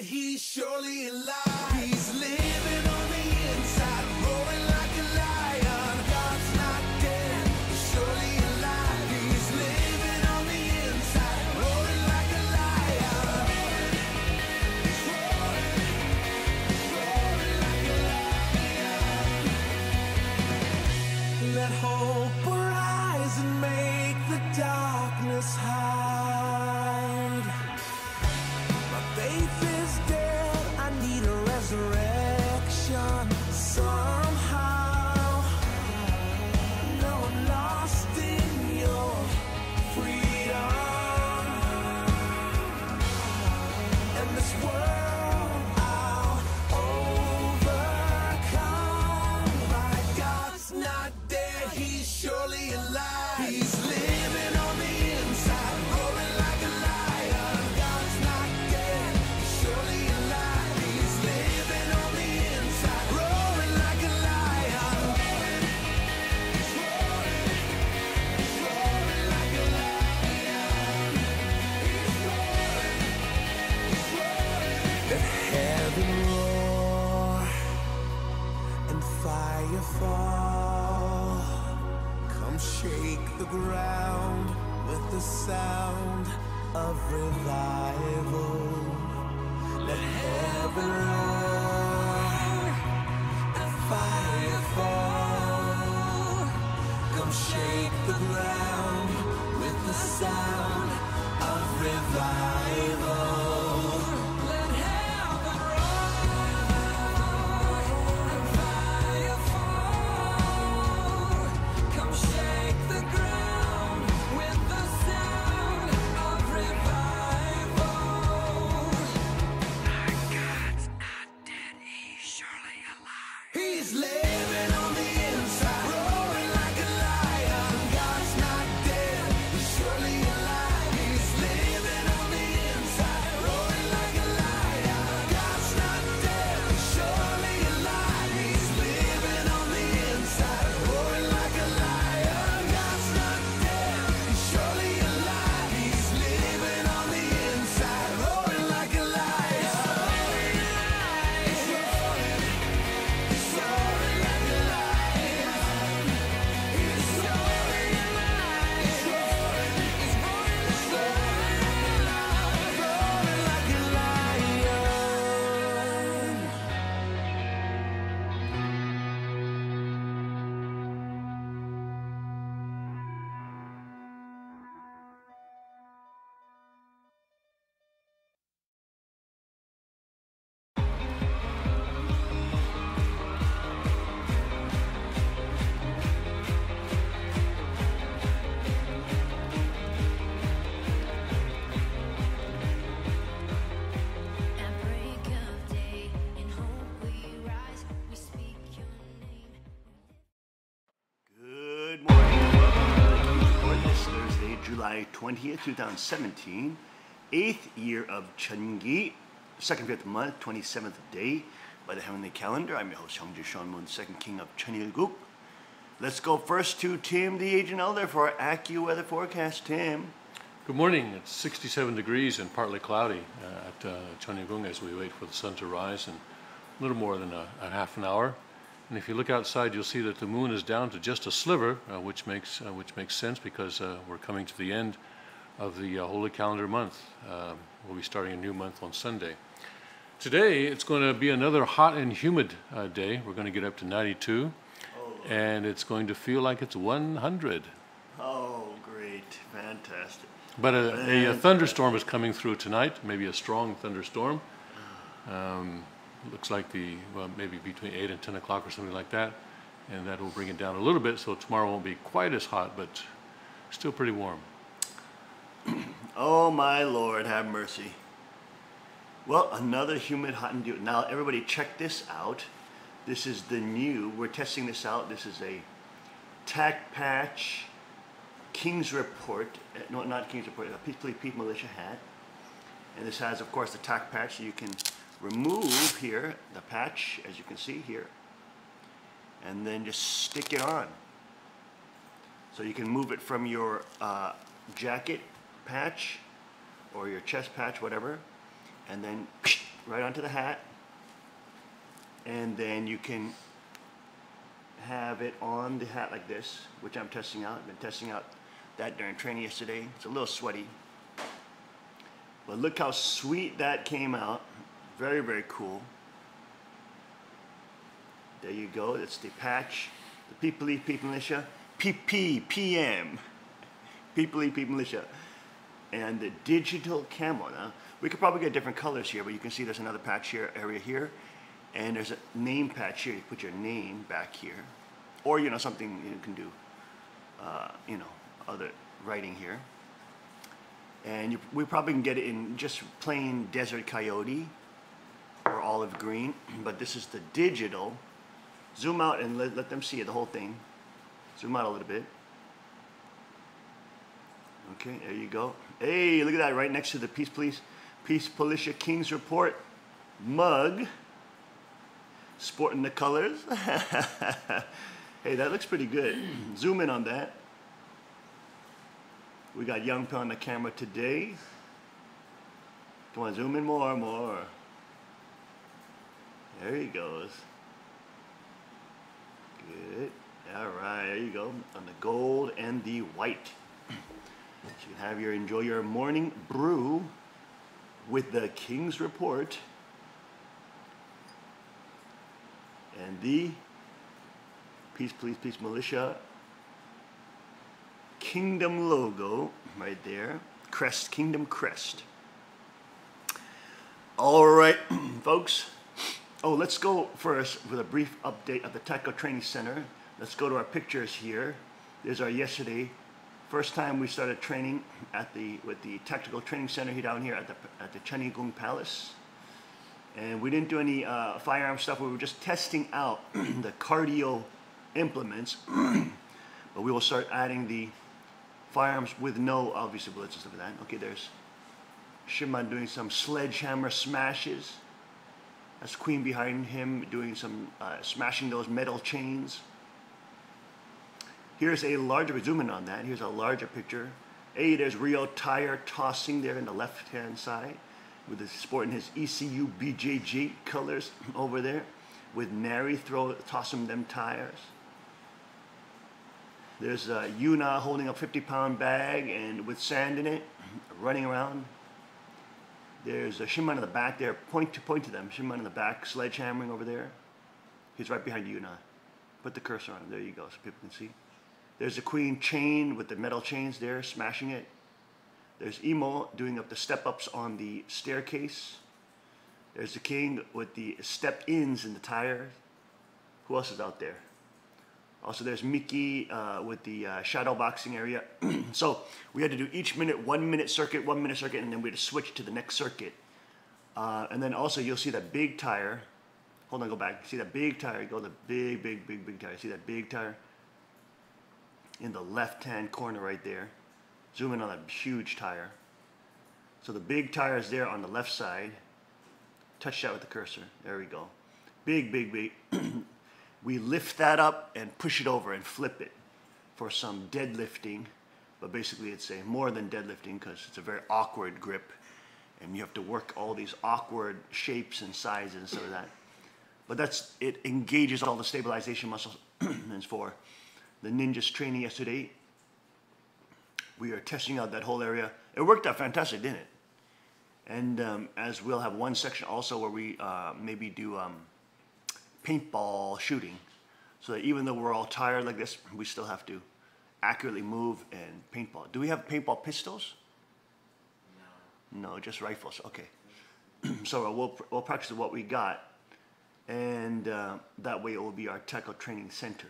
he's surely alive. He's living on the inside, roaring like a lion. God's not dead, he's surely alive. He's living on the inside, roaring like a lion. He's roaring like a lion. Let hope arise and make the darkness hide. My faith is dead, I need a resurrection somehow. No, I'm lost in your freedom. And this world I'll overcome. My God's not dead, he's surely alive. He's living on the inside, roaring like a lion. God's not dead, he's surely alive. He's living on the inside, roaring like a lion. He's roaring like a lion. He's roaring. Let heaven roar and fire fall. Come shake the ground with the sound of revival. Let heaven roar and fire fall. Come shake the ground with the sound of revival. Let heaven roar and fire fall. Come shake the ground with the sound of revival. My God's not dead, he's surely alive. He's living on the inside, roaring like a lion. God's not dead, he's surely alive. He's living on the inside, roaring like a lion. God's not dead, he's surely alive. He's living on the inside, roaring like a lion. God's not dead, he's surely alive. He's living on the inside, roaring like a lion. He's roaring like a lion. He's roaring like a lion. At break of day, in hope we rise, we speak your name. Good morning and welcome to the King's Report this Thursday, July 20th, 2017, 8th year of Chungi, second fifth month, 27th day by the heavenly calendar. I'm your host, Hyungju Sean, second king of Cheonilguk. Let's go first to Tim, the agent elder, for our AccuWeather forecast. Tim. Good morning. It's 67 degrees and partly cloudy at Cheonilgung as we wait for the sun to rise in a little more than a half an hour. And if you look outside, you'll see that the moon is down to just a sliver, which makes sense because we're coming to the end of the holy calendar month. We'll be starting a new month on Sunday. Today, it's going to be another hot and humid day. We're going to get up to 92, and it's going to feel like it's 100. Oh, great. Fantastic. But a thunderstorm is coming through tonight, maybe a strong thunderstorm. Looks like maybe between 8 and 10 o'clock or something like that. And that will bring it down a little bit, so tomorrow won't be quite as hot, but still pretty warm. Oh, my Lord, have mercy. Well, another humid, hot and dewy. Now, everybody check this out. This is the new, we're testing this out. This is a TAC Patch King's Report. No, not King's Report, a Peacefully Pete Militia hat. And this has, of course, the TAC patch, so you can remove here the patch, as you can see here, and then just stick it on. So you can move it from your jacket patch or your chest patch, whatever, and then right onto the hat, and then you can have it on the hat like this, which I'm testing out. I've been testing out that during training yesterday. It's a little sweaty, but look how sweet that came out. Very, very cool. There you go. It's the patch, the People Eat Peep Militia, PPPM, People Eat Peep Militia, and the digital camo. Now, we could probably get different colors here, but you can see there's another patch here, area here, and there's a name patch here. You put your name back here, or you know, something you can do, you know, other writing here. And we probably can get it in just plain Desert Coyote or olive green, but this is the digital. Zoom out and let them see it, the whole thing. Zoom out a little bit. Okay, there you go. Hey, look at that, right next to the Peace Militia King's Report mug. Sporting the colors. Hey, that looks pretty good. Zoom in on that. We got Young Pell on the camera today. Come on, zoom in more. There he goes. Good. All right, there you go. On the gold and the white. So you have enjoy your morning brew with the King's Report and the Peace Militia Kingdom logo right there. Crest, Kingdom Crest. All right, folks. Oh, let's go first with a brief update of the Tactical Training Center. Let's go to our pictures here. There's our yesterday. First time we started training with the Tactical Training Center here down here at the Chanigung Palace. And we didn't do any firearm stuff. We were just testing out the cardio implements. But we will start adding the firearms with no obviously bullets and stuff like that. Okay, there's Shimon doing some sledgehammer smashes. That's Queen behind him doing some smashing those metal chains. Here's a larger, zoom in on that. Here's a larger picture. Hey, there's Rio Tire tossing there in the left-hand side with sporting his ECU BJJ colors over there with Nary tossing them tires. There's Yuna holding a 50-pound bag and with sand in it, running around. There's Shimon in the back there. Point to them. Shimon in the back, sledgehammering over there. He's right behind Yuna. Put the cursor on him. There you go, so people can see. There's the Queen chain with the metal chains there, smashing it. There's Emo doing up the step-ups on the staircase. There's the King with the step-ins in the tires. Who else is out there? Also, there's Mickey with the shadow boxing area. So we had to do each minute, 1 minute circuit, 1 minute circuit, and then we had to switch to the next circuit. And then also you'll see that big tire. Hold on, go back. See that big tire? Go the big tire. See that big tire? In the left-hand corner right there. Zoom in on that huge tire. So the big tire is there on the left side. Touch that with the cursor. There we go. Big. We lift that up and push it over and flip it for some deadlifting. But basically it's more than deadlifting because it's a very awkward grip. And you have to work all these awkward shapes and sizes and stuff like that. But it engages all the stabilization muscles. And for the ninjas training yesterday, we are testing out that whole area. It worked out fantastic, didn't it? And as we'll have one section also where we maybe do paintball shooting. So that even though we're all tired like this, we still have to accurately move and paintball. Do we have paintball pistols? No, just rifles. Okay. So we'll practice what we got, and that way it will be our Tactical Training Center.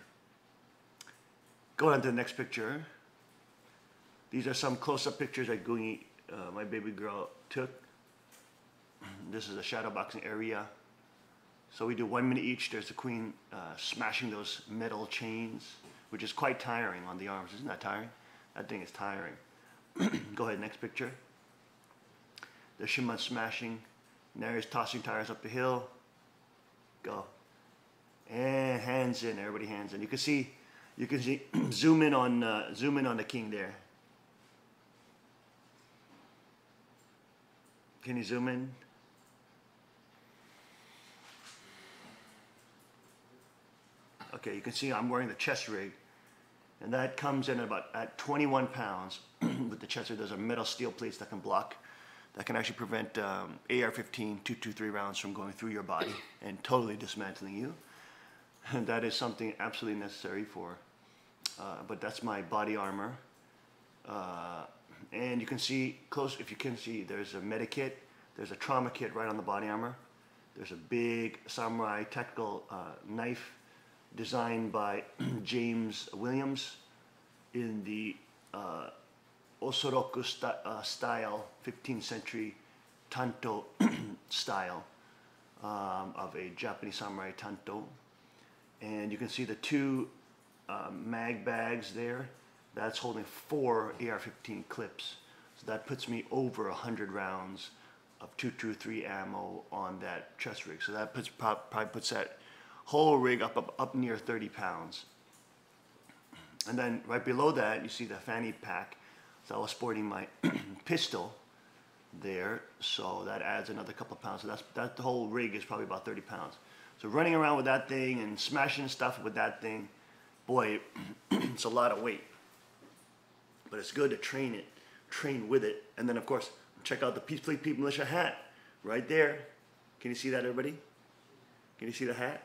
Go on to the next picture. These are some close-up pictures that Gungi, my baby girl, took. This is a shadow boxing area. So we do 1 minute each. There's the Queen smashing those metal chains, which is quite tiring on the arms. Isn't that tiring? That thing is tiring. Go ahead, next picture. There's Shimon smashing. Nary's tossing tires up the hill. Go. And hands in. Everybody hands in. You can see zoom in on the King there. Can you zoom in? Okay, you can see I'm wearing the chest rig, and that comes in at 21 pounds with the chest rig. There's a metal steel plates that can block, that can actually prevent AR-15 .223 rounds from going through your body and totally dismantling you. And that is something absolutely necessary for, but that's my body armor. And you can see close, if you can see, there's a medikit, there's a trauma kit right on the body armor. There's a big samurai tactical knife designed by James Williams in the Osoroku style, 15th century tanto style of a Japanese samurai tanto. And you can see the two mag bags there. That's holding 4 AR-15 clips. So that puts me over 100 rounds of .223 ammo on that chest rig. So that probably puts that whole rig up near 30 pounds. And then right below that, you see the fanny pack. So I was sporting my pistol there. So that adds another couple of pounds. So that the whole rig is probably about 30 pounds. So running around with that thing and smashing stuff with that thing, boy, it's a lot of weight. But it's good to train with it. And then of course, check out the Peace Fleet Peep Militia hat right there. Can you see that, everybody? Can you see the hat?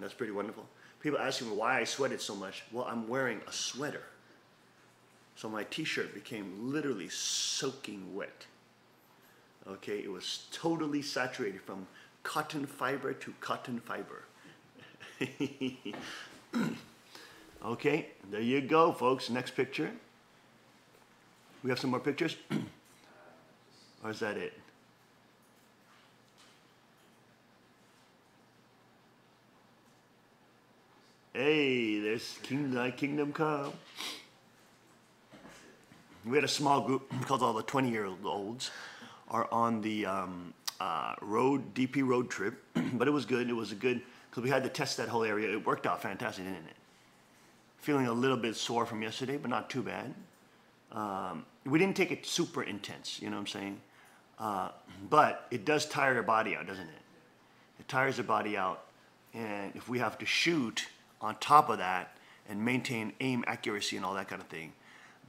That's pretty wonderful. People ask me why I sweated so much. Well, I'm wearing a sweater. So my t-shirt became literally soaking wet. Okay, it was totally saturated from cotton fiber to cotton fiber. Okay, there you go, folks. Next picture. We have some more pictures? Or is that it? Hey, there's Kingdom Come. We had a small group called all the 20-year-olds are on the DP road trip, but it was good. It was a good, because we had to test that whole area. It worked out fantastic, didn't it? Feeling a little bit sore from yesterday, but not too bad. We didn't take it super intense, you know what I'm saying? But it does tire your body out, doesn't it? It tires your body out. And if we have to shoot on top of that and maintain aim accuracy and all that kind of thing,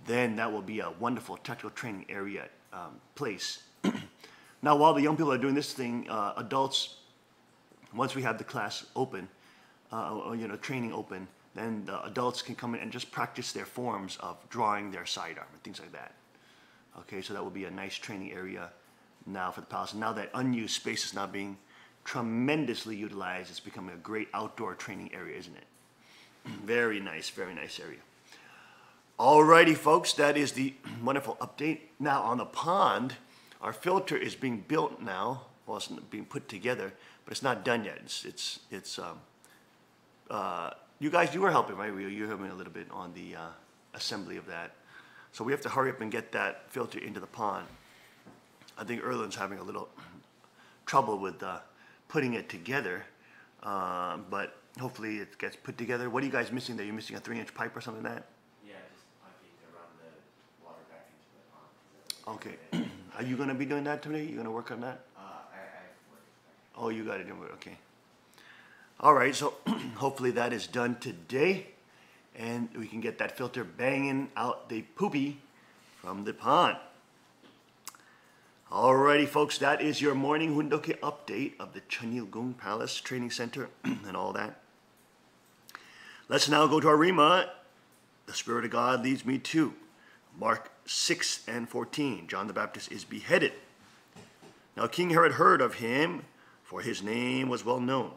then that will be a wonderful tactical training area place. Now, while the young people are doing this thing, adults, once we have the class open, training open, then the adults can come in and just practice their forms of drawing their sidearm and things like that. Okay, so that will be a nice training area now for the palace. And now that unused space is now being tremendously utilized. It's becoming a great outdoor training area, isn't it? Very nice area. Alrighty, folks, that is the wonderful update. Now on the pond, our filter is being built now. Well, it's being put together, but it's not done yet. You guys, you were helping, right? You were helping a little bit on the assembly of that. So we have to hurry up and get that filter into the pond. I think Erlen's having a little trouble with putting it together, but hopefully it gets put together. What are you guys missing there? You're missing a 3-inch pipe or something like that? Yeah, just piping to run the water back into the pond. Okay. Are you going to be doing that today? You going to work on that? I work. Oh, you got it. Okay. All right, so hopefully that is done today, and we can get that filter banging out the poopy from the pond. Alrighty, folks, that is your morning Hundoke update of the Cheonilgung Palace Training Center and all that. Let's now go to our Rima. The Spirit of God leads me to Mark 6 and 14. John the Baptist is beheaded. Now King Herod heard of him, for his name was well known.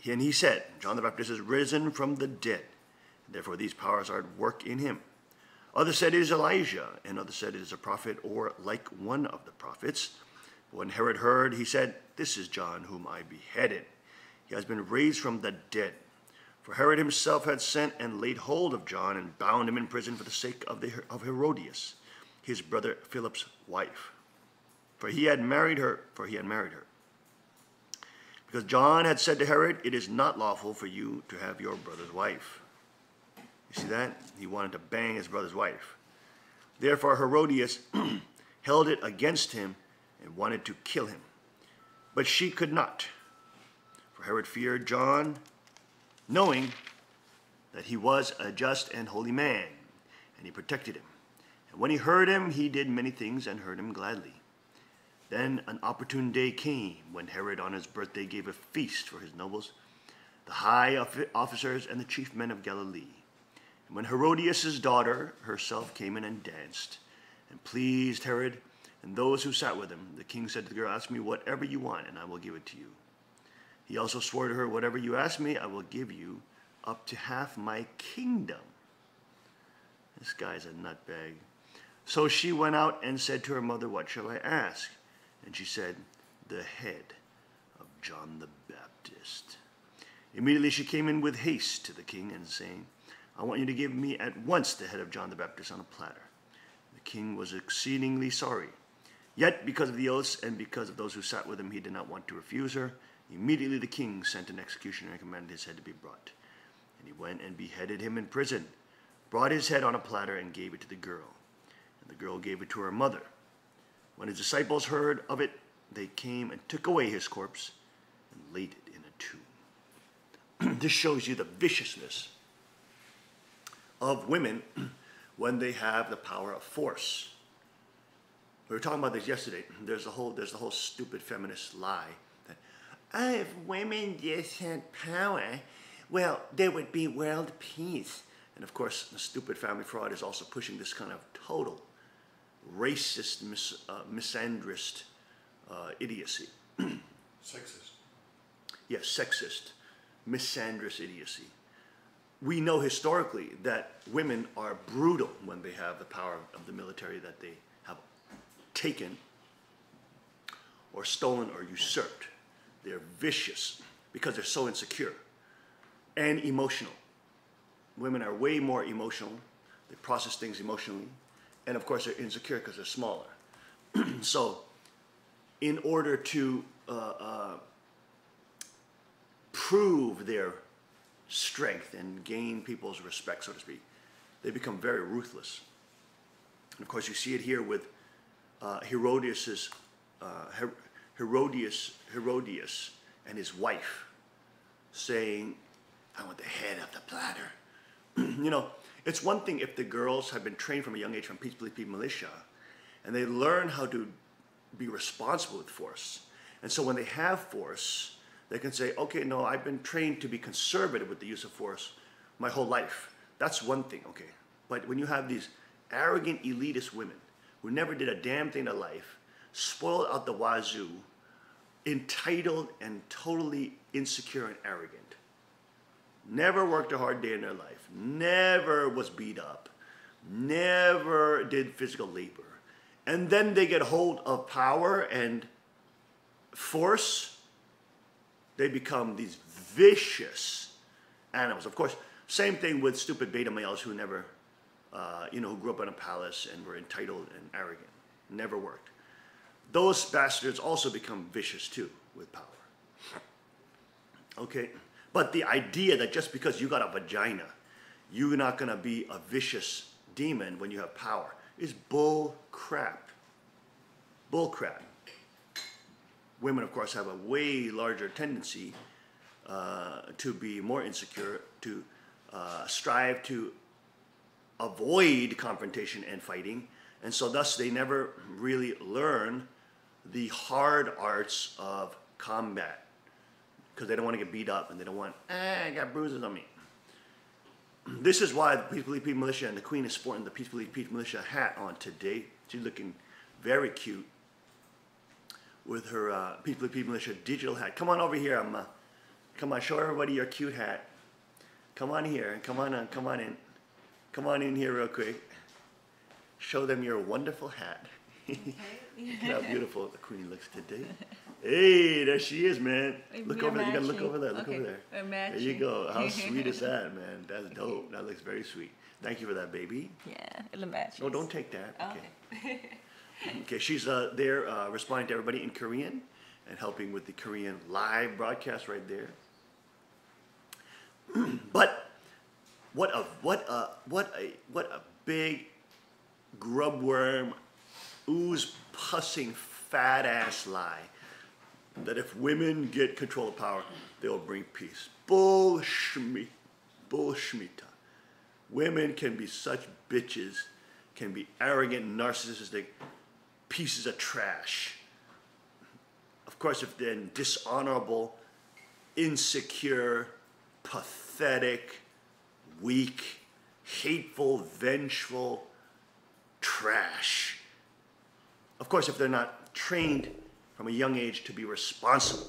And he said, John the Baptist is risen from the dead, and therefore these powers are at work in him. Others said it is Elijah, and others said it is a prophet or like one of the prophets. When Herod heard, he said, this is John whom I beheaded. He has been raised from the dead. For Herod himself had sent and laid hold of John and bound him in prison for the sake of Herodias, his brother Philip's wife. For he had married her. Because John had said to Herod, it is not lawful for you to have your brother's wife. You see that? He wanted to bang his brother's wife. Therefore Herodias held it against him and wanted to kill him. But she could not. For Herod feared John knowing that he was a just and holy man, and he protected him. And when he heard him, he did many things and heard him gladly. Then an opportune day came when Herod on his birthday gave a feast for his nobles, the high officers and the chief men of Galilee. And when Herodias' daughter herself came in and danced, and pleased Herod and those who sat with him, the king said to the girl, "Ask me whatever you want, and I will give it to you." He also swore to her, "Whatever you ask me, I will give you, up to half my kingdom." This guy's a nutbag. So she went out and said to her mother, "What shall I ask?" And she said, "The head of John the Baptist." Immediately she came in with haste to the king and saying, "I want you to give me at once the head of John the Baptist on a platter." The king was exceedingly sorry. Yet because of the oaths and because of those who sat with him, he did not want to refuse her. Immediately the king sent an executioner and commanded his head to be brought. And he went and beheaded him in prison, brought his head on a platter and gave it to the girl. And the girl gave it to her mother. When his disciples heard of it, they came and took away his corpse and laid it in a tomb. This shows you the viciousness of women when they have the power of force. We were talking about this yesterday. There's the whole stupid feminist lie that, "Oh, if women just had power, well, there would be world peace." And of course, the stupid family fraud is also pushing this kind of total racist, misandrist idiocy. Sexist. Yes, sexist, misandrist idiocy. We know historically that women are brutal when they have the power of the military that they have taken or stolen or usurped. They're vicious because they're so insecure and emotional. Women are way more emotional. They process things emotionally. And of course, they're insecure because they're smaller. So in order to prove their strength and gain people's respect, so to speak, they become very ruthless. And of course, you see it here with Herodias and his wife saying, "I want the head of the platter." You know, it's one thing if the girls have been trained from a young age from Peace Believe People militia, and they learn how to be responsible with force. And so when they have force, they can say, "Okay, no, I've been trained to be conservative with the use of force my whole life." That's one thing, okay. But when you have these arrogant, elitist women who never did a damn thing in life, spoiled out the wazoo, entitled and totally insecure and arrogant, never worked a hard day in their life, never was beat up, never did physical labor, and then they get hold of power and force, they become these vicious animals. Of course, same thing with stupid beta males who never, who grew up in a palace and were entitled and arrogant, never worked. Those bastards also become vicious too with power. Okay, but the idea that just because you got a vagina, you're not gonna be a vicious demon when you have power is bull crap. Bull crap. Women, of course, have a way larger tendency to be more insecure, to strive to avoid confrontation and fighting, and so thus they never really learn the hard arts of combat because they don't want to get beat up and they don't want, I got bruises on me. This is why the Peace Believe People militia and the Queen is sporting the Peace Believe People militia hat on today. She's looking very cute with her Peace Believe People militia digital hat. Come on over here, Amma. Come on, show everybody your cute hat. Come on here, come on in. Come on in here real quick. Show them your wonderful hat. Look how beautiful the Queen looks today. Hey, there she is, man. Look over there. You gotta look over there. Look over there. There you go. How sweet is that, man? That's dope. That looks very sweet. Thank you for that, baby. Yeah, it'll match. No, don't take that. Okay. Okay. Okay, she's there responding to everybody in Korean and helping with the Korean live broadcast right there. But what a big grubworm, ooze pussing fat ass lie. that if women get control of power, they will bring peace. Bullshit. Bullshmita. Women can be such bitches, can be arrogant, narcissistic pieces of trash. Of course, if they're dishonorable, insecure, pathetic, weak, hateful, vengeful, trash. Of course, if they're not trained from a young age to be responsible.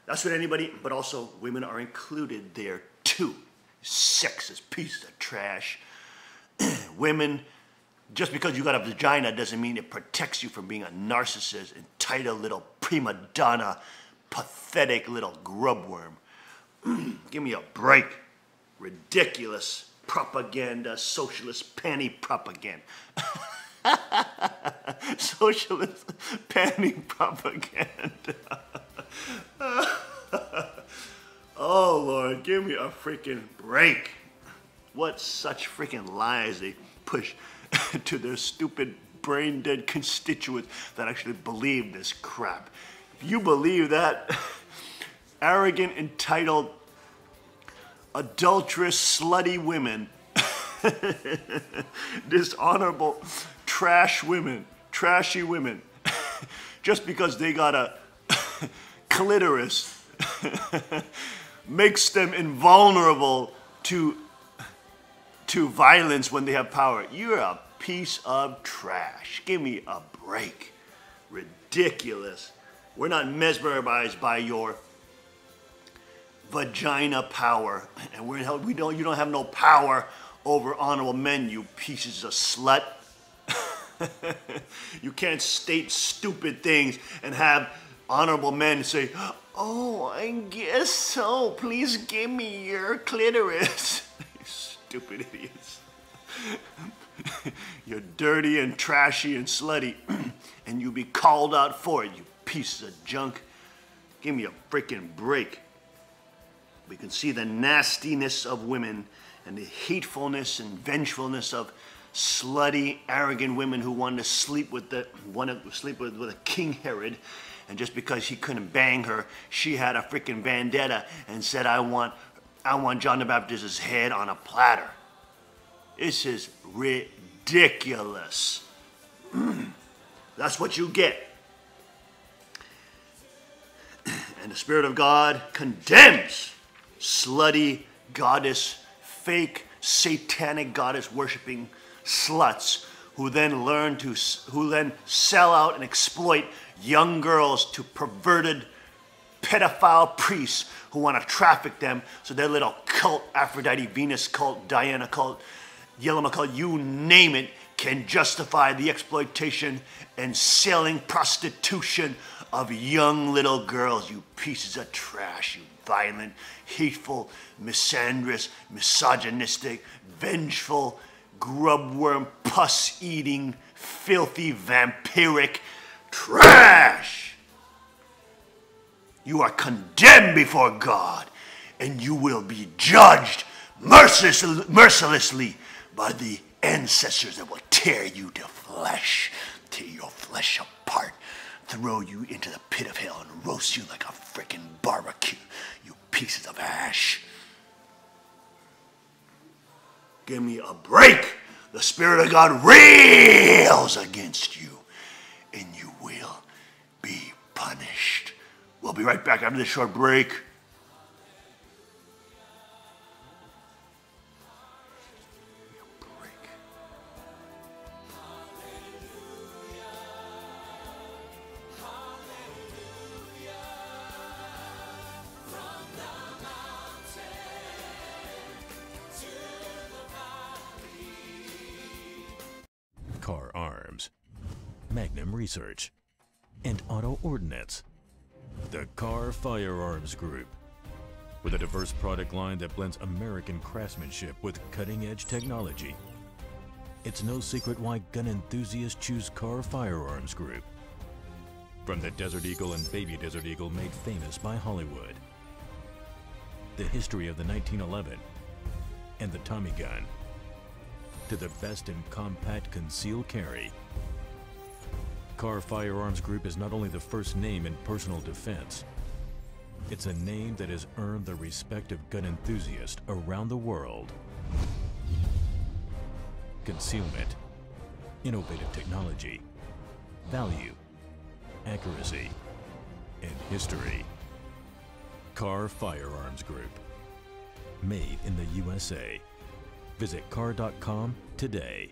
That's what anybody, but also women are included there too. Sexist pieces of trash. Women, just because you got a vagina doesn't mean it protects you from being a narcissist, entitled little prima donna, pathetic little grubworm. Give me a break. Ridiculous propaganda, socialist panty propaganda. Socialist panty propaganda. Oh Lord, give me a freaking break. What such freaking lies they push to their stupid brain dead constituents that actually believe this crap. If you believe that, arrogant, entitled, adulterous, slutty women, dishonorable, trash women, trashy women, just because they got a clitoris makes them invulnerable to violence when they have power. You're a piece of trash. Give me a break. Ridiculous. We're not mesmerized by your vagina power, and you don't have no power over honorable men, you pieces of slut. You can't state stupid things and have honorable men say, "Oh, I guess so. Please give me your clitoris." You stupid idiots. You're dirty and trashy and slutty, and you'll be called out for it, you pieces of junk. Give me a freaking break. We can see the nastiness of women and the hatefulness and vengefulness of slutty, arrogant women who wanted to sleep with a King Herod, and just because he couldn't bang her, she had a freaking vendetta and said, I want John the Baptist's head on a platter. This is ridiculous. That's what you get. And the Spirit of God condemns slutty goddess, fake satanic goddess worshiping sluts who then sell out and exploit young girls to perverted pedophile priests who want to traffic them so their little cult, Aphrodite, Venus cult, Diana cult, Yellow cult, you name it, can justify the exploitation and selling prostitution of young little girls. You pieces of trash, you violent, hateful, misandrous, misogynistic, vengeful, grubworm, pus-eating, filthy, vampiric trash. You are condemned before God, and you will be judged mercilessly by the ancestors that will tear you to flesh, tear your flesh apart, throw you into the pit of hell and roast you like a frickin' barbecue, you pieces of ash. Give me a break. The Spirit of God rails against you, and you will be punished. We'll be right back after this short break. Car Arms, Magnum Research, and Auto Ordnance. The Car Firearms Group, with a diverse product line that blends American craftsmanship with cutting-edge technology. It's no secret why gun enthusiasts choose Car Firearms Group. From the Desert Eagle and Baby Desert Eagle made famous by Hollywood, the history of the 1911 and the Tommy gun, to the best in compact concealed carry. Carr Firearms Group is not only the first name in personal defense, it's a name that has earned the respect of gun enthusiasts around the world. Concealment, innovative technology, value, accuracy, and history. Carr Firearms Group. Made in the USA. Visit carr.com today.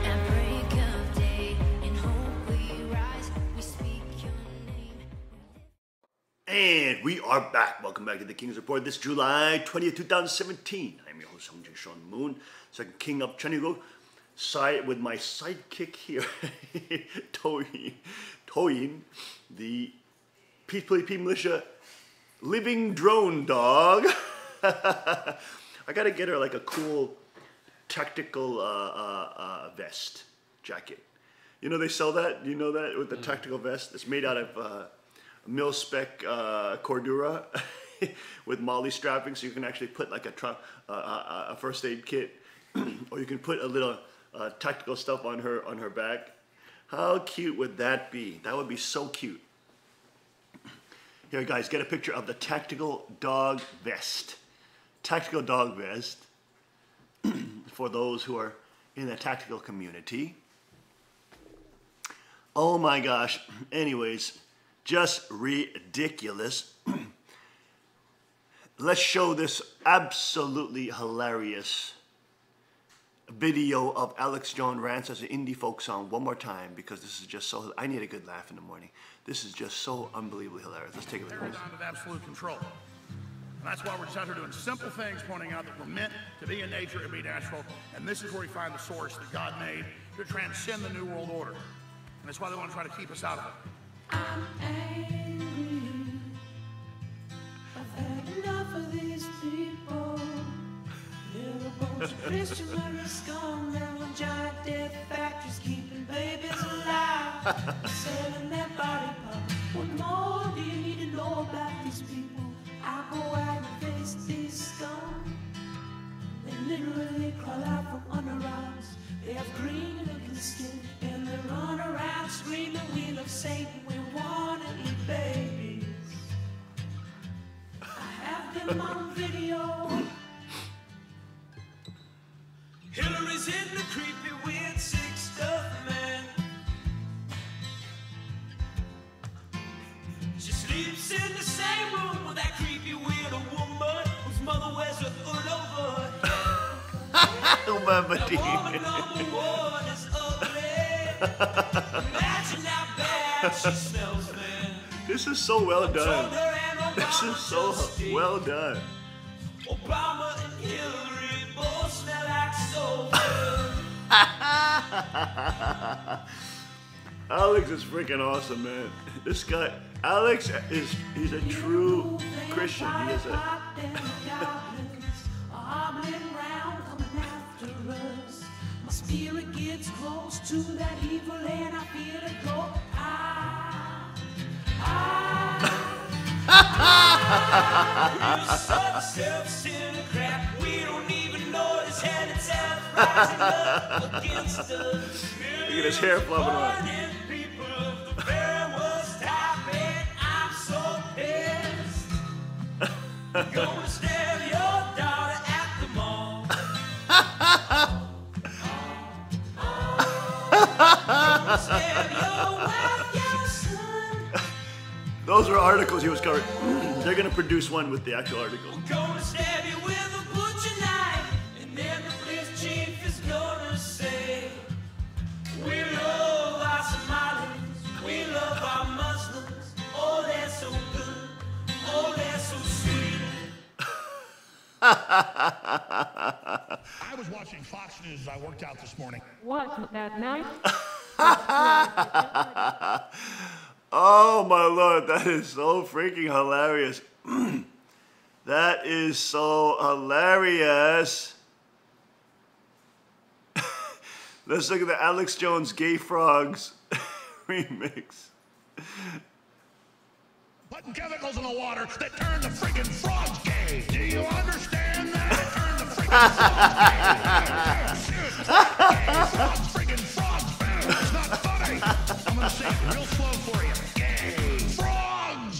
At break of day, in hope we rise, we speak your name. And we are back. Welcome back to the King's Report. This July 20th, 2017. I'm your host, Hung Jae Sean Moon, second king of Cheongguk, side with my sidekick here, Toyin, the Peace Militia living drone dog. I gotta get her like a cool tactical vest jacket. You know they sell that. You know that with the tactical vest. It's made out of mil-spec Cordura with MOLLE strapping, so you can actually put like a first aid kit, or you can put a little tactical stuff on her back. How cute would that be? That would be so cute. Here, guys, get a picture of the tactical dog vest. Tactical dog vest for those who are in the tactical community. Oh my gosh. Anyways, just ridiculous. Let's show this absolutely hilarious video of Alex Jones Rants as an indie folk song one more time, because this is just so, I need a good laugh in the morning. This is just so unbelievably hilarious. Let's take a look at this. Paradigm of absolute control. And that's why we're just out here doing simple things, pointing out that we're meant to be in nature and be natural. And this is where we find the source that God made to transcend the New World Order. And that's why they want to try to keep us out of it. I'm angry. I've had enough of these people. They're a bunch of Christian murder scum. They're on giant death factories keeping babies alive. Selling their body parts. What more do you need to know about these people? I go out and face these scum. They literally crawl out from under rocks. They have green looking skin and they run around screaming, we love Satan, we wanna eat babies. I have them on video. Hillary's in the creepy weird sick stuff, man. She sleeps in the same room with that creepy weird woman whose mother wears a hood over her head. Woman number one is ugly. Imagine how bad she smells, man. This is so well done. This is so well done. Obama and Hillary both smell like soap. Alex is freaking awesome, man. This guy, Alex, he's a true Christian. He is a... My spirit gets close to that evil and I feel it go. We're such self-centered crap. We don't even notice and it's rising up against us. Look at his hair fluffing around. People of the very worst type, and I'm so pissed. Gonna stab your daughter at the mall. Gonna stab your wife, your son. Those were articles he was covering. They're gonna produce one with the actual article. Gonna stab you with a butcher knife, and then the police chief is gonna say, we love our Somalis, we love our Muslims. Oh, they're so good. Oh, they're so sweet. I was watching Fox News as I worked out this morning. Wasn't that nice? Oh my lord, that is so freaking hilarious. That is so hilarious. Let's look at the Alex Jones Gay Frogs remix. Putting chemicals in the water that turn the friggin' frogs gay. Do you understand that? Turn the friggin' frogs gay. Frogs friggin' frogs, man. It's not funny. I'm gonna say it real slow for you. Gay frogs.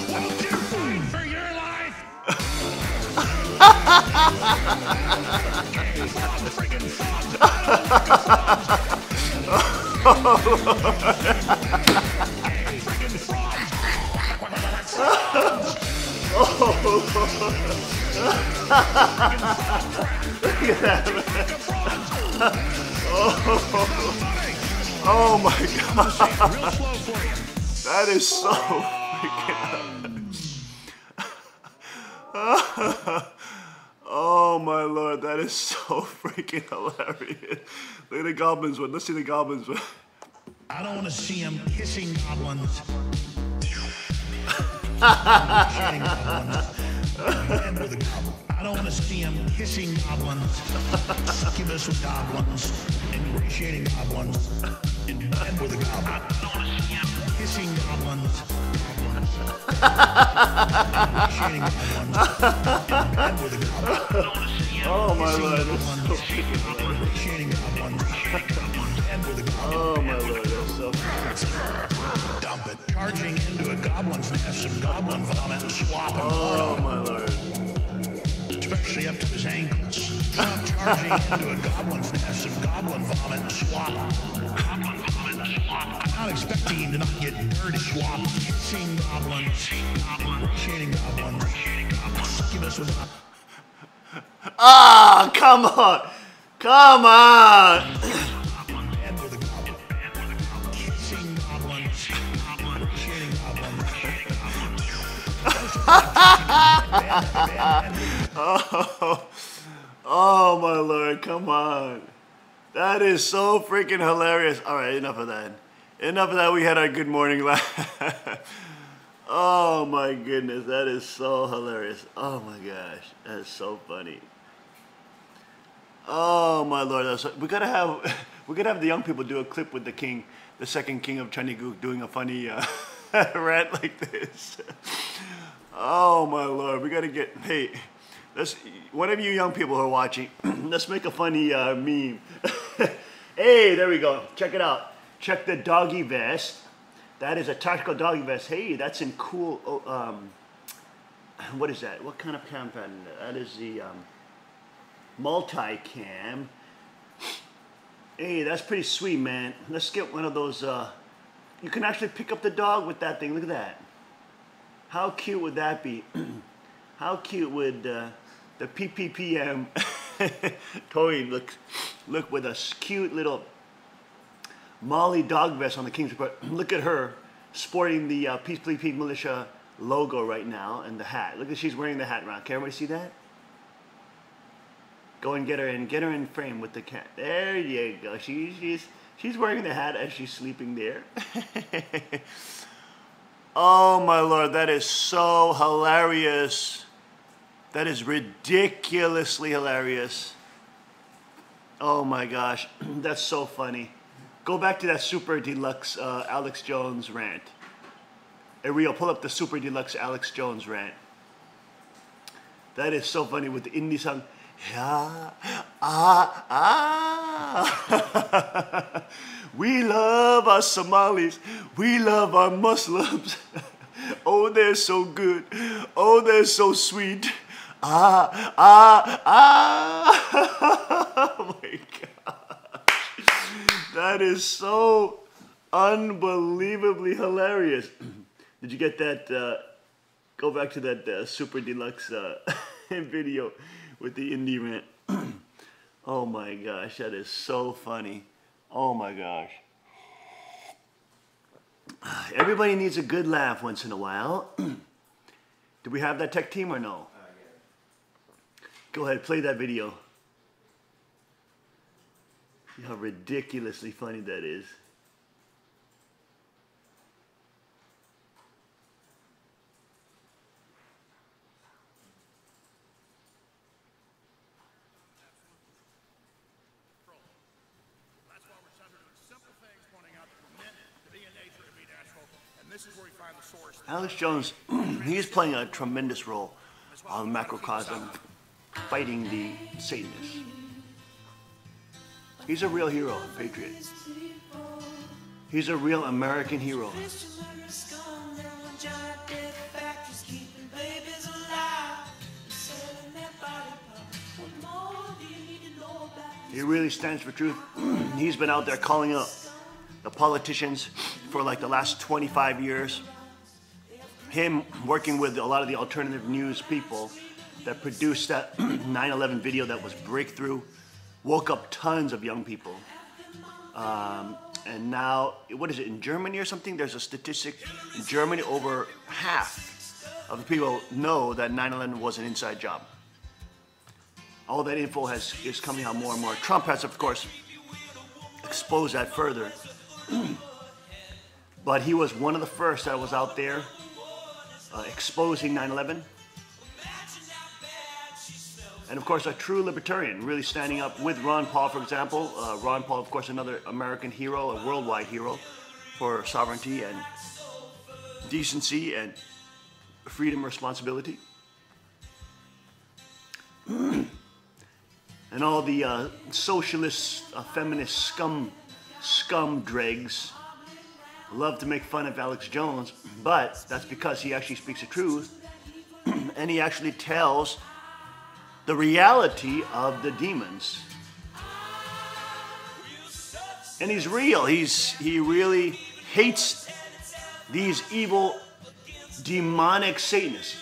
Won't you fight for your life? Gay frogs, friggin' frogs. I don't like gay friggin' frogs. Oh my God. Real slow for you. That is so freaking. Oh my Lord, that is so freaking hilarious. Look at the goblins one. Let's see the goblins one. I don't want to see him kissing goblins. And with a goblin. I don't want to see him kissing goblins, succubus with goblins, ingratiating goblins, in bed with a goblin. I don't want to see him kissing goblins, ingratiating goblins, in bed with a goblin. I don't want to see him Oh my kissing Lord, goblins, that's so freaking hilarious. ingratiating goblins, in bed with a goblin. Oh my Lord, that's so Dump it. Charging into a goblin's nest, some goblin vomit and slop and Oh my Lord. especially up to his ankles. Trump charging into a goblin's nest, some goblin vomit and slop. Goblin vomit and slop. I'm not expecting him to not get dirty slop. Kissing goblins, ingratiating goblins, succubus with Ah, come on. Come on. bed with a goblin. Kissing goblins, ingratiating goblins. Oh my Lord, come on. That is so freaking hilarious. All right, enough of that. Enough of that. We had our good morning laugh. Oh my goodness, that is so hilarious. Oh my gosh, that is so funny. Oh my Lord, that's, we gotta have the young people do a clip with the king, the second king of Chaniguk, doing a funny rant like this. Oh my Lord, we gotta get, hey, let's, one of you young people who are watching, let's make a funny meme. Hey, there we go, check it out. Check the doggy vest. That is a tactical doggy vest. Hey, that's in cool, what is that? What kind of cam pattern? That is the multi-cam. Hey, that's pretty sweet, man. Let's get one of those, you can actually pick up the dog with that thing. Look at that. How cute would that be? How cute would the PPPM Tori look with a cute little Molly dog vest on the King's Report. Look at her sporting the Peace Please Pete Militia logo right now and the hat. Look at, she's wearing the hat around. Can everybody see that? Go and get her in frame with the cat. There you go. She's wearing the hat as she's sleeping there. Oh my Lord, that is so hilarious. That is ridiculously hilarious. Oh my gosh, that's so funny. Go back to that Super Deluxe Alex Jones rant. Hey Rio, pull up the Super Deluxe Alex Jones rant. That is so funny with the indie song. Yeah, we love our Somalis. We love our Muslims. Oh, they're so good. Oh, they're so sweet. Oh my gosh. That is so unbelievably hilarious. Did you get that? Go back to that Super Deluxe video with the indie rant. Oh my gosh, that is so funny. Oh my gosh. Everybody needs a good laugh once in a while. Do we have that tech team or no? Go ahead, play that video. See how ridiculously funny that is. Alex Jones, he's playing a tremendous role on macrocosm, fighting the Satanists. He's a real hero, a patriot. He's a real American hero. He really stands for truth. He's been out there calling out the politicians for like the last 25 years. Him working with a lot of the alternative news people that produced that 9/11 video that was breakthrough, woke up tons of young people. And now, what is it, in Germany or something? There's a statistic, in Germany over half of the people know that 9/11 was an inside job. All that info is coming out more and more. Trump has, of course, exposed that further. But he was one of the first that was out there exposing 9/11. And of course, a true libertarian, really standing up with Ron Paul, for example. Ron Paul, of course, another American hero, a worldwide hero for sovereignty and decency and freedom, responsibility. And all the socialist, feminist scum dregs love to make fun of Alex Jones, but that's because he actually speaks the truth and he actually tells the reality of the demons. And he's real. He really hates these evil, demonic Satanists.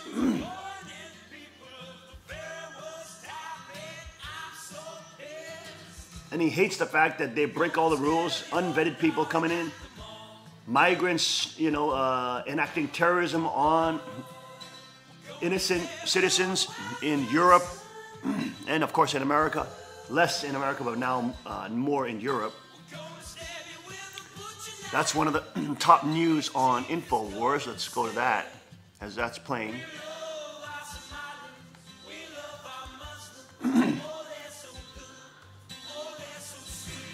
And he hates the fact that they break all the rules, unvetted people coming in, migrants, enacting terrorism on innocent citizens in Europe, and of course in America. Less in America, but now more in Europe. That's one of the top news on InfoWars. Let's go to that, as that's playing.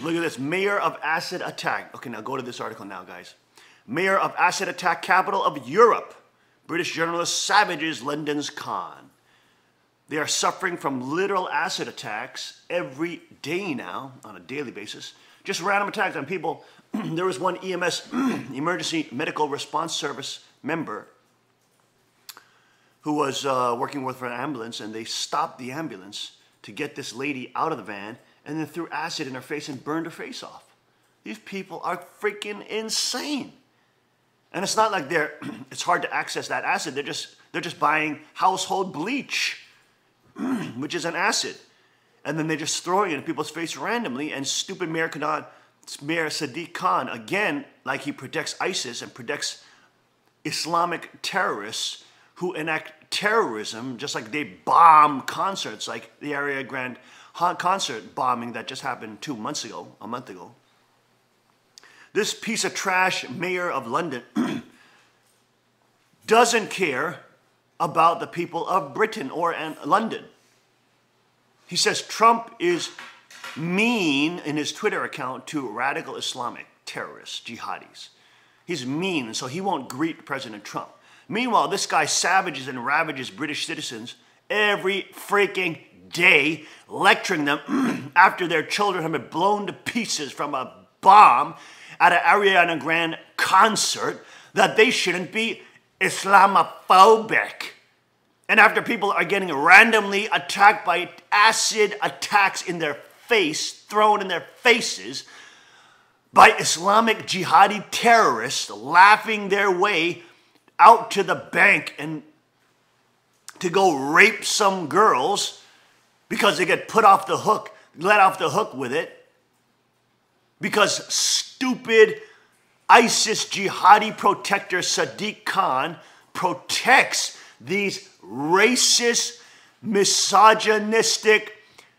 Look at this, mayor of acid attack. Okay, now go to this article now, guys. Mayor of acid attack capital of Europe. British journalist savages London's Khan. They are suffering from literal acid attacks every day now, on a daily basis. Just random attacks on people. There was one EMS, Emergency Medical Response Service member, who was working with an ambulance, and they stopped the ambulance to get this lady out of the van, and then threw acid in her face and burned her face off. These people are freaking insane. And it's not like it's hard to access that acid. They're just buying household bleach, which is an acid. And then they're just throwing it in people's face randomly. And stupid Mayor Sadiq Khan, again, like he protects ISIS and protects Islamic terrorists who enact terrorism, just like they bomb concerts, like the Ariana Grande concert bombing that just happened a month ago. This piece of trash mayor of London doesn't care about the people of Britain or London. He says Trump is mean in his Twitter account to radical Islamic terrorists, jihadis. He's mean, and so he won't greet President Trump. Meanwhile, this guy savages and ravages British citizens every freaking day, lecturing them after their children have been blown to pieces from a bomb at an Ariana Grande concert, that they shouldn't be Islamophobic. And after people are getting randomly attacked by acid attacks in their face, thrown in their faces, by Islamic jihadi terrorists laughing their way out to the bank and to go rape some girls because they get put off the hook, let off the hook with it, because stupid ISIS jihadi protector Sadiq Khan protects these racist, misogynistic,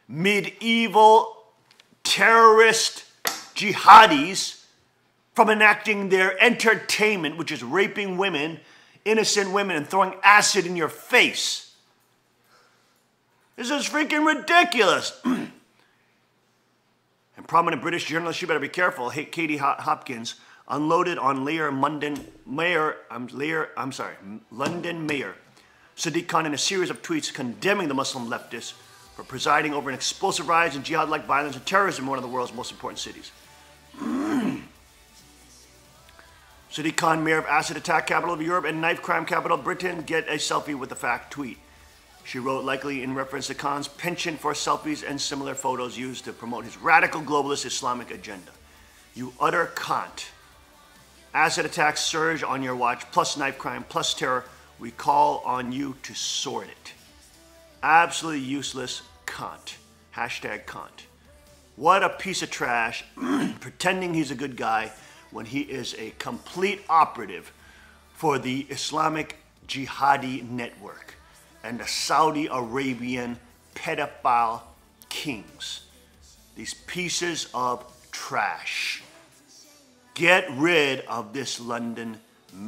medieval terrorist jihadis from enacting their entertainment, which is raping women, innocent women, and throwing acid in your face. This is freaking ridiculous. And prominent British journalist, you better be careful, Katie Hopkins, unloaded on London Mayor Sadiq Khan in a series of tweets condemning the Muslim leftists for presiding over an explosive rise in jihad-like violence and terrorism in one of the world's most important cities. Sadiq Khan, mayor of acid attack capital of Europe and knife crime capital of Britain, get a selfie with the fact tweet. She wrote, likely in reference to Khan's penchant for selfies and similar photos used to promote his radical globalist Islamic agenda. You utter cunt. Acid attacks surge on your watch, plus knife crime, plus terror. We call on you to sort it. Absolutely useless cunt. Hashtag cunt. What a piece of trash, pretending he's a good guy when he is a complete operative for the Islamic Jihadi network and the Saudi Arabian pedophile kings. These pieces of trash. Get rid of this London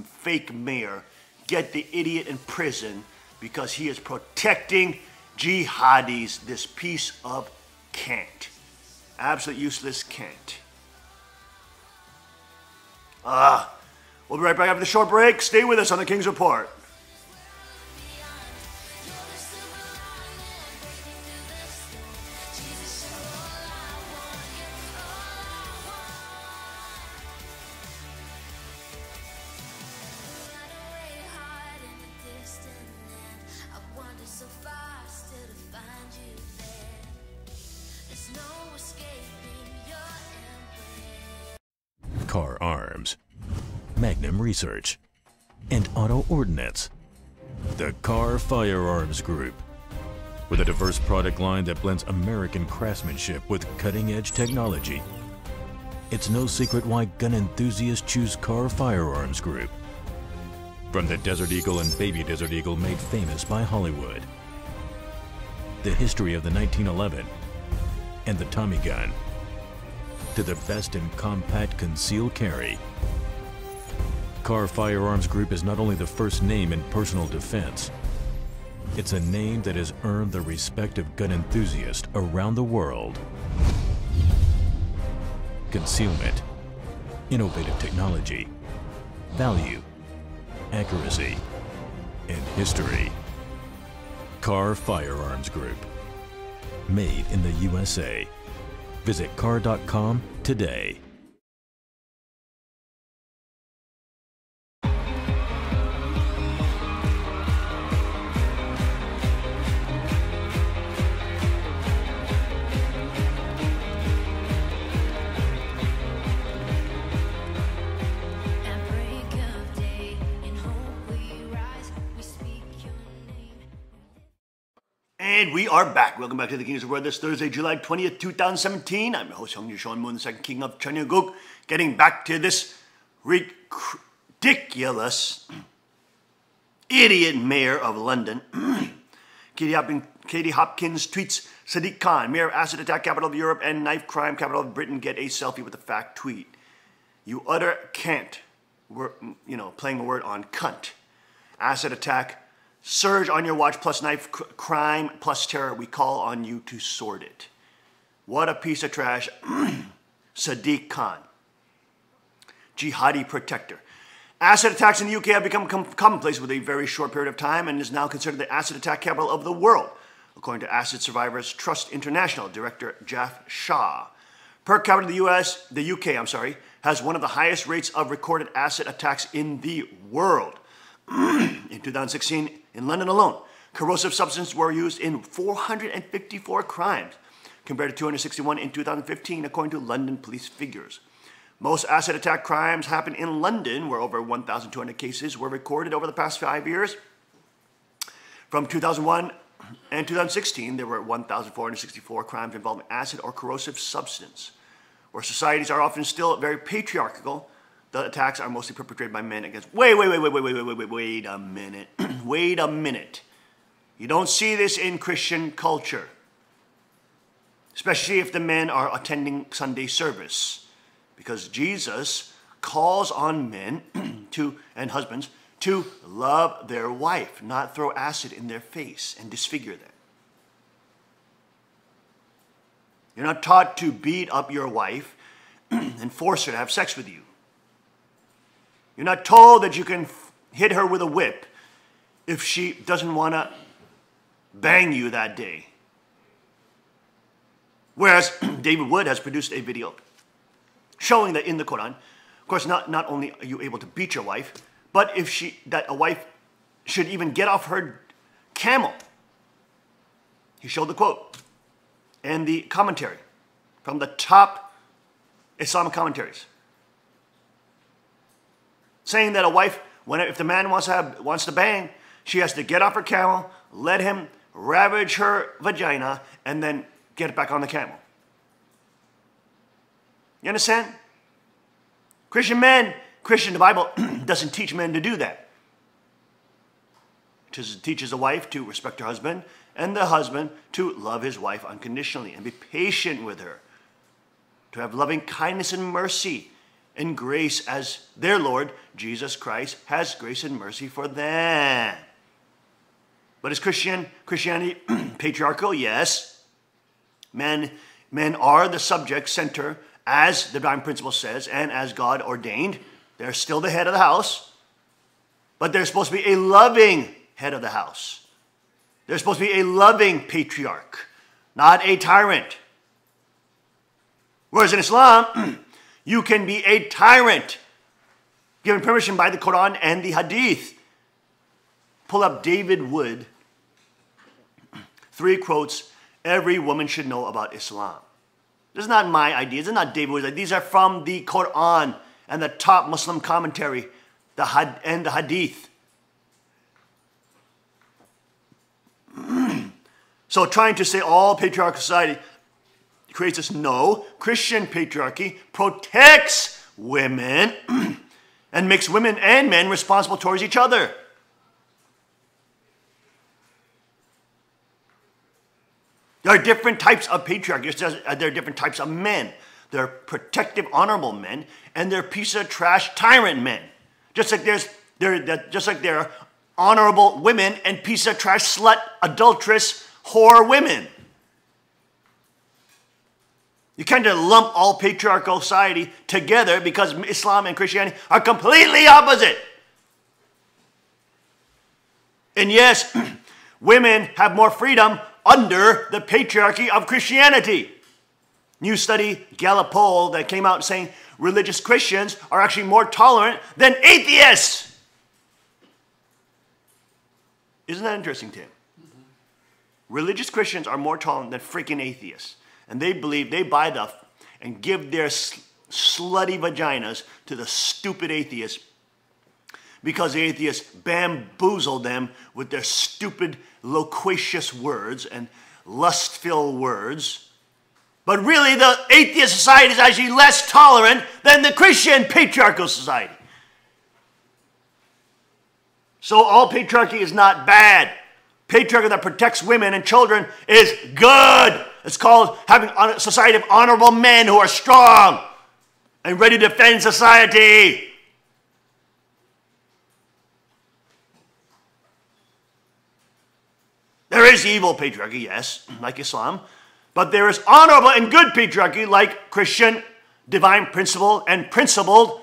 fake mayor. Get the idiot in prison because he is protecting jihadis, this piece of cant. Absolute useless cant. We'll be right back after the short break. Stay with us on the King's Report. Car Arms, Magnum Research, and Auto Ordnance. The Car Firearms Group. With a diverse product line that blends American craftsmanship with cutting-edge technology. It's no secret why gun enthusiasts choose Car Firearms Group. From the Desert Eagle and Baby Desert Eagle made famous by Hollywood. The history of the 1911 and the Tommy gun. To the best in compact concealed carry. Car Firearms Group is not only the first name in personal defense, it's a name that has earned the respect of gun enthusiasts around the world. Concealment, innovative technology, value, accuracy, and history. Car Firearms Group. Made in the USA. Visit car.com today. At break of day, in hope we rise, we speak your name. And we are back. Welcome back to the King's Report this Thursday, July 20th, 2017. I'm your host, Hyung Sean Moon, the second king of Cheongguk. Getting back to this ridiculous idiot mayor of London. Katie Hopkins tweets, Sadiq Khan, mayor of acid attack capital of Europe and knife crime capital of Britain, get a selfie with the fact tweet. You utter can't. Playing a word on cunt. Acid attack. Surge on your watch plus knife crime plus terror. We call on you to sort it. What a piece of trash. Sadiq Khan. Jihadi protector. Acid attacks in the UK have become commonplace with a very short period of time and is now considered the acid attack capital of the world, according to Acid Survivors Trust International Director Jeff Shaw. Per capita, the UK has one of the highest rates of recorded acid attacks in the world. In 2016, in London alone, corrosive substances were used in 454 crimes, compared to 261 in 2015, according to London police figures. Most acid attack crimes happen in London, where over 1,200 cases were recorded over the past 5 years. From 2001 and 2016, there were 1,464 crimes involving acid or corrosive substance. Where societies are often still very patriarchal, the attacks are mostly perpetrated by men against... Wait a minute. Wait a minute. You don't see this in Christian culture. Especially if the men are attending Sunday service. Because Jesus calls on men and husbands to love their wife, not throw acid in their face and disfigure them. You're not taught to beat up your wife and force her to have sex with you. You're not told that you can hit her with a whip if she doesn't want to bang you that day. Whereas David Wood has produced a video showing that in the Quran, of course, not only are you able to beat your wife, but that a wife should even get off her camel. He showed the quote and the commentary from the top Islamic commentaries, saying that a wife, if the man wants to bang, she has to get off her camel, let him ravage her vagina, and then get it back on the camel. You understand? The Bible doesn't teach men to do that. It teaches the wife to respect her husband, and the husband to love his wife unconditionally and be patient with her, to have loving kindness and mercy and grace as their Lord Jesus Christ has grace and mercy for them. But is Christianity patriarchal? Yes. Men are the subject center, as the divine principle says, and as God ordained. They're still the head of the house, but they're supposed to be a loving head of the house. They're supposed to be a loving patriarch, not a tyrant. Whereas in Islam, you can be a tyrant, given permission by the Quran and the Hadith. Pull up David Wood, 3 quotes every woman should know about Islam. This is not my ideas. This is not David Wood's ideas. These are from the Quran and the top Muslim commentary, and the Hadith. So trying to say all patriarchal society creates this, no. Christian patriarchy protects women and makes women and men responsible towards each other. There are different types of patriarchy. There are different types of men. There are protective, honorable men, and there are piece of trash, tyrant men. Just like there are honorable women and piece of trash, slut, adulteress, whore women. You can't just lump all patriarchal society together because Islam and Christianity are completely opposite. And yes, women have more freedom under the patriarchy of Christianity. New study, Gallup poll that came out saying religious Christians are actually more tolerant than atheists. Isn't that interesting, Tim? Mm-hmm. Religious Christians are more tolerant than freaking atheists. And they believe, they buy and give their slutty vaginas to the stupid atheists because the atheists bamboozle them with their stupid, loquacious words and lust-filled words. But really, the atheist society is actually less tolerant than the Christian patriarchal society. So all patriarchy is not bad. Patriarchy that protects women and children is good. It's called having a society of honorable men who are strong and ready to defend society. There is evil patriarchy, yes, like Islam. But there is honorable and good patriarchy like Christian, divine principle, and principled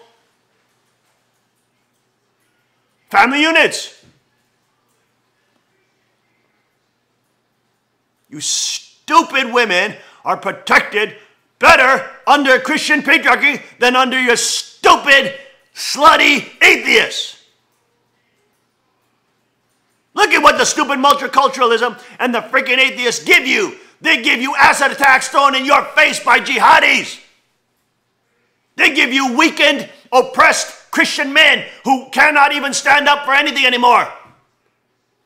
family units. You stupid women are protected better under Christian patriarchy than under your stupid, slutty atheists. Look at what the stupid multiculturalism and the freaking atheists give you. They give you acid attacks thrown in your face by jihadis. They give you weakened, oppressed Christian men who cannot even stand up for anything anymore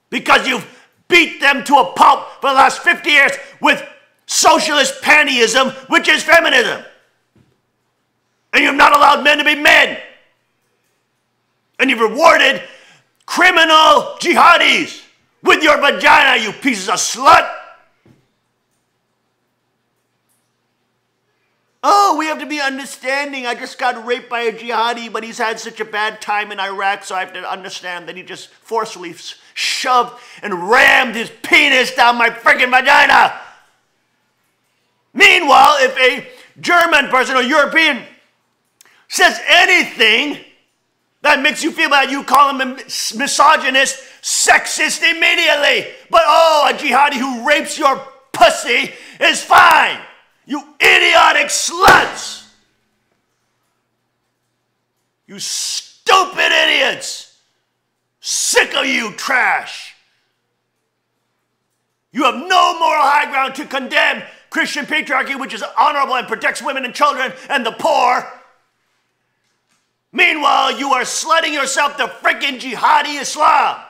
because you've beat them to a pulp for the last 50 years with socialist pantyism, which is feminism. And you've not allowed men to be men. And you've rewarded criminal jihadis with your vagina, you pieces of slut. Oh, we have to be understanding. I just got raped by a jihadi, but he's had such a bad time in Iraq, so I have to understand that he just forcefully shoved and rammed his penis down my freaking vagina. Meanwhile, if a German person or European says anything That makes you feel bad. You call him misogynist, sexist immediately. But oh, a jihadi who rapes your pussy is fine. You idiotic sluts. You stupid idiots. Sick of you, trash. You have no moral high ground to condemn Christian patriarchy, which is honorable and protects women and children and the poor. Meanwhile, you are sledding yourself to freaking jihadi Islam.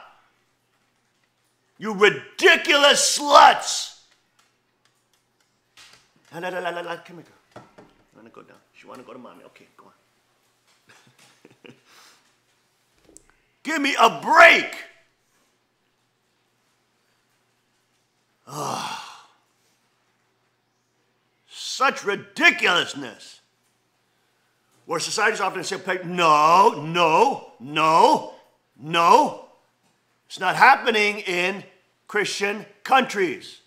You ridiculous sluts. Come here, girl. You want to go down? You want to go to mommy? Okay, go on. Give me a break. Such ridiculousness. Where societies often say, no, no, no, no. It's not happening in Christian countries.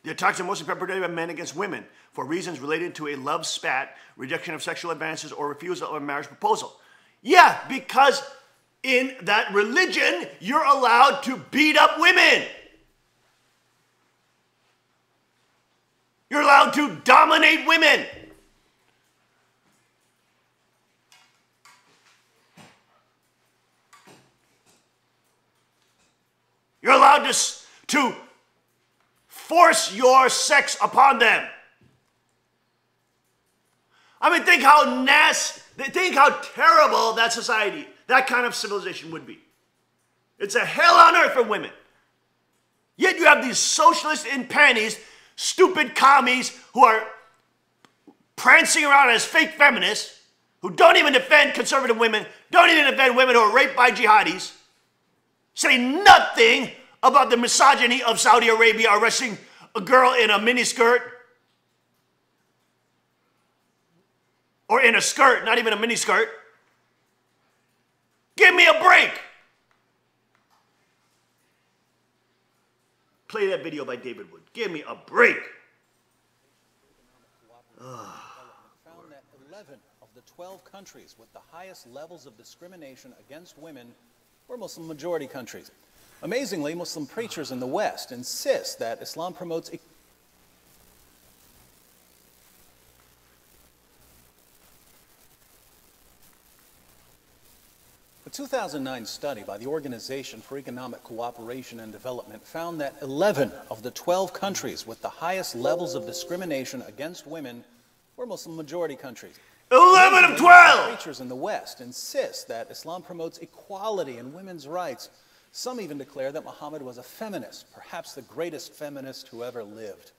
The attacks are mostly perpetrated by men against women for reasons related to a love spat, rejection of sexual advances, or refusal of a marriage proposal. Yeah, because in that religion, you're allowed to beat up women. You're allowed to dominate women. You're allowed to force your sex upon them. I mean, think how think how terrible that society, that kind of civilization would be. It's a hell on earth for women. Yet you have these socialists in panties, stupid commies who are prancing around as fake feminists, who don't even defend conservative women, don't even defend women who are raped by jihadis, say nothing about the misogyny of Saudi Arabia arresting a girl in a miniskirt, or in a skirt, not even a miniskirt. Give me a break. Play that video by David Wood. Give me a break. Found that 11 of the 12 countries with the highest levels of discrimination against women were Muslim majority countries. Amazingly, Muslim preachers in the West insist that Islam promotes A 2009 study by the Organization for Economic Cooperation and Development found that 11 of the 12 countries with the highest levels of discrimination against women were Muslim majority countries. 11 of 12! Preachers in the West insist that Islam promotes equality and women's rights. Some even declare that Muhammad was a feminist, perhaps the greatest feminist who ever lived.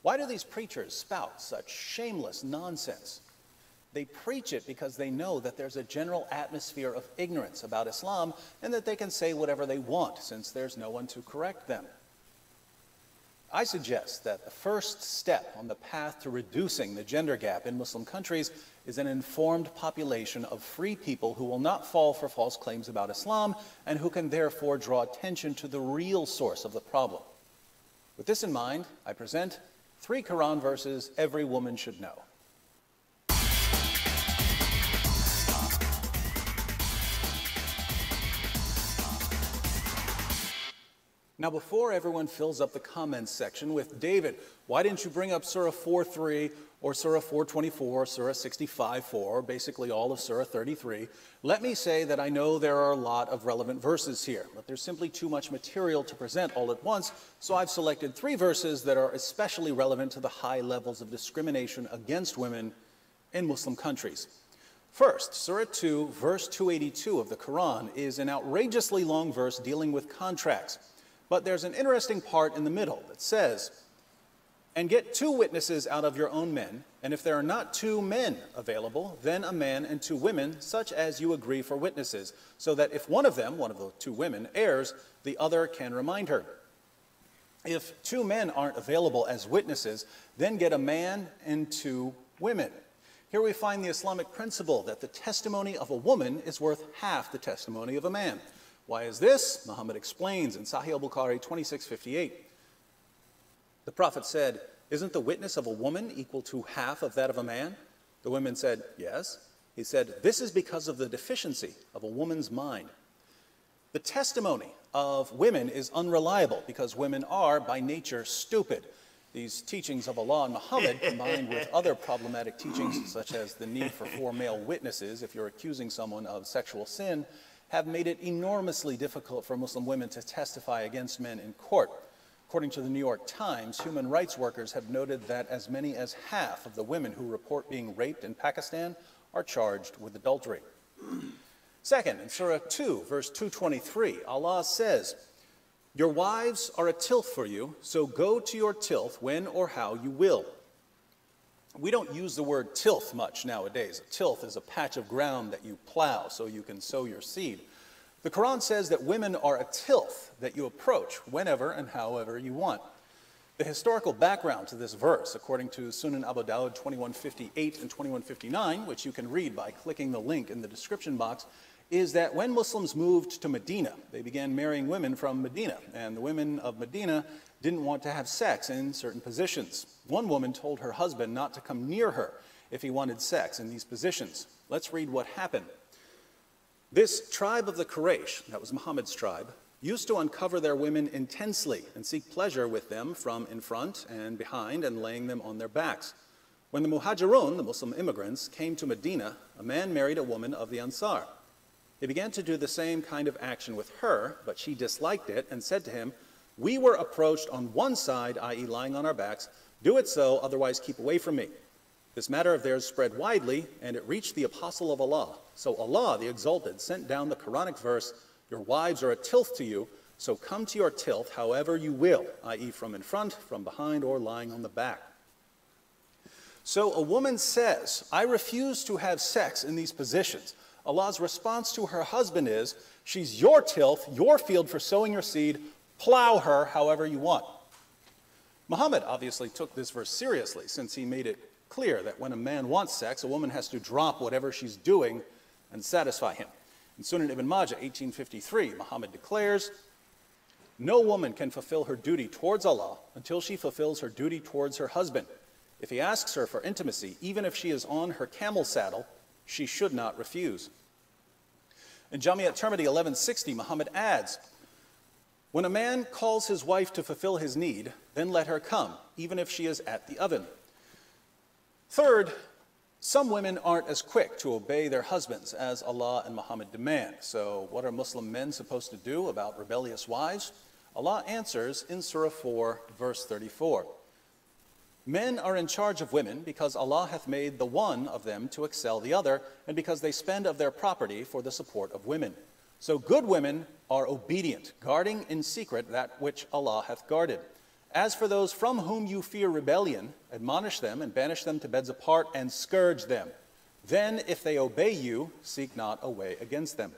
Why do these preachers spout such shameless nonsense? They preach it because they know that there's a general atmosphere of ignorance about Islam and that they can say whatever they want since there's no one to correct them. I suggest that the first step on the path to reducing the gender gap in Muslim countries is an informed population of free people who will not fall for false claims about Islam and who can therefore draw attention to the real source of the problem. With this in mind, I present 3 Quran verses every woman should know. Now, before everyone fills up the comments section with, David, why didn't you bring up Surah 4:3 or Surah 4:24, Surah 65:4, or basically all of Surah 33, let me say that I know there are a lot of relevant verses here, but there's simply too much material to present all at once, so I've selected 3 verses that are especially relevant to the high levels of discrimination against women in Muslim countries. First, Surah 2, verse 282 of the Quran is an outrageously long verse dealing with contracts. But there's an interesting part in the middle that says, "And get 2 witnesses out of your own men, and if there are not 2 men available, then a man and 2 women, such as you agree for witnesses, so that if one of them, one of the 2 women, errs, the other can remind her. If 2 men aren't available as witnesses, then get a man and 2 women." Here we find the Islamic principle that the testimony of a woman is worth half the testimony of a man. Why is this? Muhammad explains in Sahih al-Bukhari 2658. The Prophet said, Isn't the witness of a woman equal to half of that of a man? The women said, yes. He said, this is because of the deficiency of a woman's mind. The testimony of women is unreliable because women are, by nature, stupid. These teachings of Allah and Muhammad, combined with other problematic teachings, such as the need for 4 male witnesses if you're accusing someone of sexual sin, have made it enormously difficult for Muslim women to testify against men in court. According to the New York Times, human rights workers have noted that as many as half of the women who report being raped in Pakistan are charged with adultery. Second, in Surah 2, verse 223, Allah says, your wives are a tilth for you, so go to your tilth when or how you will. We don't use the word tilth much nowadays. A tilth is a patch of ground that you plow so you can sow your seed. The Quran says that women are a tilth that you approach whenever and however you want. The historical background to this verse, according to Sunan Abu Dawud 2158 and 2159, which you can read by clicking the link in the description box, is that when Muslims moved to Medina, they began marrying women from Medina, and the women of Medina didn't want to have sex in certain positions. One woman told her husband not to come near her if he wanted sex in these positions. Let's read what happened. This tribe of the Quraysh, that was Muhammad's tribe, used to uncover their women intensely and seek pleasure with them from in front and behind and laying them on their backs. When the Muhajirun, the Muslim immigrants, came to Medina, a man married a woman of the Ansar. He began to do the same kind of action with her, but she disliked it and said to him, we were approached on one side, i.e. lying on our backs. Do it so, otherwise keep away from me. This matter of theirs spread widely, and it reached the apostle of Allah. So Allah, the Exalted, sent down the Quranic verse, your wives are a tilth to you, so come to your tilth however you will, i.e. from in front, from behind, or lying on the back. So a woman says, I refuse to have sex in these positions. Allah's response to her husband is, she's your tilth, your field for sowing your seed, plow her however you want. Muhammad obviously took this verse seriously, since he made it clear that when a man wants sex, a woman has to drop whatever she's doing and satisfy him. In Sunan Ibn Majah, 1853, Muhammad declares, no woman can fulfill her duty towards Allah until she fulfills her duty towards her husband. If he asks her for intimacy, even if she is on her camel saddle, she should not refuse. In Jami at-Tirmidhi 1160, Muhammad adds, when a man calls his wife to fulfill his need, then let her come, even if she is at the oven. Third, some women aren't as quick to obey their husbands as Allah and Muhammad demand. So what are Muslim men supposed to do about rebellious wives? Allah answers in Surah 4, verse 34. Men are in charge of women because Allah hath made the one of them to excel the other, and because they spend of their property for the support of women. So good women are obedient, guarding in secret that which Allah hath guarded. As for those from whom you fear rebellion, admonish them and banish them to beds apart and scourge them. Then, if they obey you, seek not a way against them.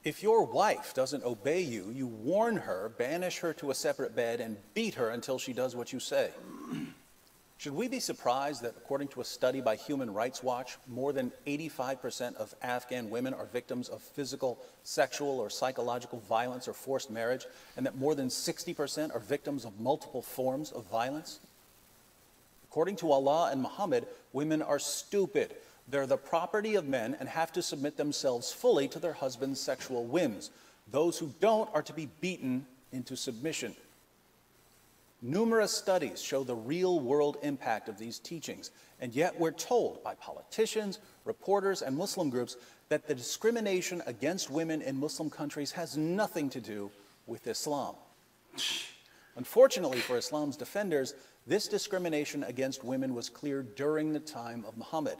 If your wife doesn't obey you, you warn her, banish her to a separate bed, and beat her until she does what you say. Should we be surprised that, according to a study by Human Rights Watch, more than 85% of Afghan women are victims of physical, sexual, or psychological violence or forced marriage, and that more than 60% are victims of multiple forms of violence? According to Allah and Muhammad, women are stupid. They're the property of men and have to submit themselves fully to their husband's sexual whims. Those who don't are to be beaten into submission. Numerous studies show the real-world impact of these teachings, and yet we're told by politicians, reporters, and Muslim groups that the discrimination against women in Muslim countries has nothing to do with Islam. Unfortunately for Islam's defenders, this discrimination against women was clear during the time of Muhammad.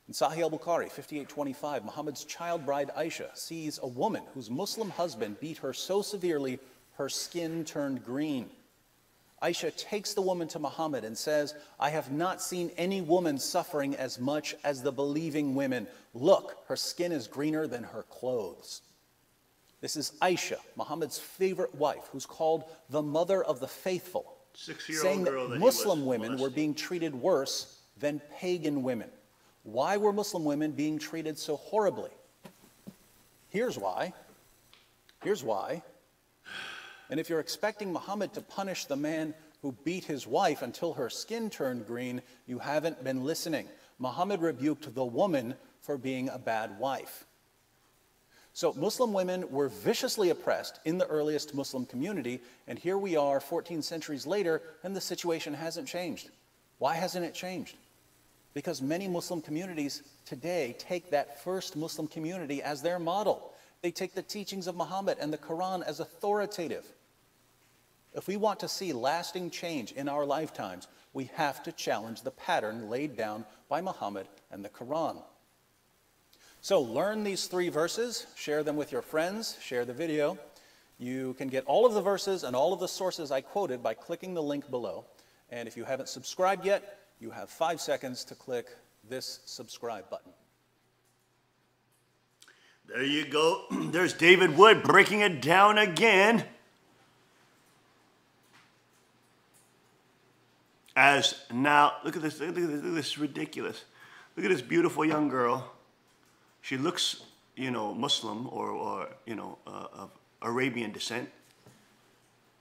In Sahih al-Bukhari, 5825, Muhammad's child bride Aisha sees a woman whose Muslim husband beat her so severely her skin turned green. Aisha takes the woman to Muhammad and says, I have not seen any woman suffering as much as the believing women. Look, her skin is greener than her clothes. This is Aisha, Muhammad's favorite wife, who's called the mother of the faithful, saying that Muslim women were being treated worse than pagan women. Why were Muslim women being treated so horribly? Here's why. Here's why. And if you're expecting Muhammad to punish the man who beat his wife until her skin turned green, you haven't been listening. Muhammad rebuked the woman for being a bad wife. So Muslim women were viciously oppressed in the earliest Muslim community, and here we are 14 centuries later, and the situation hasn't changed. Why hasn't it changed? Because many Muslim communities today take that first Muslim community as their model. They take the teachings of Muhammad and the Quran as authoritative. If we want to see lasting change in our lifetimes, we have to challenge the pattern laid down by Muhammad and the Quran. So learn these 3 verses, share them with your friends, share the video. You can get all of the verses and all of the sources I quoted by clicking the link below. And if you haven't subscribed yet, you have 5 seconds to click this subscribe button. There you go. There's David Wood breaking it down again. As now, look at this, look at this, look at this, ridiculous. Look at this beautiful young girl. She looks, you know, Muslim or you know, of Arabian descent.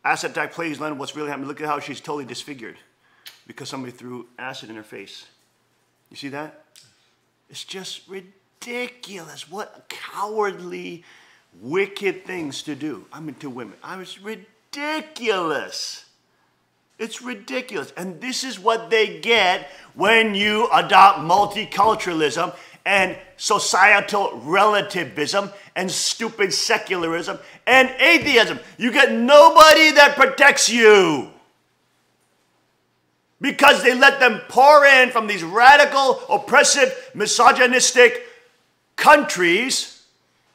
Acid attack, please, Len, what's really happening? Look at how she's totally disfigured because somebody threw acid in her face. You see that? It's just ridiculous. What cowardly, wicked things to do. I mean, to women. I was ridiculous. It's ridiculous. And this is what they get when you adopt multiculturalism and societal relativism and stupid secularism and atheism. You get nobody that protects you because they let them pour in from these radical, oppressive, misogynistic countries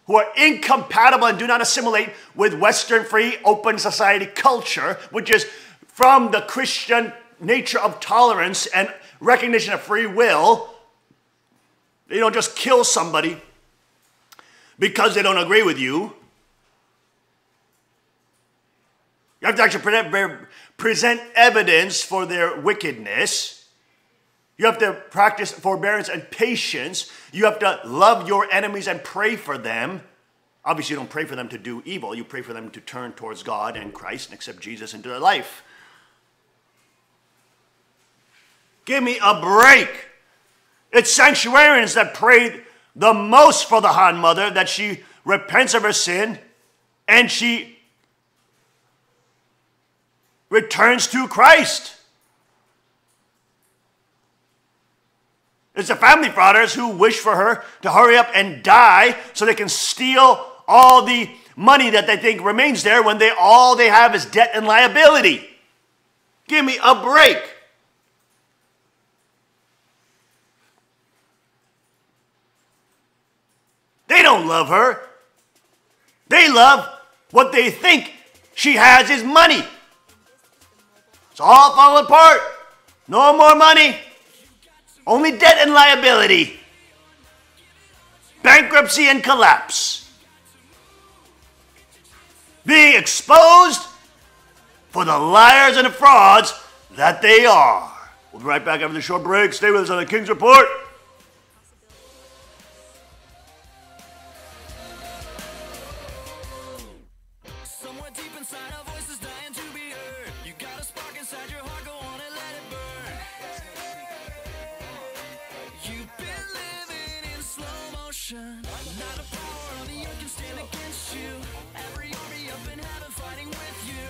who are incompatible and do not assimilate with Western free, open society culture, which is from the Christian nature of tolerance and recognition of free will. They don't just kill somebody because they don't agree with you. You have to actually present evidence for their wickedness. You have to practice forbearance and patience. You have to love your enemies and pray for them. Obviously, you don't pray for them to do evil. You pray for them to turn towards God and Christ and accept Jesus into their life. Give me a break. It's sanctuarians that pray the most for the Han Mother, that she repents of her sin and she returns to Christ. It's the family frauders who wish for her to hurry up and die so they can steal all the money that they think remains there when all they have is debt and liability. Give me a break. They don't love her. They love what they think she has is money. It's all falling apart. No more money. Only debt and liability. Bankruptcy and collapse. Being exposed for the liars and the frauds that they are. We'll be right back after the short break. Stay with us on the King's Report. Somewhere deep inside, our voice is dying to be heard. You got a spark inside your heart, go on and let it burn. You've been living in slow motion. Not a power on the earth can stand against you. Every army up in heaven fighting with you.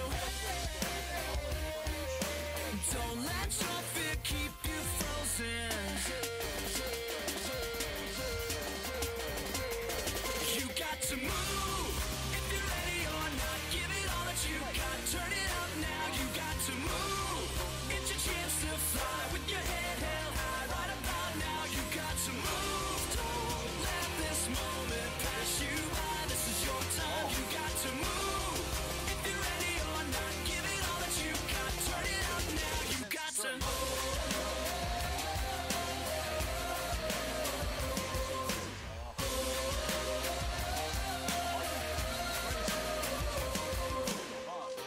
Don't let your fear keep you frozen. You got to move. If you're ready or not, give it all that you got. Turn it up now, you got to move. It's your chance to fly with your head held high. Right about now, you got to move. Don't let this moment pass you by. This is your time, you got to move. If you're ready or not, give it all that you got. Turn it up now, you got to move.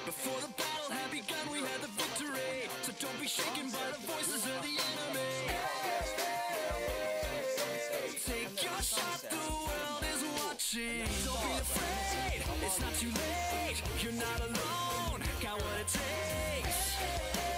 Before the battle had begun, we had the victory. So don't be shaken by the voices of the enemy. Take your shot, the world is watching. Don't be afraid, it's not too late. You're not alone, got what it takes.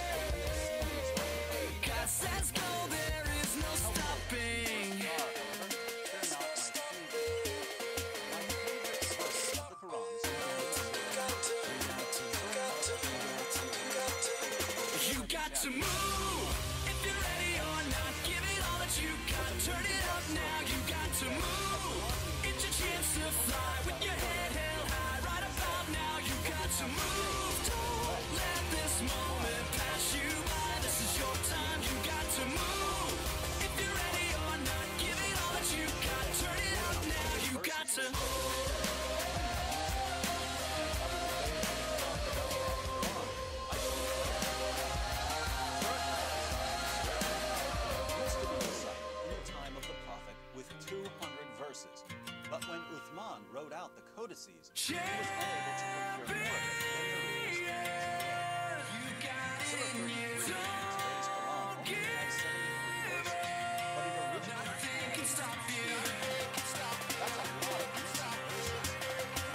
to move. If you're ready or not, give it all that you got. Turn it up now, you got to move. It's your chance to fly with your head held high. Right about now, you got to move. Don't let this moment pass you by. This is your time, you got to move. If you're ready or not, give it all that you got. Turn it up now, you got to. With 200 verses. But when Uthman wrote out the codices, he was unable to procure more of it than there is. Surah 33 in today's Quran only has 73 verses, but it originally had 60. That's a lot of verses.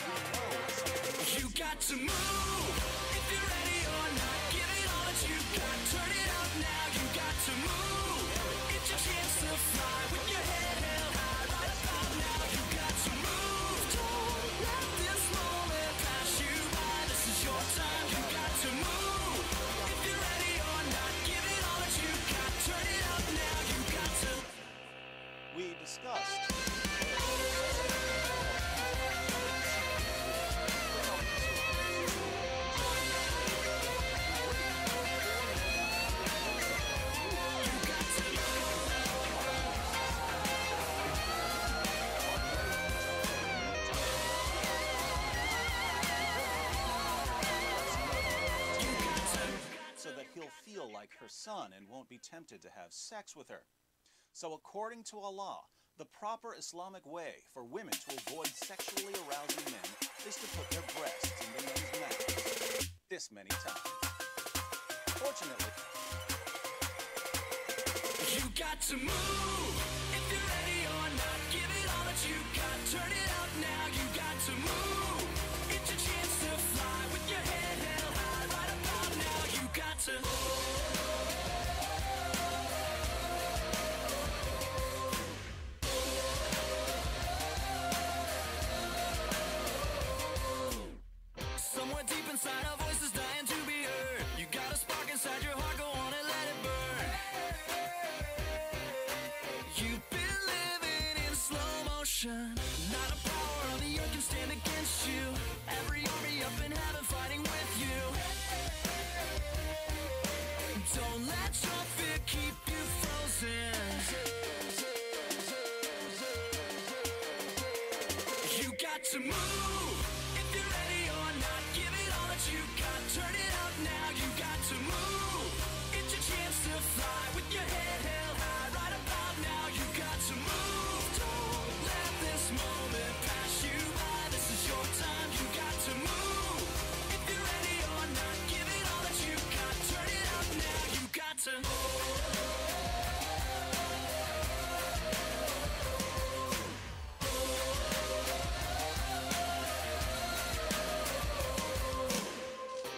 We know something. You got to move. If you're ready or not, give it all that you got. Turn it up now, you got to move. It's your chance to fly with your head held high. Right about now, you got to move. Don't let this moment pass you by. This is your time, you got to move. If you're ready or not, give it all that you got. Turn it up now, you got to. We discussed. So that he'll feel like her son and won't be tempted to have sex with her. So according to Allah, the proper Islamic way for women to avoid sexually arousing men is to put their breasts in the men's mouths this many times. Fortunately, you got to move. If you're ready or not, give it all that you got. Turn it up now, you got to move. It's your chance to fly with your head held high. Right about now, you got to. Somewhere deep inside, our voice is dying to be heard. You got a spark inside your heart, go on and let it burn. You've been living in slow motion. Not a power on the earth can stand against you. Every army up in heaven fighting with you. Don't let your fear keep you frozen. You got to move. If you're ready or not, give it all that you got. Turn it up now, you got to move. It's your chance to fly with your head held high. Right about now, you got to move. Don't let this moment pass you by. This is your time, you got to move. If you're ready or not, give it all that you got. Turn it up now, you got to.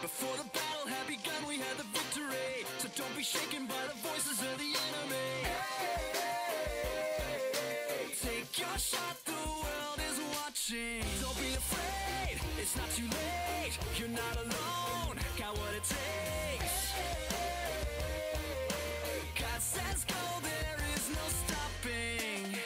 Before the battle had begun, we had the victory. So don't be shaken by the voices of the enemy. Take your shot, the world is watching. Don't be afraid, it's not too late. You're not alone, got what it takes. God says go, there is no stopping.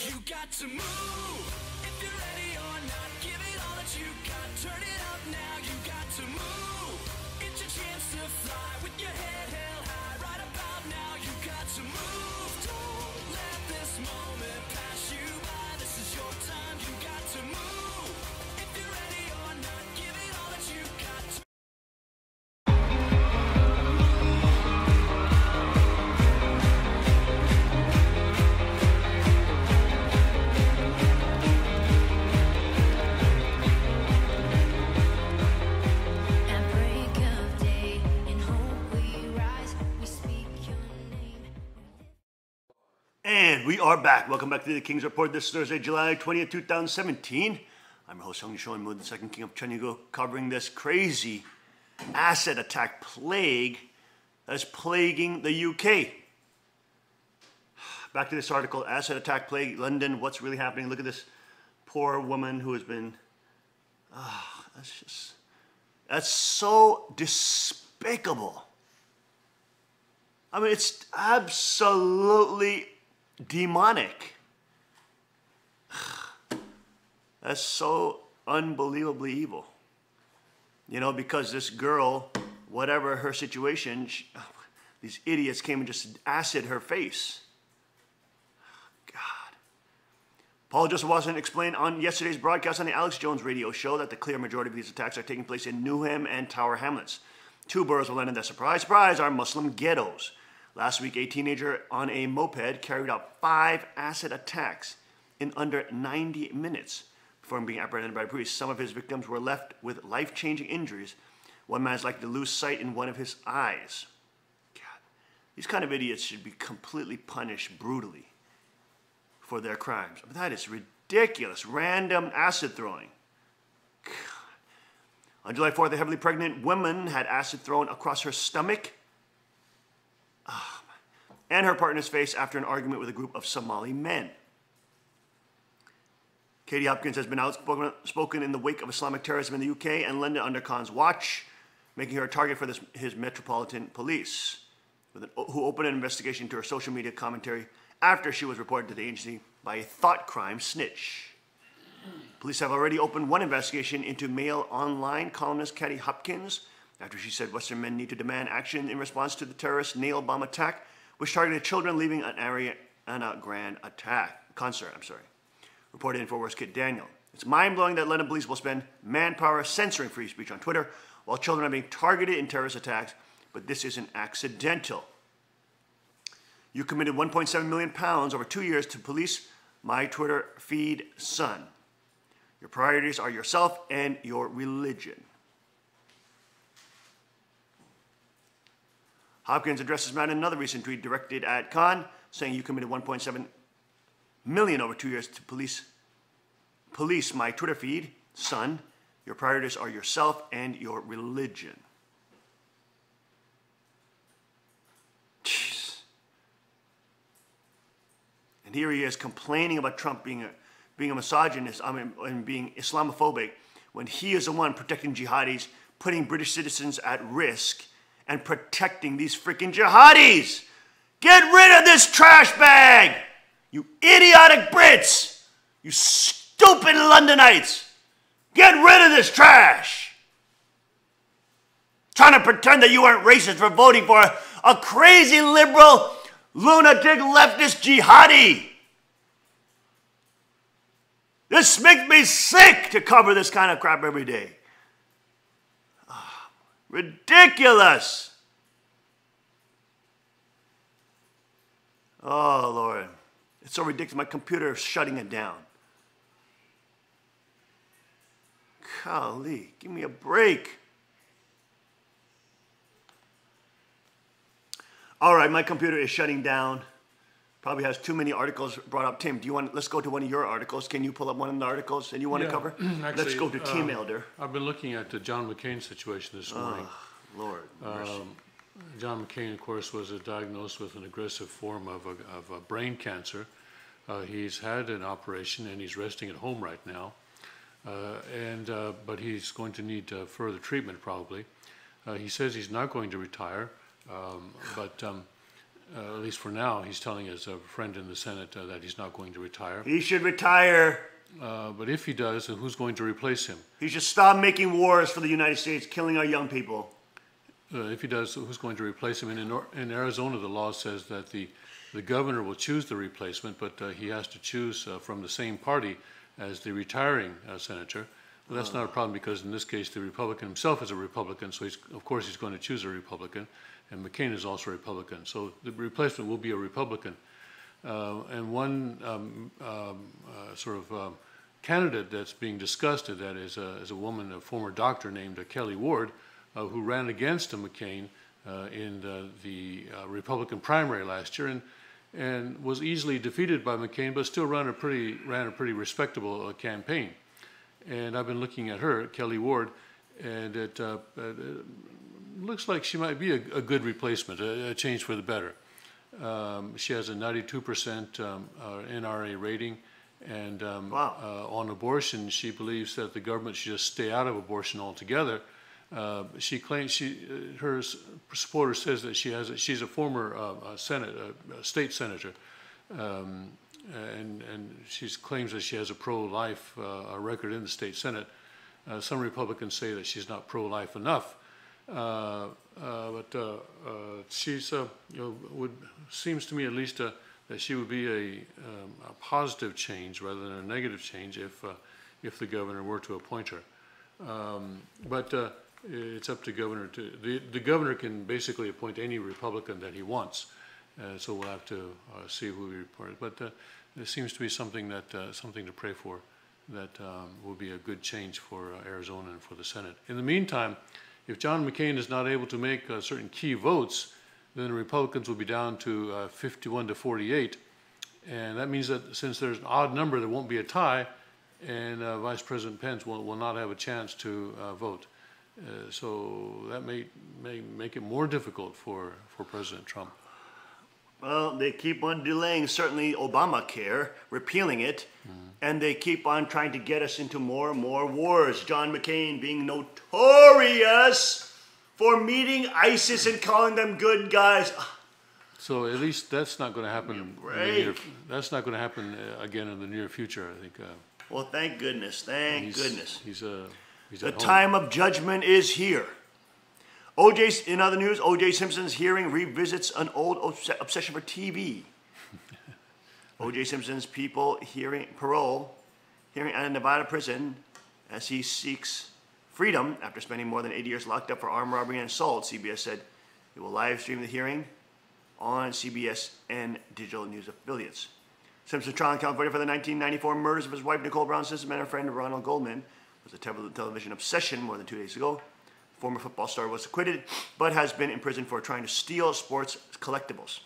You got to move. If you're ready or not, give it all that you got. Turn it up now, you got to move. It's your chance to fly with your head held high. Right about now, you got to move. Don't let this moment pass you by. This is your time, you got to move. If you're ready or not, give it all that you got. At break of day, in hope we rise, we speak your name. And we are back. Welcome back to the King's Report this Thursday, July 20th, 2017. I'm your host, Hong Shon Moon, the second king of Cheonggyego, covering this crazy asset attack plague that's plaguing the UK. Back to this article, acid attack plague London. What's really happening? Look at this poor woman who has been, that's so despicable. I mean, it's absolutely demonic. That's so unbelievably evil. You know, because this girl, whatever her situation, these idiots came and just acid her face. God. Paul Joseph Watson explained on yesterday's broadcast on the Alex Jones radio show that the clear majority of these attacks are taking place in Newham and Tower Hamlets. Two boroughs of London that, surprise, surprise, are Muslim ghettos. Last week, a teenager on a moped carried out 5 acid attacks in under 90 minutes. Before being apprehended by police, some of his victims were left with life-changing injuries. One man's likely to lose sight in one of his eyes. God, these kind of idiots should be completely punished brutally for their crimes. But that is ridiculous. Random acid throwing. God. On July 4th, a heavily pregnant woman had acid thrown across her stomach and her partner's face after an argument with a group of Somali men. Katie Hopkins has been outspoken in the wake of Islamic terrorism in the UK and London under Khan's watch, making her a target for his Metropolitan Police, who opened an investigation into her social media commentary after she was reported to the agency by a thought crime snitch. Police have already opened one investigation into Mail Online columnist Katie Hopkins after she said Western men need to demand action in response to the terrorist nail bomb attack, which targeted children leaving an Ariana Grande concert. Reported InfoWars Kit Daniel. It's mind-blowing that London police will spend manpower censoring free speech on Twitter while children are being targeted in terrorist attacks, but this isn't accidental. You committed £1.7 million over 2 years to police my Twitter feed, son. Your priorities are yourself and your religion. Hopkins addressed this matter in another recent tweet directed at Khan, saying you committed $1.7 million over 2 years to police my Twitter feed, son. Your priorities are yourself and your religion. Jeez. And here he is complaining about Trump being a misogynist and being Islamophobic when he is the one protecting jihadis, putting British citizens at risk, and protecting these freaking jihadis. Get rid of this trash bag! You idiotic Brits! You stupid Londonites! Get rid of this trash! Trying to pretend that you aren't racist for voting for a crazy liberal, lunatic, leftist jihadi. This makes me sick to cover this kind of crap every day. Ridiculous! Oh, Lord. It's so ridiculous. My computer is shutting it down. Golly, give me a break. All right, my computer is shutting down. Probably has too many articles brought up. Tim, let's go to one of your articles. Can you pull up one of the articles that you want to cover? Actually, let's go to Team Elder. I've been looking at the John McCain situation this morning. Lord mercy. John McCain, of course, was diagnosed with an aggressive form of brain cancer. He's had an operation and he's resting at home right now. But he's going to need further treatment probably. He says he's not going to retire, but at least for now, he's telling his friend in the Senate that he's not going to retire. He should retire. But if he does, who's going to replace him? He should stop making wars for the United States, killing our young people. If he does, who's going to replace him? And in Arizona, the law says that the governor will choose the replacement, but he has to choose from the same party as the retiring senator. Well, that's not a problem because in this case, the Republican himself is a Republican, so of course he's going to choose a Republican, and McCain is also a Republican. So the replacement will be a Republican. And one candidate that's being discussed that is a woman, a former doctor named Kelly Ward, who ran against McCain in the Republican primary last year and was easily defeated by McCain, but still ran a pretty respectable campaign. And I've been looking at her, Kelly Ward, and it looks like she might be a good replacement, a change for the better. She has a 92% NRA rating. And on abortion, she believes that the government should just stay out of abortion altogether. She claims her supporter says that she's a former state senator, and she claims that she has a pro-life record in the state Senate. Some Republicans say that she's not pro-life enough, but she's seems to me at least that she would be a positive change rather than a negative change if the governor were to appoint her. But it's up to governor the governor can basically appoint any Republican that he wants. So we'll have to see who we report. But there seems to be something to pray for that will be a good change for Arizona and for the Senate. In the meantime, if John McCain is not able to make certain key votes, then the Republicans will be down to 51 to 48. And that means that since there's an odd number, there won't be a tie, and Vice President Pence will not have a chance to vote. So that may make it more difficult for President Trump. Well, they keep on delaying certainly Obamacare, repealing it, and they keep on trying to get us into more and more wars. John McCain being notorious for meeting ISIS and calling them good guys. So at least that's not going to happen. That's not going to happen again in the near future, I think. Well, thank goodness. Thank goodness. He's the time of judgment is here. In other news, O.J. Simpson's hearing revisits an old obsession for TV. O.J. Simpson's parole hearing at a Nevada prison as he seeks freedom after spending more than 80 years locked up for armed robbery and assault. CBS said it will live stream the hearing on CBS and digital news affiliates. Simpson's trial in California for the 1994 murders of his wife, Nicole Brown Simpson, and her friend Ronald Goldman was a television obsession more than 2 days ago. Former football star was acquitted, but has been in prison for trying to steal sports collectibles.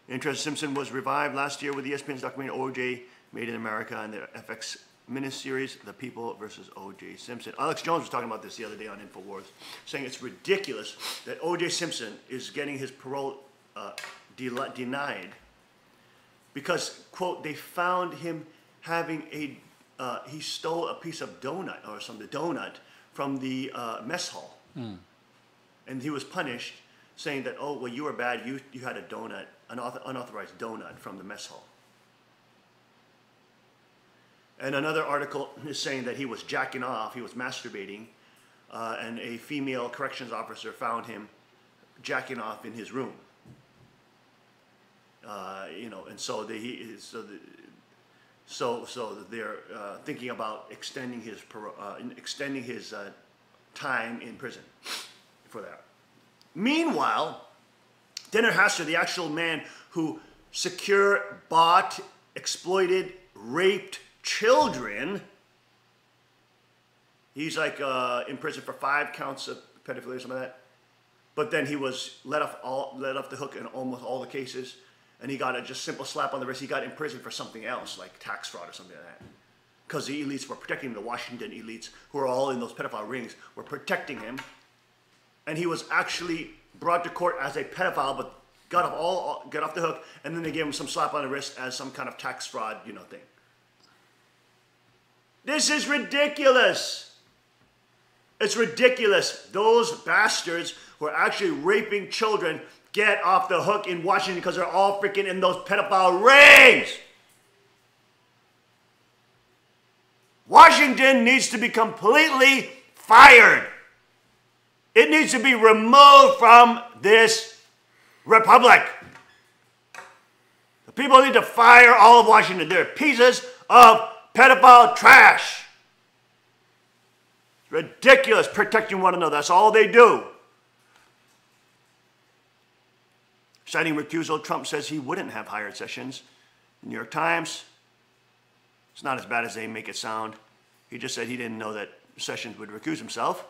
Interest Simpson was revived last year with ESPN's documentary O.J. Made in America and the FX miniseries The People versus O.J. Simpson. Alex Jones was talking about this the other day on InfoWars, saying it's ridiculous that O.J. Simpson is getting his parole denied because, quote, they found him having he stole a piece of donut or something, donut from the mess hall. And he was punished, saying that, oh, well, you were bad, you had a donut, an unauthorized donut from the mess hall. And another article is saying that he was jacking off, he was masturbating, and a female corrections officer found him jacking off in his room. And so they're thinking about extending his time in prison for that. Meanwhile, Denner Hastert, the actual man who bought, exploited, raped children, he's like in prison for 5 counts of pedophilia or something like that. But then he was let off the hook in almost all the cases, and he got a just simple slap on the wrist. He got in prison for something else, like tax fraud or something like that. Because the elites were protecting him, the Washington elites, who are all in those pedophile rings, were protecting him. And he was actually brought to court as a pedophile, but got off the hook, and then they gave him some slap on the wrist as some kind of tax fraud, thing. This is ridiculous. It's ridiculous. Those bastards who are actually raping children get off the hook in Washington because they're all freaking in those pedophile rings. Washington needs to be completely fired. It needs to be removed from this republic. The people need to fire all of Washington. They're pieces of pedophile trash. It's ridiculous, protecting one another. That's all they do. Citing recusal, Trump says he wouldn't have hired Sessions. The New York Times, it's not as bad as they make it sound. He just said he didn't know that Sessions would recuse himself.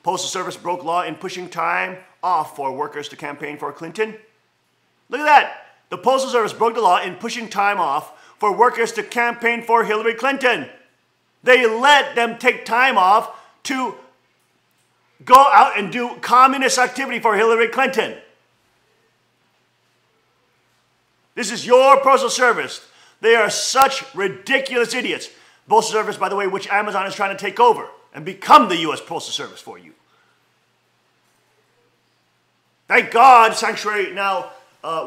Postal Service broke law in pushing time off for workers to campaign for Clinton. Look at that. The Postal Service broke the law in pushing time off for workers to campaign for Hillary Clinton. They let them take time off to go out and do communist activity for Hillary Clinton. This is your postal service. They are such ridiculous idiots. Postal service, by the way, which Amazon is trying to take over and become the U.S. Postal Service for you. Thank God, Sanctuary now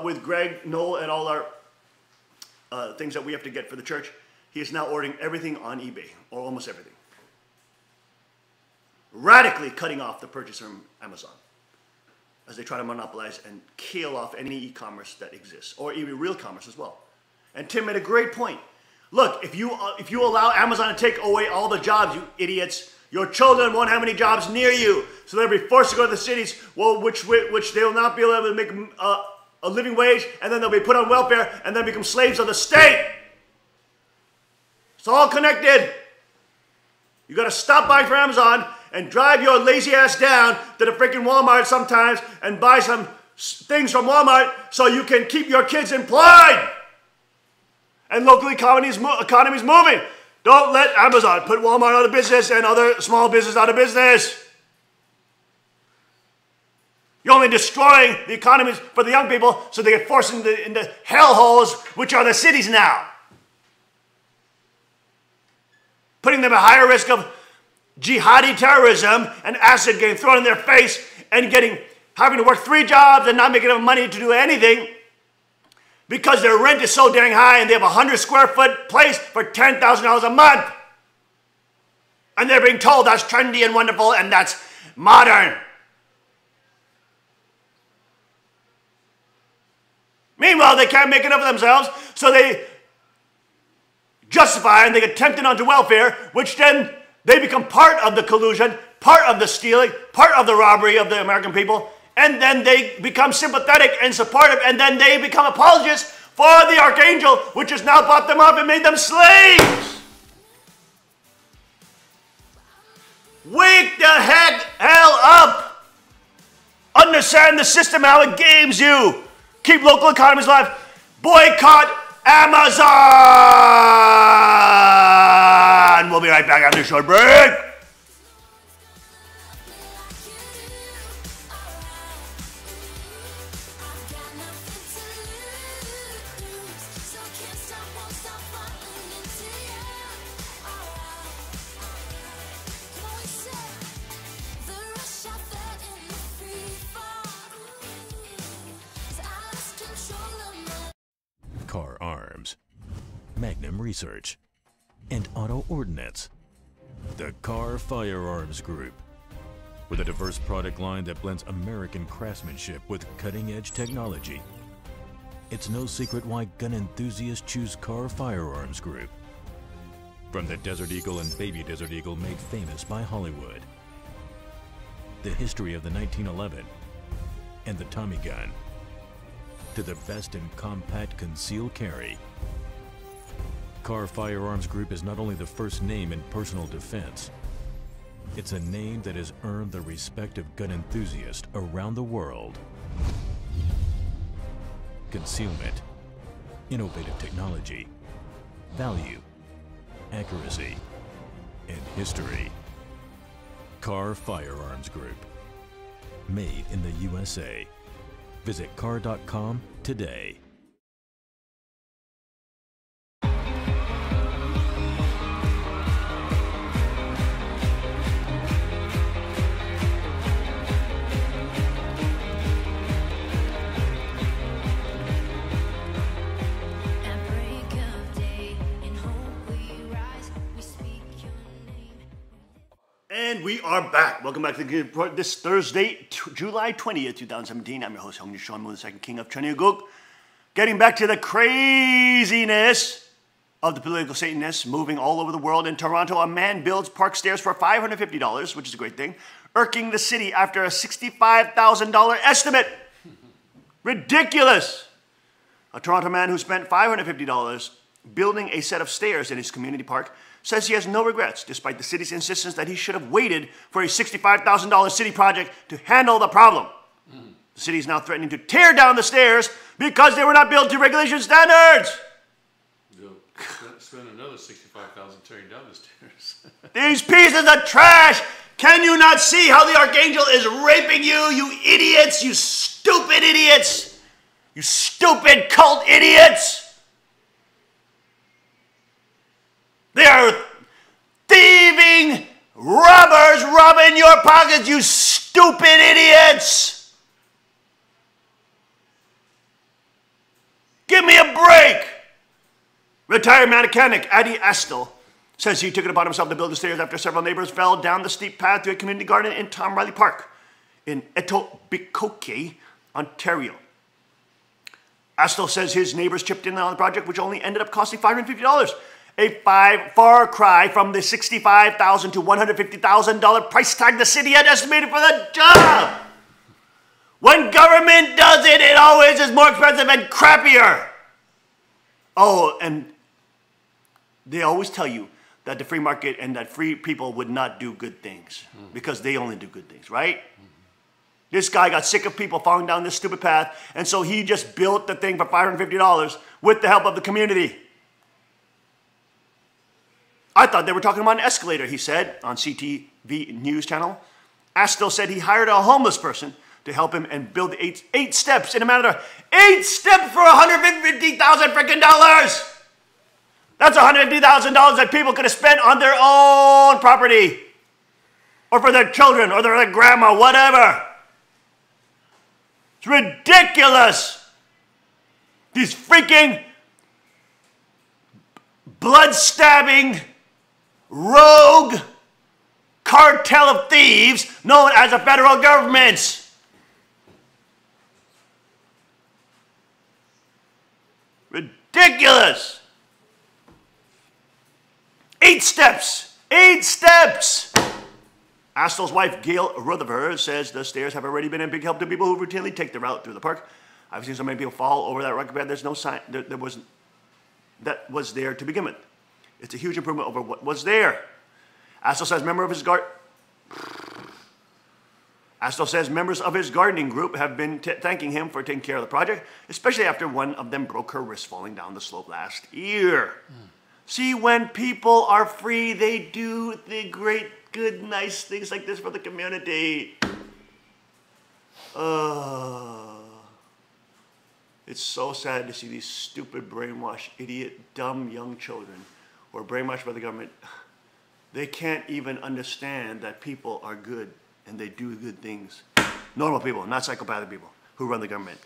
with Greg, Noel, and all our things that we have to get for the church, he is now ordering everything on eBay, or almost everything. Radically cutting off the purchase from Amazon as they try to monopolize and kill off any e-commerce that exists, or even real commerce as well. And Tim made a great point. Look, if you allow Amazon to take away all the jobs, you idiots, your children won't have any jobs near you, so they'll be forced to go to the cities, well, which they will not be able to make a living wage, and then they'll be put on welfare, and then become slaves of the state. It's all connected. You got to stop buying from Amazon and drive your lazy ass down to the freaking Walmart sometimes and buy some things from Walmart so you can keep your kids employed. And local economies moving. Don't let Amazon put Walmart out of business and other small business out of business. You're only destroying the economies for the young people so they get forced into hellholes, which are the cities now. Putting them at higher risk of jihadi terrorism and acid getting thrown in their face and having to work 3 jobs and not making enough money to do anything because their rent is so dang high and they have a 100 square foot place for $10,000 a month. And they're being told that's trendy and wonderful and that's modern. Meanwhile, they can't make enough of themselves, so they justify and they get tempted onto welfare, which then they become part of the collusion, part of the stealing, part of the robbery of the American people, and then they become sympathetic and supportive, and then they become apologists for the Archangel, which has now bought them up and made them slaves. Wake the hell up. Understand the system, how it games you. Keep local economies alive. Boycott Amazon! We'll be right back after a short break. Car Arms, Magnum Research, and Auto Ordnance. The Car Firearms Group. With a diverse product line that blends American craftsmanship with cutting-edge technology. It's no secret why gun enthusiasts choose Car Firearms Group. From the Desert Eagle and Baby Desert Eagle made famous by Hollywood. The history of the 1911 and the Tommy gun. To the best in compact concealed carry. Car Firearms Group is not only the first name in personal defense, it's a name that has earned the respect of gun enthusiasts around the world. Concealment, innovative technology, value, accuracy, and history. Car Firearms Group. Made in the USA. Visit car.com today. At break of day, in hope we rise, we speak your name. And we are back. Welcome back to the report this Thursday, July 20th, 2017. I'm your host, Hong Sean Moon, the second king of Cheongguk. Getting back to the craziness of the political Satanists moving all over the world. In Toronto, a man builds park stairs for $550, which is a great thing, irking the city after a $65,000 estimate. Ridiculous. A Toronto man who spent $550 building a set of stairs in his community park says he has no regrets, despite the city's insistence that he should have waited for a $65,000 city project to handle the problem. The city is now threatening to tear down the stairs because they were not built to regulation standards. They'll spend another $65,000 tearing down the stairs. These pieces of trash! Can you not see how the Archangel is raping you, you idiots, you stupid idiots? You stupid cult idiots! They are thieving robbers robbing your pockets, you stupid idiots! Give me a break! Retired mechanic Adi Astle says he took it upon himself to build the stairs after several neighbors fell down the steep path to a community garden in Tom Riley Park in Etobicoke, Ontario. Astle says his neighbors chipped in on the project, which only ended up costing $550. A far cry from the $65,000 to $150,000 price tag the city had estimated for the job. When government does it, it always is more expensive and crappier. Oh, and they always tell you that the free market and that free people would not do good things because they only do good things, right? This guy got sick of people falling down this stupid path, and so he just built the thing for $550 with the help of the community. I thought they were talking about an escalator, he said on CTV News channel. Astle said he hired a homeless person to help him and build eight steps in a matter of 8 steps for $150,000 freaking dollars. That's $150,000 that people could have spent on their own property or for their children or their grandma, whatever. It's ridiculous. These freaking blood-stabbing, rogue cartel of thieves known as the federal government. Ridiculous. 8 steps. 8 steps. Astle's wife, Gail Rutherford, says the stairs have already been a big help to people who routinely take the route through the park. I've seen so many people fall over that rocket bed. There's no sign that was there to begin with. It's a huge improvement over what was there. Astle says members of his gardening group have been thanking him for taking care of the project, especially after one of them broke her wrist falling down the slope last year. See, when people are free, they do the great, good, nice things like this for the community. It's so sad to see these stupid, brainwashed, idiot, dumb young children who are brainwashed by the government. They can't even understand that people are good and they do good things. Normal people, not psychopathic people who run the government.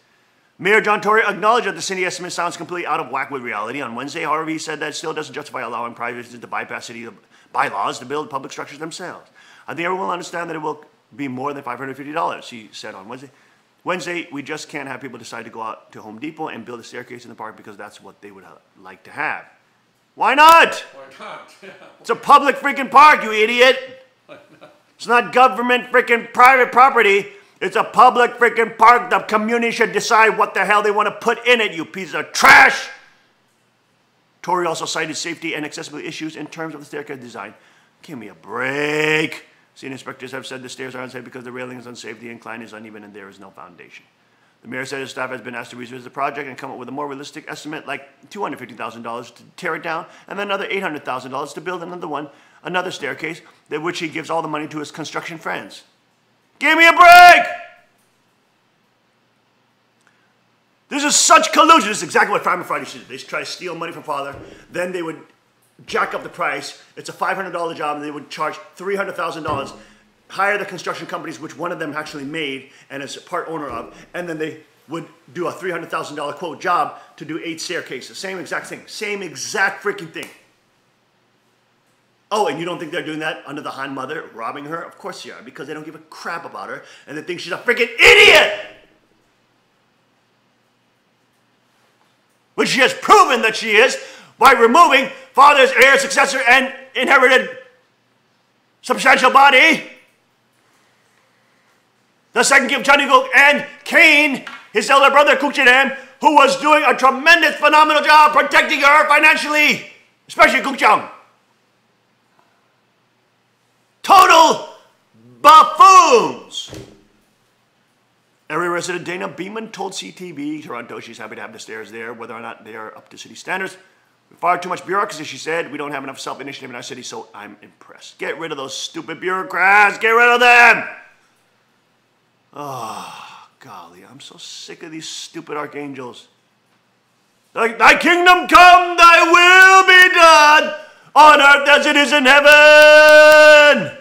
Mayor John Tory acknowledged that the city estimate sounds completely out of whack with reality on Wednesday. However, he said that it still doesn't justify allowing private businesses to bypass city bylaws to build public structures themselves. I think everyone will understand that it will be more than $550, he said on Wednesday. Wednesday, we just can't have people decide to go out to Home Depot and build a staircase in the park because that's what they would like to have. Why not? Why not? It's a public freaking park, you idiot. It's not government freaking private property. It's a public freaking park. The community should decide what the hell they want to put in it, you piece of trash. Tory also cited safety and accessibility issues in terms of the staircase design. Give me a break. Scene inspectors have said the stairs are unsafe because the railing is unsafe, the incline is uneven, and there is no foundation. The mayor said his staff has been asked to revisit the project and come up with a more realistic estimate, like $250,000 to tear it down, and then another $800,000 to build another staircase, which he gives all the money to his construction friends. Give me a break! This is such collusion. This is exactly what Farmer Friday should do. They try to steal money from Father, then they would jack up the price. It's a $500 job, and they would charge $300,000. Hire the construction companies, which one of them actually made and is part owner of, and then they would do a $300,000 quote job to do 8 staircases. Same exact thing. Same exact freaking thing. Oh, and you don't think they're doing that under the Han mother, robbing her? Of course you are, because they don't give a crap about her, and they think she's a freaking idiot! Which she has proven that she is by removing Father's heir, successor, and inherited substantial body. The second king of Chaniguk, and Cain, his elder brother Kukchinam, who was doing a tremendous, phenomenal job protecting her financially, especially Kukchang. Total buffoons. Area resident Dana Beeman told CTV Toronto she's happy to have the stairs there, whether or not they are up to city standards. Far too much bureaucracy, she said. We don't have enough self-initiative in our city, so I'm impressed. Get rid of those stupid bureaucrats. Get rid of them. Oh, golly, I'm so sick of these stupid archangels. Thy kingdom come, thy will be done on earth as it is in heaven.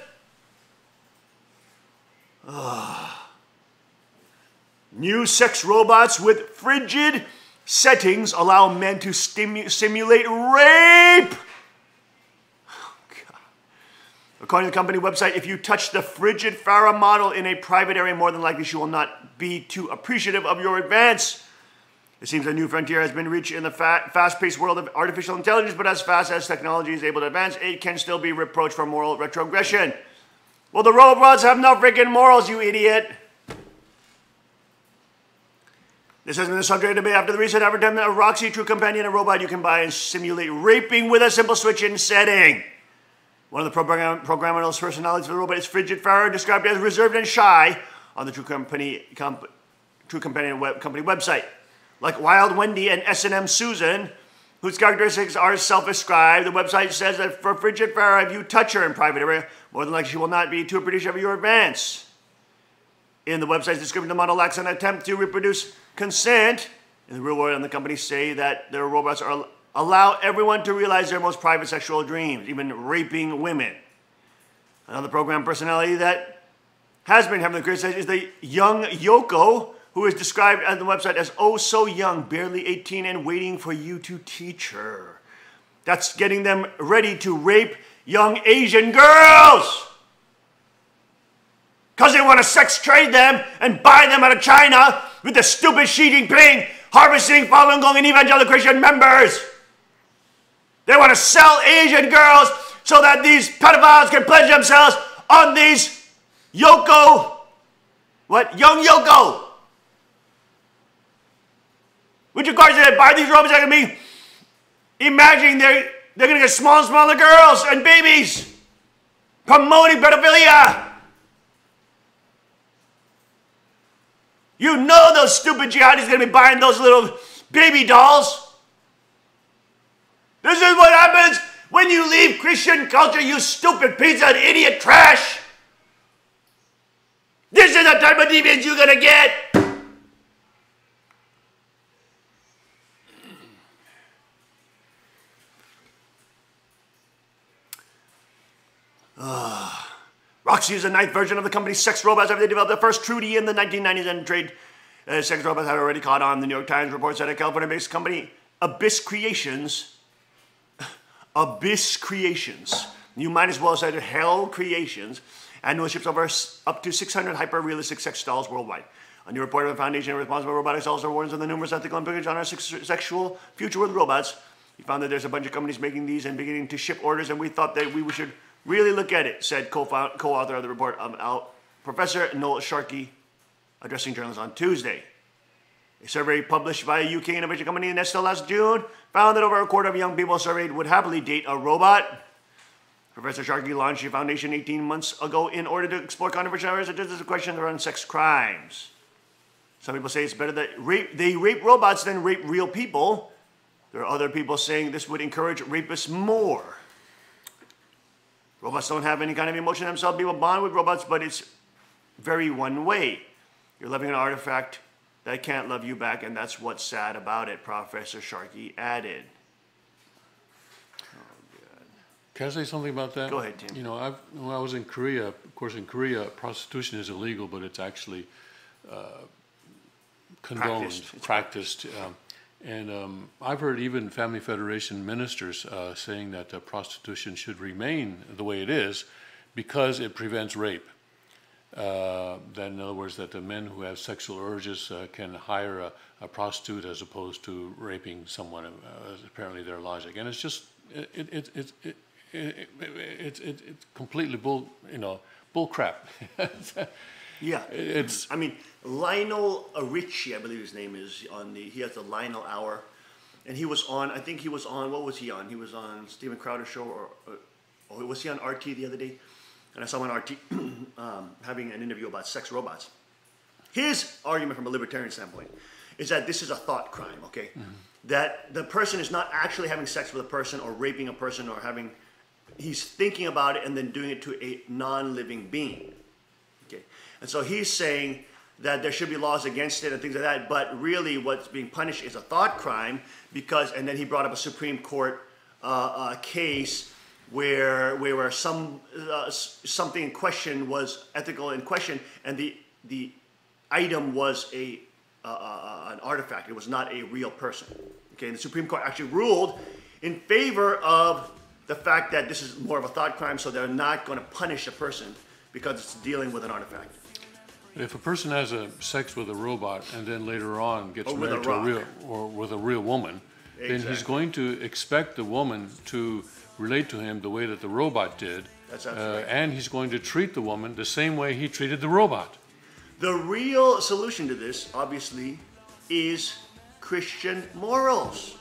New sex robots with frigid settings allow men to simulate rape. Oh, God. According to the company website, if you touch the frigid Farah model in a private area, more than likely she will not be too appreciative of your advance. It seems a new frontier has been reached in the fast-paced world of artificial intelligence, but as fast as technology is able to advance, it can still be reproached for moral retrogression. Well, the robots have no freaking morals, you idiot. This has been the subject of debate after the recent advertisement of Roxy, True Companion, a robot you can buy and simulate raping with a simple switch in setting. One of the programmable personalities for the robot is Frigid Farah, described as reserved and shy on the True Companion company website. Like Wild Wendy and S&M Susan, whose characteristics are self-described, the website says that for Frigid Farah, if you touch her in private area, more than likely she will not be too appreciative of your advance. In the website's description, the model lacks an attempt to reproduce consent. In the real world, and the companies say that their robots allow everyone to realize their most private sexual dreams, even raping women. Another program personality that has been heavily criticized is the young Yoko, who is described on the website as oh so young, barely 18, and waiting for you to teach her. That's getting them ready to rape young Asian girls. Because they want to sex trade them and buy them out of China with the stupid Xi Jinping harvesting Falun Gong and evangelical Christian members. They want to sell Asian girls so that these pedophiles can pledge themselves on these Yoko, young Yoko. Which of course, they buy these robots, they're going to be imagining they're going to get smaller and smaller girls and babies promoting pedophilia. You know those stupid jihadis are going to be buying those little baby dolls. This is what happens when you leave Christian culture, you stupid piece of idiot trash. This is the type of deviance you're going to get. Roxy is the ninth version of the company's sex robots after they developed the first Trudy in the 1990s and trade. Sex robots have already caught on. The New York Times reports that a California-based company, Abyss Creations, you might as well say Hell Creations, annually ships over up to 600 hyper-realistic sex dolls worldwide. A new report of the Foundation Responsible Robotics also warns of the numerous ethical implications on our sexual future with robots. He found that there's a bunch of companies making these and beginning to ship orders, and we thought that we should really look at it, said co-author of the report, Professor Noel Sharkey, addressing journalists on Tuesday. A survey published by a UK innovation company, Nesta, last June, found that over a quarter of young people surveyed would happily date a robot. Professor Sharkey launched a foundation 18 months ago in order to explore controversial areas such as the question around sex crimes. Some people say it's better that they rape robots than rape real people. There are other people saying this would encourage rapists more. Robots don't have any kind of emotion themselves. People bond with robots, but it's very one way. You're loving an artifact that can't love you back, and that's what's sad about it, Professor Sharkey added. Oh, God. Can I say something about that? Go ahead, Tim. You know, when I was in Korea, of course, in Korea, prostitution is illegal, but it's actually condoned, practiced. And I've heard even Family Federation ministers saying that prostitution should remain the way it is because it prevents rape. That in other words, that the men who have sexual urges can hire a prostitute as opposed to raping someone. Is apparently their logic, and it's just it's completely bull crap. Yeah, I mean, Lionel Richie, I believe his name is, he has the Lionel Hour, and he was on, I think he was on, what was he on? He was on Steven Crowder's show, or was he on RT the other day? And I saw him on RT having an interview about sex robots. His argument from a libertarian standpoint is that this is a thought crime, okay? Mm-hmm. That the person is not actually having sex with a person or raping a person or he's thinking about it and then doing it to a non-living being. And so he's saying that there should be laws against it and things like that. But really, what's being punished is a thought crime because. And then he brought up a Supreme Court case where something in question was ethical in question, and the item was an artifact. It was not a real person. Okay, and the Supreme Court actually ruled in favor of the fact that this is more of a thought crime, so they're not going to punish a person because it's dealing with an artifact. If a person has a sex with a robot and then later on gets Or with married a to a rock. real or with a real woman, then he's Exactly. going to expect the woman to relate to him the way that the robot did, That's absolutely right. and he's going to treat the woman the same way he treated the robot. The real solution to this, obviously, is Christian morals.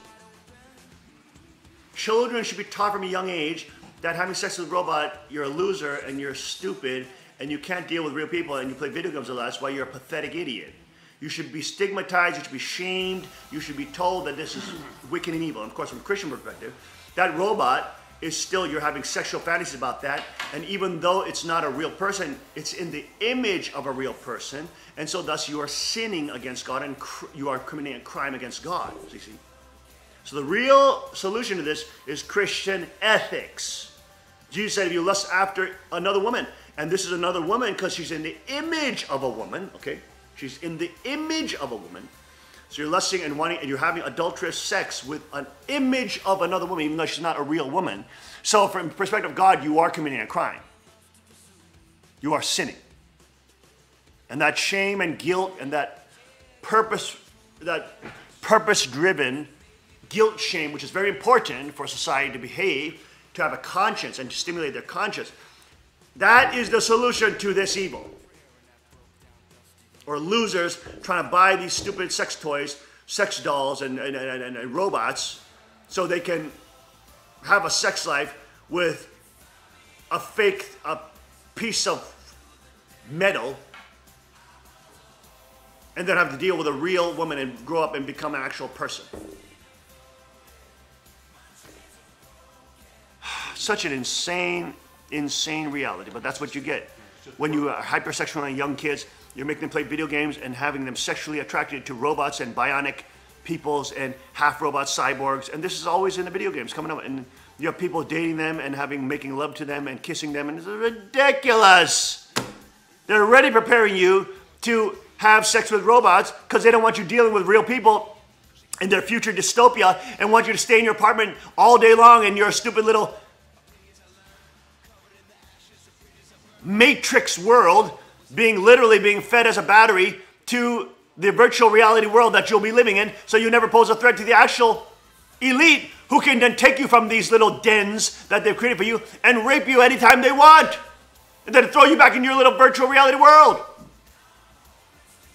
Children should be taught from a young age that having sex with a robot, you're a loser and you're stupid and you can't deal with real people and you play video games a lot. That's why you're a pathetic idiot. You should be stigmatized, you should be shamed, you should be told that this is wicked and evil. And of course, from a Christian perspective, that robot is still, you're having sexual fantasies about that. And even though it's not a real person, it's in the image of a real person. And so thus you are sinning against God and you are committing a crime against God, you see. So the real solution to this is Christian ethics. Jesus said, if you lust after another woman, and this is another woman because she's in the image of a woman, okay? She's in the image of a woman. So you're lusting and wanting, and you're having adulterous sex with an image of another woman, even though she's not a real woman. So from the perspective of God, you are committing a crime. You are sinning. And that shame and guilt and that purpose-driven guilt, shame, which is very important for society to behave, to have a conscience and to stimulate their conscience. That is the solution to this evil. Or losers trying to buy these stupid sex toys, sex dolls, and robots so they can have a sex life with a piece of metal and then have to deal with a real woman and grow up and become an actual person. Such an insane reality, but that's what you get. When you are hypersexual on young kids, you're making them play video games and having them sexually attracted to robots and bionic peoples and half robots, cyborgs, and this is always in the video games coming up. And you have people dating them and making love to them and kissing them, and it's ridiculous. They're already preparing you to have sex with robots because they don't want you dealing with real people in their future dystopia and want you to stay in your apartment all day long in your stupid little matrix world, literally being fed as a battery to the virtual reality world that you'll be living in, so you never pose a threat to the actual elite who can then take you from these little dens that they've created for you and rape you anytime they want, and then throw you back in your little virtual reality world.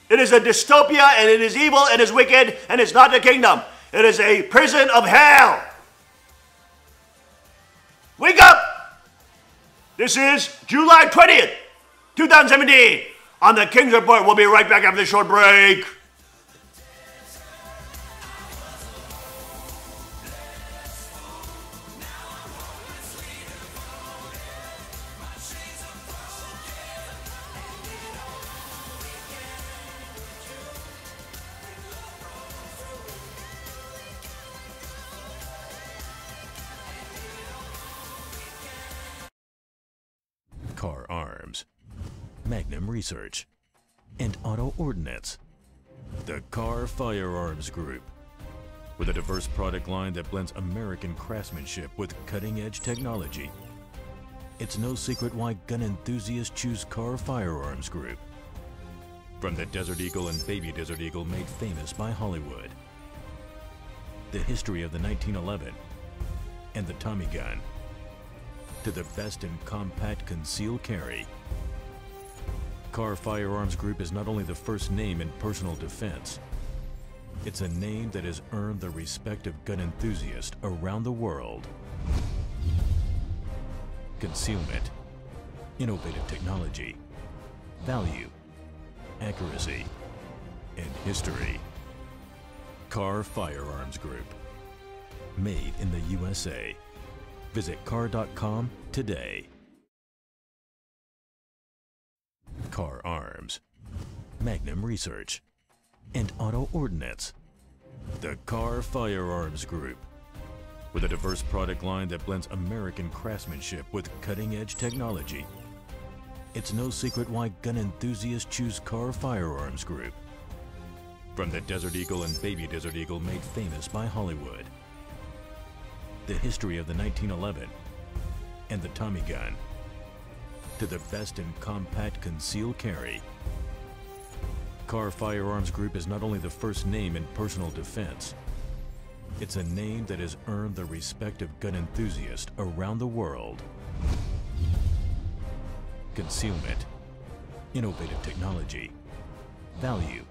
It is a dystopia, and it is evil, and it is wicked, and it's not the kingdom. It is a prison of hell. Wake up! This is July 20th, 2017. On the King's Report, we'll be right back after this short break. Car Arms, Magnum Research, and Auto Ordnance. The Car Firearms Group. With a diverse product line that blends American craftsmanship with cutting-edge technology. It's no secret why gun enthusiasts choose Car Firearms Group. From the Desert Eagle and Baby Desert Eagle made famous by Hollywood. The history of the 1911 and the Tommy gun. To the best in compact concealed carry. Car Firearms Group is not only the first name in personal defense, it's a name that has earned the respect of gun enthusiasts around the world. Concealment, innovative technology, value, accuracy, and history. Car Firearms Group. Made in the USA. Visit car.com today. Car Arms, Magnum Research, and Auto Ordnance. The Carr Firearms Group. With a diverse product line that blends American craftsmanship with cutting-edge technology, it's no secret why gun enthusiasts choose Carr Firearms Group. From the Desert Eagle and Baby Desert Eagle made famous by Hollywood, the history of the 1911 and the Tommy gun, to the best in compact concealed carry, Carr Firearms Group is not only the first name in personal defense, it's a name that has earned the respect of gun enthusiasts around the world. Concealment, innovative technology, value,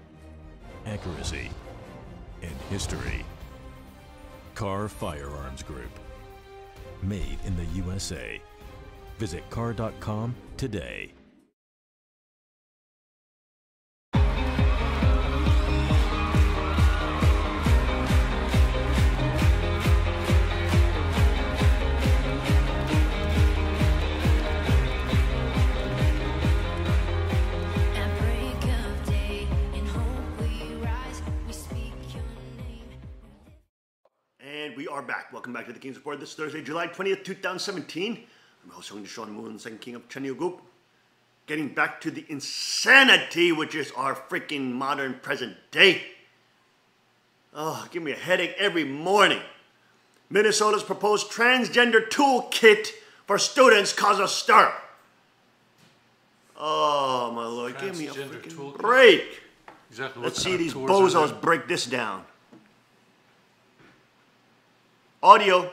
accuracy, and history. Carr Firearms Group. Made in the USA. Visit carr.com today. At break of day, in hope we rise, we speak your name. And we are back. Welcome back to the King's Report. This is Thursday, July 20th, 2017. I'm hosting the Sean Moon, second king of Cheongguk. Getting back to the insanity, which is our freaking modern present day. Oh, give me a headache every morning. Minnesota's proposed transgender toolkit for students cause a stir. Oh, my Lord, give me a Transgender freaking toolkit? break. Exactly. Let's what see kind of these tours are bozos there? break this down. Audio.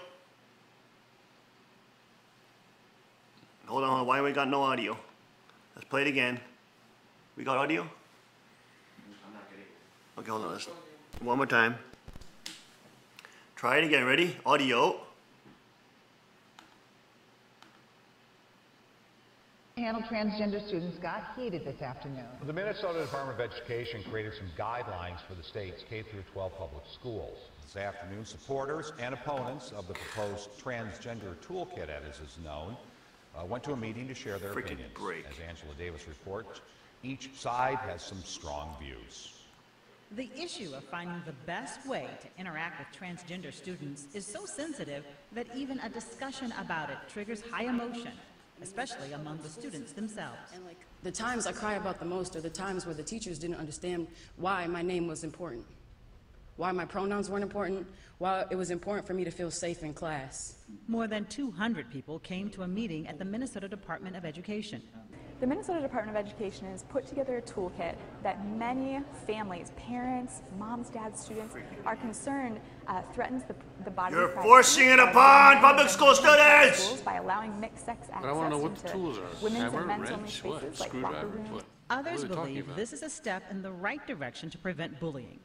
Hold on, why we got no audio? Let's play it again. We got audio? I'm not getting it. Okay, hold on. Let's, one more time. Try it again. Ready? Audio. Panel transgender students got heated this afternoon. The Minnesota Department of Education created some guidelines for the state's K-12 public schools. This afternoon, supporters and opponents of the proposed transgender toolkit, as is known, went to a meeting to share their Freaking opinions. break. As Angela Davis reports, each side has some strong views. The issue of finding the best way to interact with transgender students is so sensitive that even a discussion about it triggers high emotion, especially among the students themselves. And like the times I cry about the most are the times where the teachers didn't understand why my name was important, why my pronouns weren't important, why it was important for me to feel safe in class. More than 200 people came to a meeting at the Minnesota Department of Education. The Minnesota Department of Education has put together a toolkit that many families, parents, moms, dads, students are concerned threatens the body. You're forcing it upon public school students! Schools by allowing mixed-sex access But I want to know what the into tools are. women's Hammer, and men's only wrench, what? spaces like locker Screwdriver, rooms. what? Others What are they talking believe about? this is a step in the right direction to prevent bullying.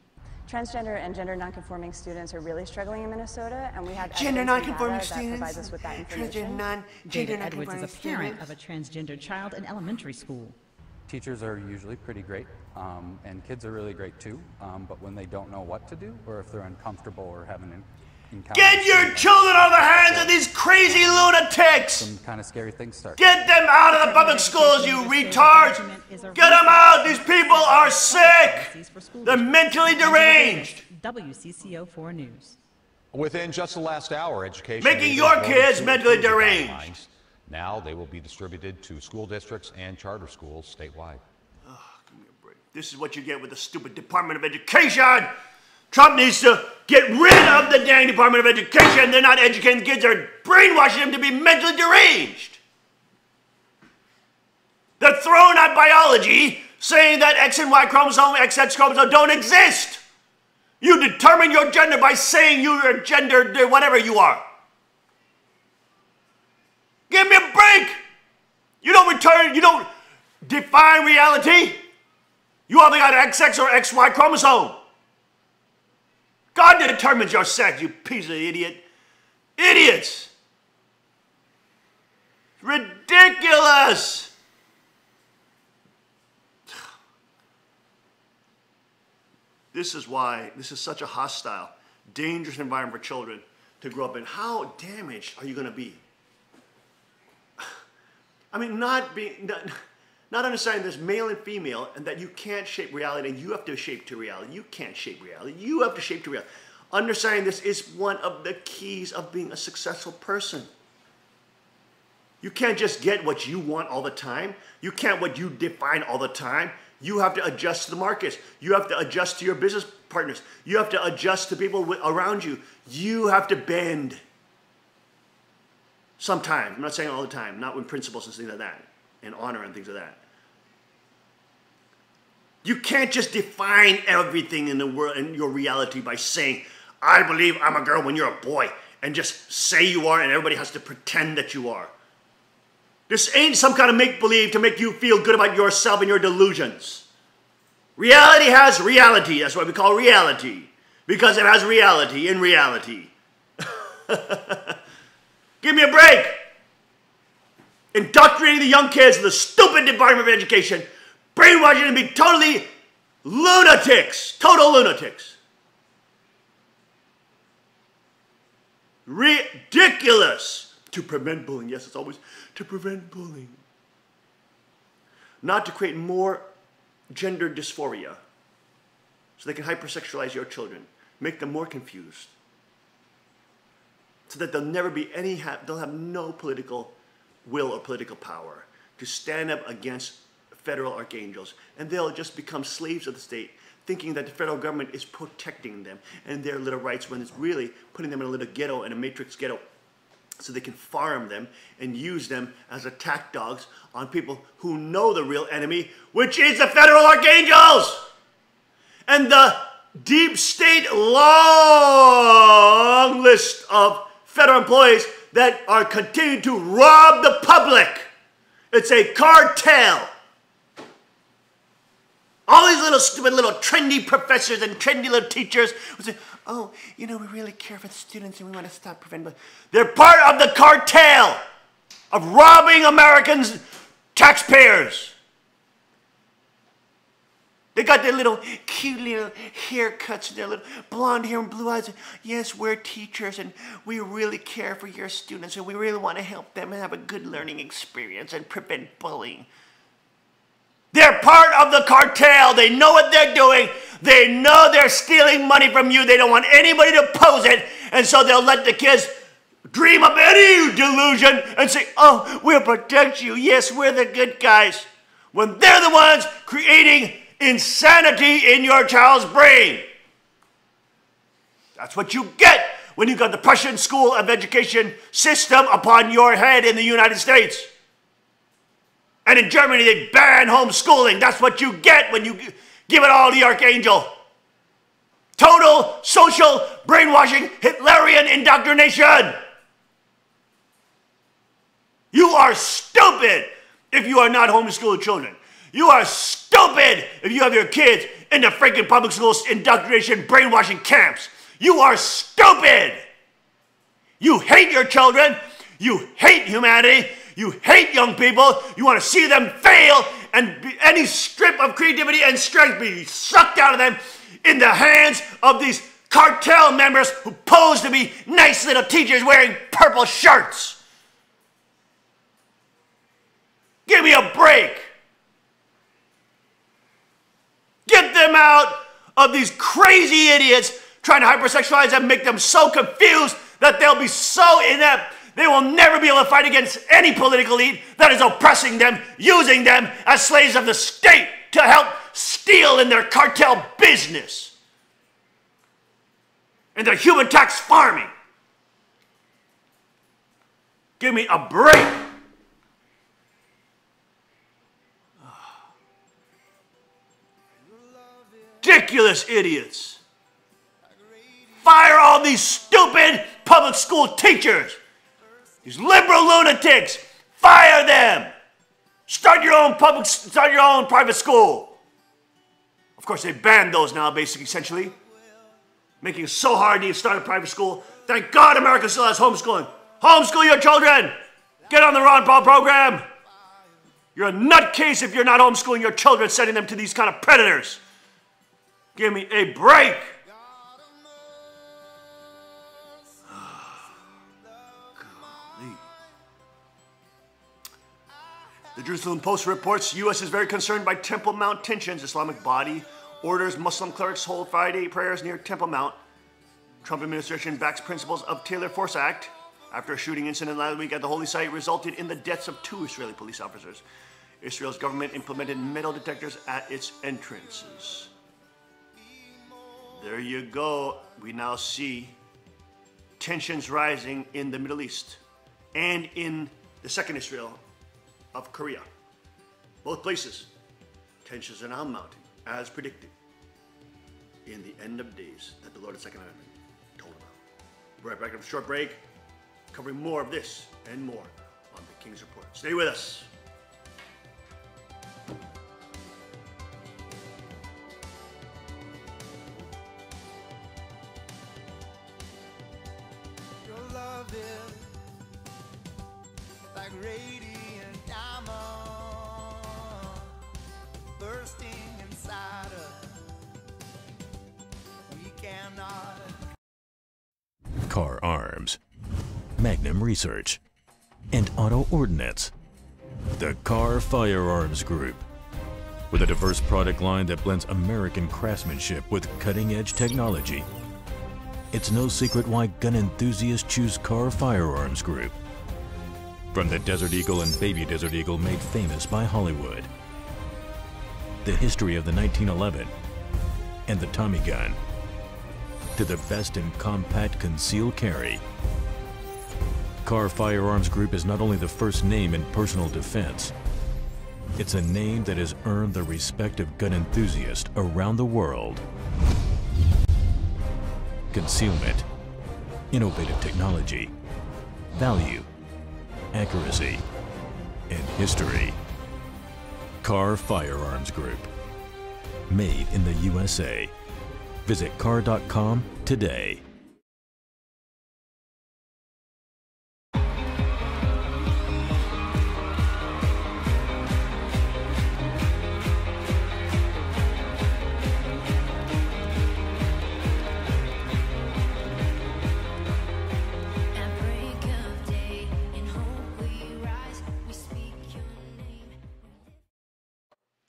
Transgender and gender nonconforming students are really struggling in Minnesota, and we have Gender evidence and nonconforming data that students, provides us with that information. David Edwards is a parent of a transgender child in elementary school. Teachers are usually pretty great, and kids are really great too, but when they don't know what to do, or if they're uncomfortable or having an encounter... Get your children out of the hands of these crazy lunatics! Some kind of scary things start. Get them out of the public schools, you retards! Get them out! These people are sick! They're mentally deranged! WCCO4 News. Within just the last hour, education... Making leaders your voted kids to mentally approve the deranged. guidelines. Now they will be distributed to school districts and charter schools statewide. This is what you get with the stupid Department of Education! Trump needs to get rid of the dang Department of Education. They're not educating kids, they're brainwashing them to be mentally deranged. They're throwing out biology, saying that X and Y chromosome, XX chromosome don't exist. You determine your gender by saying you're gender, whatever you are. Give me a break. You don't define reality. You either got an XX or XY chromosome. God determines your sex, you piece of idiot. Idiots. Ridiculous. This is why this is such a hostile, dangerous environment for children to grow up in. How damaged are you going to be? I mean, Not understanding there's male and female and that you can't shape reality and you have to shape to reality. You can't shape reality. You have to shape to reality. Understanding this is one of the keys of being a successful person. You can't just get what you want all the time. You can't what you define all the time. You have to adjust to the markets. You have to adjust to your business partners. You have to adjust to people around you. You have to bend. Sometimes. I'm not saying all the time. Not with principles and things like that. And honor and things like that. You can't just define everything in the world and your reality by saying, I believe I'm a girl when you're a boy. And just say you are and everybody has to pretend that you are. This ain't some kind of make-believe to make you feel good about yourself and your delusions. Reality has reality. That's what we call reality. Because it has reality in reality. Give me a break. Indoctrinating the young kids in the stupid Department of Education, brainwashing them to be totally lunatics. Total lunatics. Ridiculous. To prevent bullying. Yes, it's always to prevent bullying. Not to create more gender dysphoria. So they can hypersexualize your children. Make them more confused. So that they'll never be they'll have no political will or political power to stand up against federal archangels. And they'll just become slaves of the state, thinking that the federal government is protecting them and their little rights when it's really putting them in a little ghetto, in a matrix ghetto, so they can farm them and use them as attack dogs on people who know the real enemy, which is the federal archangels. And the deep state long list of federal employees that are continuing to rob the public. It's a cartel. All these little stupid little trendy professors and trendy little teachers would say, oh, you know, we really care for the students and we want to stop preventing. They're part of the cartel of robbing Americans, taxpayers. They got their little cute little haircuts, their little blonde hair and blue eyes. Yes, we're teachers and we really care for your students and we really want to help them have a good learning experience and prevent bullying. They're part of the cartel. They know what they're doing. They know they're stealing money from you. They don't want anybody to oppose it. And so they'll let the kids dream up any delusion and say, oh, we'll protect you. Yes, we're the good guys. When they're the ones creating insanity in your child's brain. That's what you get when you got the Prussian school of education system upon your head in the United States. And in Germany, they ban homeschooling. That's what you get when you give it all to the archangel. Total social brainwashing, Hitlerian indoctrination. You are stupid if you are not homeschooled children. You are stupid if you have your kids in the freaking public schools indoctrination brainwashing camps. You are stupid. You hate your children. You hate humanity. You hate young people. You want to see them fail and any strip of creativity and strength be sucked out of them in the hands of these cartel members who pose to be nice little teachers wearing purple shirts. Give me a break. Get them out of these crazy idiots trying to hypersexualize them, make them so confused that they'll be so inept. They will never be able to fight against any political elite that is oppressing them, using them as slaves of the state to help steal in their cartel business and their human tax farming. Give me a break. Ridiculous idiots. Fire all these stupid public school teachers. These liberal lunatics, fire them. Start your own private school. Of course, they banned those now, basically, essentially. Making it so hard to start a private school. Thank God America still has homeschooling. Homeschool your children. Get on the Ron Paul program. You're a nutcase if you're not homeschooling your children, sending them to these kind of predators. Give me a break. The Jerusalem Post reports U.S. is very concerned by Temple Mount tensions. Islamic body orders Muslim clerics hold Friday prayers near Temple Mount. Trump administration backs principles of Taylor Force Act after a shooting incident last week at the holy site resulted in the deaths of 2 Israeli police officers. Israel's government implemented metal detectors at its entrances. There you go. We now see tensions rising in the Middle East and in the second Israel of Korea. Both places, tensions are now mounting, as predicted, in the end of days that the Lord of Second Amendment told about. We're right back after a short break, covering more of this and more on the King's Report. Stay with us. Your love is like radiant diamond bursting inside us. We cannot. Car Arms, Magnum Research, and Auto Ordnance. The Car Firearms Group. With a diverse product line that blends American craftsmanship with cutting-edge technology. It's no secret why gun enthusiasts choose Car Firearms Group. From the Desert Eagle and Baby Desert Eagle made famous by Hollywood. The history of the 1911 and the Tommy gun. To the best in compact concealed carry. Car Firearms Group is not only the first name in personal defense, it's a name that has earned the respect of gun enthusiasts around the world. Concealment, innovative technology, value, accuracy, and history. Car Firearms Group. Made in the USA. Visit car.com today.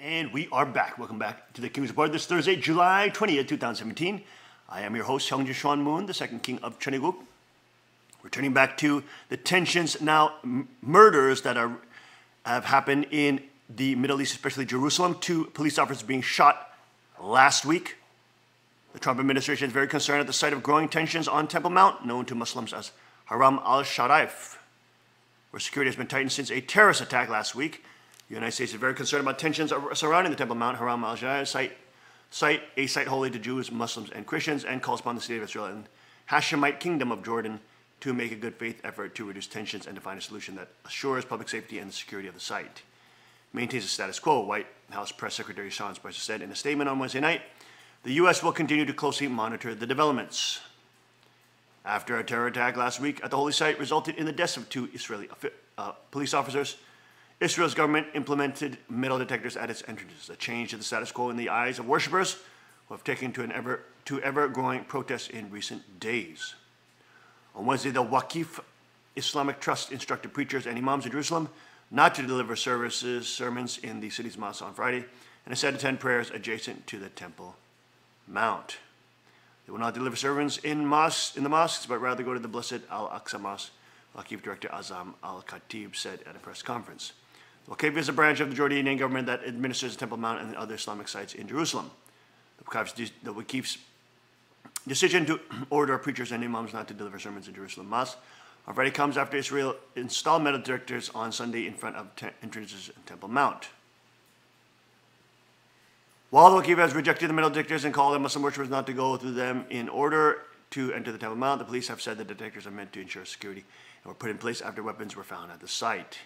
And we are back. Welcome back to the King's Report this Thursday, July 20th, 2017. I am your host, Hyungju Sean Moon, the second king of Cheoneguk. We're turning back to the tensions now, murders that have happened in the Middle East, especially Jerusalem. 2 police officers being shot last week. The Trump administration is very concerned at the sight of growing tensions on Temple Mount, known to Muslims as Haram al-Sharif, where security has been tightened since a terrorist attack last week. The United States is very concerned about tensions surrounding the Temple Mount, Haram al-Sharif site, a site holy to Jews, Muslims, and Christians, and calls upon the state of Israel and Hashemite Kingdom of Jordan to make a good faith effort to reduce tensions and to find a solution that assures public safety and the security of the site. Maintains the status quo, White House Press Secretary Sean Spicer said in a statement on Wednesday night. The U.S. will continue to closely monitor the developments. After a terror attack last week at the holy site resulted in the deaths of 2 Israeli police officers, Israel's government implemented metal detectors at its entrances, a change to the status quo in the eyes of worshippers who have taken to ever-growing protests in recent days. On Wednesday, the Waqif Islamic Trust instructed preachers and imams in Jerusalem not to deliver sermons in the city's mosque on Friday, and instead attend prayers adjacent to the Temple Mount. They will not deliver sermons in the mosques, but rather go to the Blessed Al-Aqsa Mosque, Waqif Director Azam Al-Khatib said at a press conference. Waqif is a branch of the Jordanian government that administers the Temple Mount and other Islamic sites in Jerusalem. The Waqif's decision to order preachers and imams not to deliver sermons in Jerusalem Mosque on Friday comes after Israel installed metal detectors on Sunday in front of entrances in Temple Mount. While the Waqif has rejected the metal detectors and called on Muslim worshippers not to go through them in order to enter the Temple Mount, the police have said the detectors are meant to ensure security and were put in place after weapons were found at the site.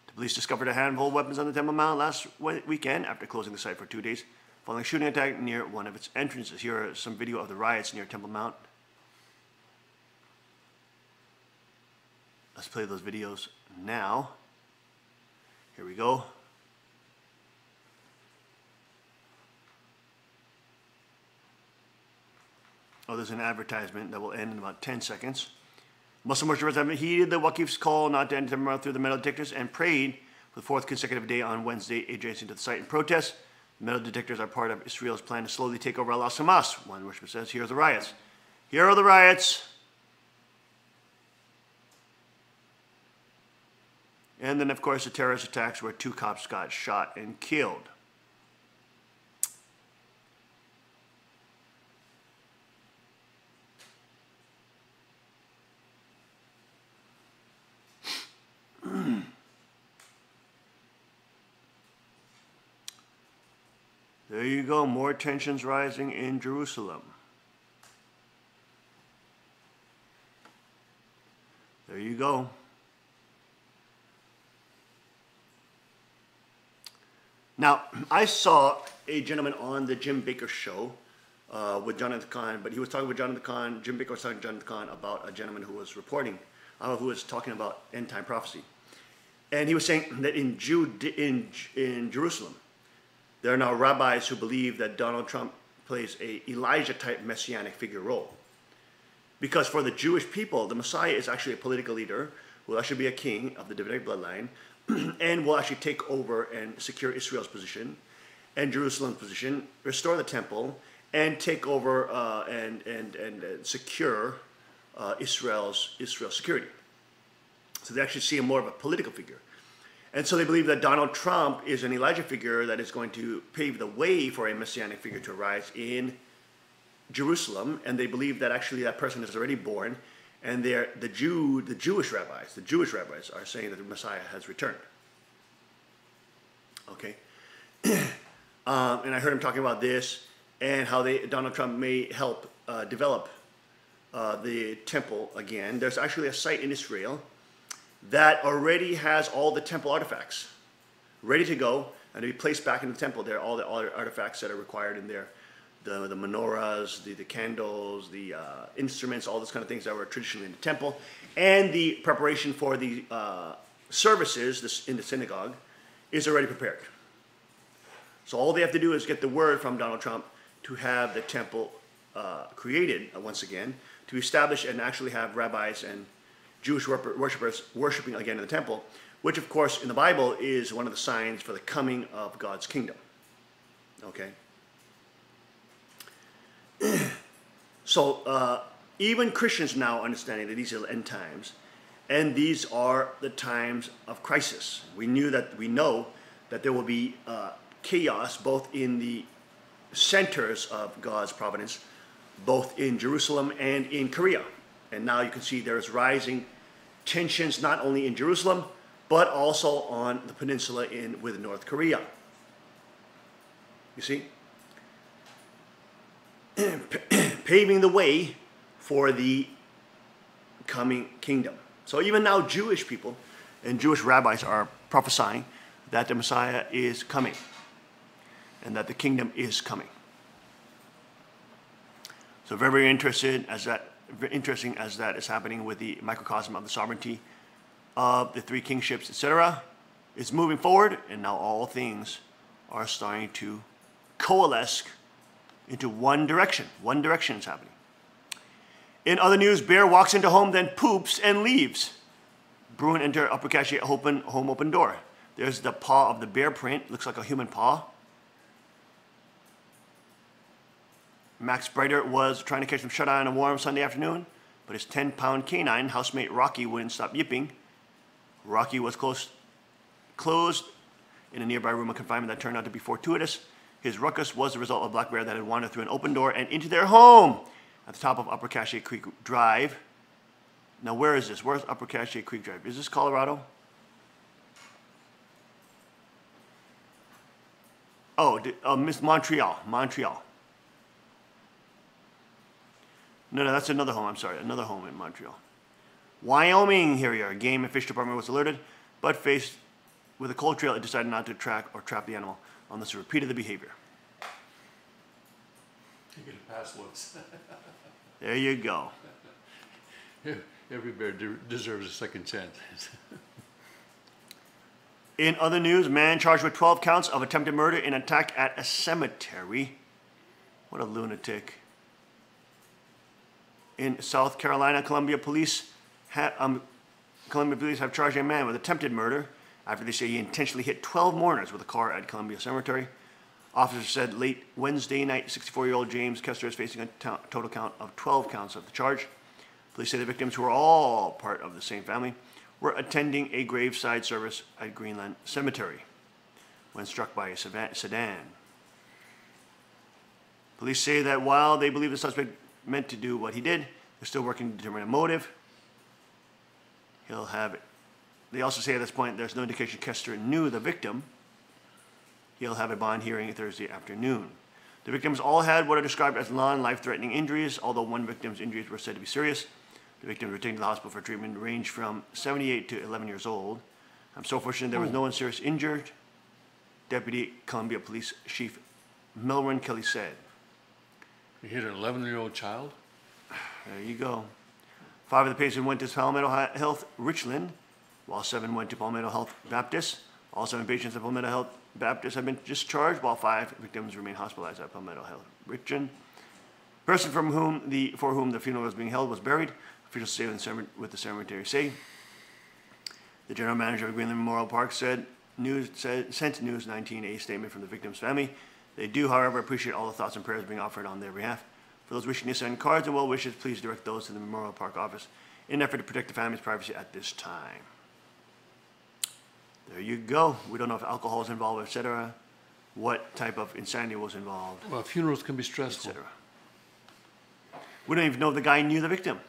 The police discovered a handful of weapons on the Temple Mount last weekend after closing the site for 2 days following a shooting attack near one of its entrances. Here are some video of the riots near Temple Mount. Let's play those videos now. Here we go. Oh, there's an advertisement that will end in about 10 seconds. Muslim worshippers have heeded the Waqif's call not to enter Temple Mount through the metal detectors and prayed For the fourth consecutive day on Wednesday, adjacent to the site in protest. Metal detectors are part of Israel's plan to slowly take over Al Hamas. One worshiper says, here are the riots. Here are the riots. And then, of course, the terrorist attacks where 2 cops got shot and killed. There you go, more tensions rising in Jerusalem. There you go. Now, I saw a gentleman on the Jim Baker show with Jonathan Kahn, but he was talking with Jonathan Kahn. Jim Baker was talking to Jonathan Kahn about a gentleman who was reporting, who was talking about end-time prophecy. And he was saying that in Jerusalem, there are now rabbis who believe that Donald Trump plays a Elijah-type messianic figure role. Because for the Jewish people, the Messiah is actually a political leader who will actually be a king of the Davidic bloodline and will actually take over and secure Israel's position and Jerusalem's position, restore the temple, and take over and secure Israel's security. So they actually see him more of a political figure. And so they believe that Donald Trump is an Elijah figure that is going to pave the way for a messianic figure to arise in Jerusalem. And they believe that actually that person is already born. And the Jewish rabbis are saying that the Messiah has returned. Okay. And I heard him talking about this and how Donald Trump may help develop the temple again. There's actually a site in Israel that already has all the temple artifacts ready to go and to be placed back in the temple. There are all the artifacts that are required in there. The menorahs, the candles, the instruments, all those kind of things that were traditionally in the temple, and the preparation for the services in the synagogue is already prepared. So all they have to do is get the word from Donald Trump to have the temple created once again, to establish and actually have rabbis and Jewish worshipers worshiping again in the temple, which of course in the Bible is one of the signs for the coming of God's kingdom. Okay? So even Christians now understanding that these are end times, and these are the times of crisis. We know that there will be chaos both in the centers of God's providence, both in Jerusalem and in Korea. And now you can see there's rising tensions not only in Jerusalem, but also on the peninsula with North Korea. You see? Paving the way for the coming kingdom. So even now Jewish people and Jewish rabbis are prophesying that the Messiah is coming and that the kingdom is coming. So very interesting as that is happening with the microcosm of the sovereignty of the 3 kingships, etc. It's moving forward, and now all things are starting to coalesce into one direction. One direction is happening. In other news, bear walks into home, then poops and leaves. Bruin enter Upper Cache home open door. There's the paw of the bear print. Looks like a human paw. Max Breiter was trying to catch some shut-eye on a warm Sunday afternoon, but his 10-pound canine housemate Rocky wouldn't stop yipping. Rocky was closed in a nearby room of confinement that turned out to be fortuitous. His ruckus was the result of a black bear that had wandered through an open door and into their home at the top of Upper Cache Creek Drive. Now, where is this? Where's Upper Cache Creek Drive? Is this Colorado? Oh, Montreal. No, that's another home. I'm sorry. Another home in Montreal. Wyoming, here we are. Game and Fish Department was alerted, but faced with a cold trail, it decided not to track or trap the animal unless it repeated the behavior. You get a pass once. There you go. Every bear deserves a second chance. In other news, man charged with 12 counts of attempted murder in attack at a cemetery. What a lunatic. In South Carolina, Columbia police have charged a man with attempted murder after they say he intentionally hit 12 mourners with a car at Columbia Cemetery. Officers said late Wednesday night, 64-year-old James Kester is facing a total count of 12 counts of the charge. Police say the victims, who are all part of the same family, were attending a graveside service at Greenland Cemetery when struck by a sedan. Police say that while they believe the suspect meant to do what he did, they're still working to determine a motive. They also say at this point there's no indication Kester knew the victim. He'll have a bond hearing Thursday afternoon. The victims all had what are described as non-life-threatening injuries, although one victim's injuries were said to be serious. The victims were taken to the hospital for treatment ranged from 78 to 11 years old. I'm so fortunate there was no one serious injured, Deputy Columbia Police Chief Melvin Kelly said. You hit an 11-year-old child? There you go. 5 of the patients went to Palmetto Health Richland, while 7 went to Palmetto Health Baptist. All 7 patients at Palmetto Health Baptist have been discharged, while 5 victims remain hospitalized at Palmetto Health Richland. The person for whom the funeral was being held was buried. Officials say with the cemetery say. The general manager of Greenland Memorial Park sent News 19 a statement from the victim's family. They do, however, appreciate all the thoughts and prayers being offered on their behalf. For those wishing to send cards and well wishes, please direct those to the Memorial Park office in an effort to protect the family's privacy at this time. There you go. We don't know if alcohol is involved, etc. What type of insanity was involved. Well, funerals can be stressful. Etc. We don't even know if the guy knew the victim.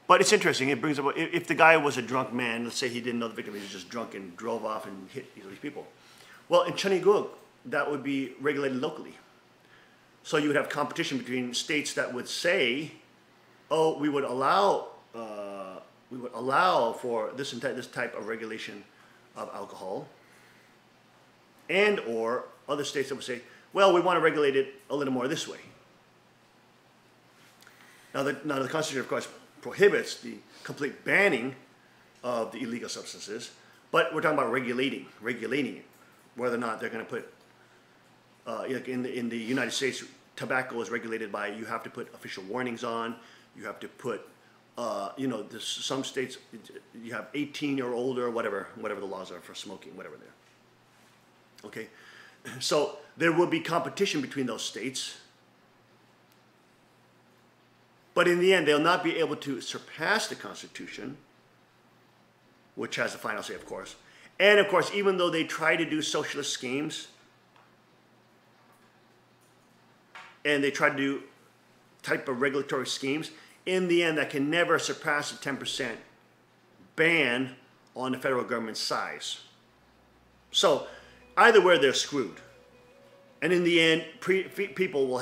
But it's interesting. It brings up, if the guy was a drunk man, let's say he didn't know the victim, he was just drunk and drove off and hit these people. Well, in Chunagug, that would be regulated locally. So you would have competition between states that would say, oh, we would allow for this type of regulation of alcohol, and or other states that would say, well, we want to regulate it a little more this way. Now the Constitution, of course, prohibits the complete banning of the illegal substances, but we're talking about regulating it, whether or not they're going to put, in the United States, tobacco is regulated by, you have to put official warnings on, you have to put, some states, you have 18 or older, whatever the laws are for smoking, whatever they're. Okay, so there will be competition between those states, but in the end, they'll not be able to surpass the Constitution, which has the final say, of course. And of course, even though they try to do socialist schemes, and they try to do type of regulatory schemes, in the end, that can never surpass the 10% ban on the federal government's size. So either way, they're screwed. And in the end, people will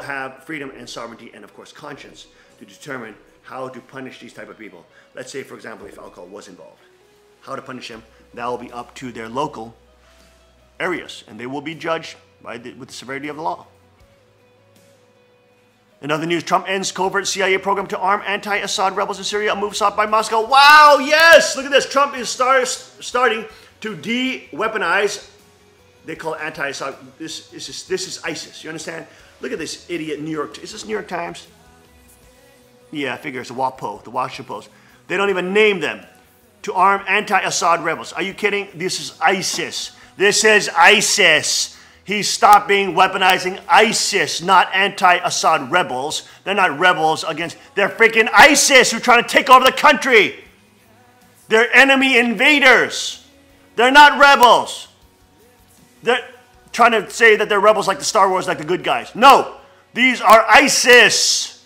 have freedom and sovereignty and, of course, conscience to determine how to punish these type of people. Let's say, for example, if alcohol was involved. How to punish them, that will be up to their local areas, and they will be judged with the severity of the law. In other news, Trump ends covert CIA program to arm anti-Assad rebels in Syria, a move sought by Moscow. Wow, yes! Look at this. Trump is starting to de-weaponize. They call it anti-Assad. This is ISIS. You understand? Look at this idiot New York. Is this New York Times? Yeah, I figure it's the WAPO, the Washington Post. They don't even name them. To arm anti-Assad rebels. Are you kidding? This is ISIS. This is ISIS. He's stopping weaponizing ISIS, not anti-Assad rebels. They're not rebels against, they're freaking ISIS who are trying to take over the country. They're enemy invaders. They're not rebels. They're trying to say that they're rebels like the Star Wars, like the good guys. No, these are ISIS.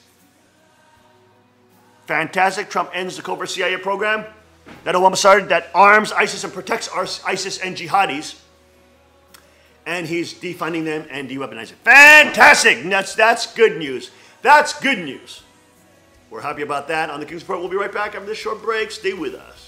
Fantastic. Trump ends the covert CIA program that Obama started that arms ISIS and protects ISIS and jihadis. And he's defunding them and de-weaponizing. Fantastic! That's good news. That's good news. We're happy about that. On the King's Report, we'll be right back after this short break. Stay with us.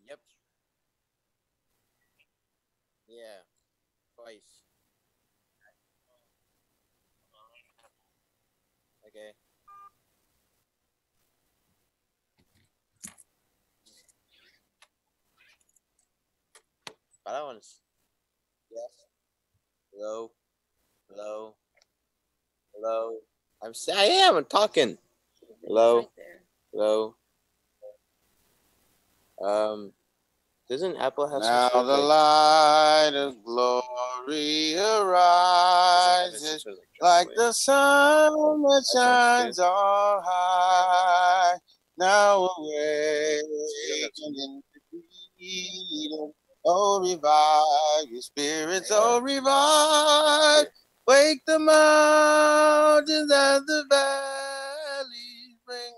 Yep. Yeah. Twice. Okay. That one's yes. Hello. Hello. Hello. I am. I'm talking. Hello. Hello. Doesn't Apple have Now some the light of glory arises like the sun that shines on high. Now awaken in freedom. Oh, revive your spirits. Oh, revive. Wake the mountains and the valleys. Bring.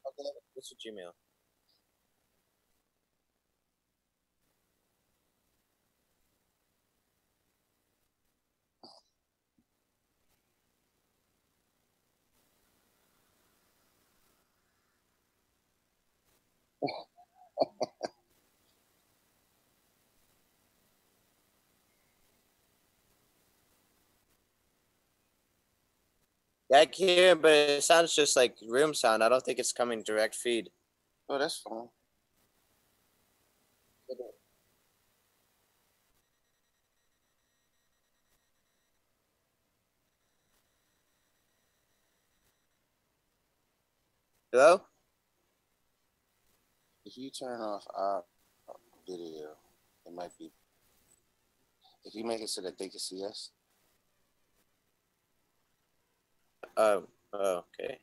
Okay, what's your Gmail? Yeah, I can hear it, but it sounds just like room sound. I don't think it's coming direct feed. Oh, that's fine. Hello? If you turn off our video, it might be. If you make it so that they can see us. Oh, okay.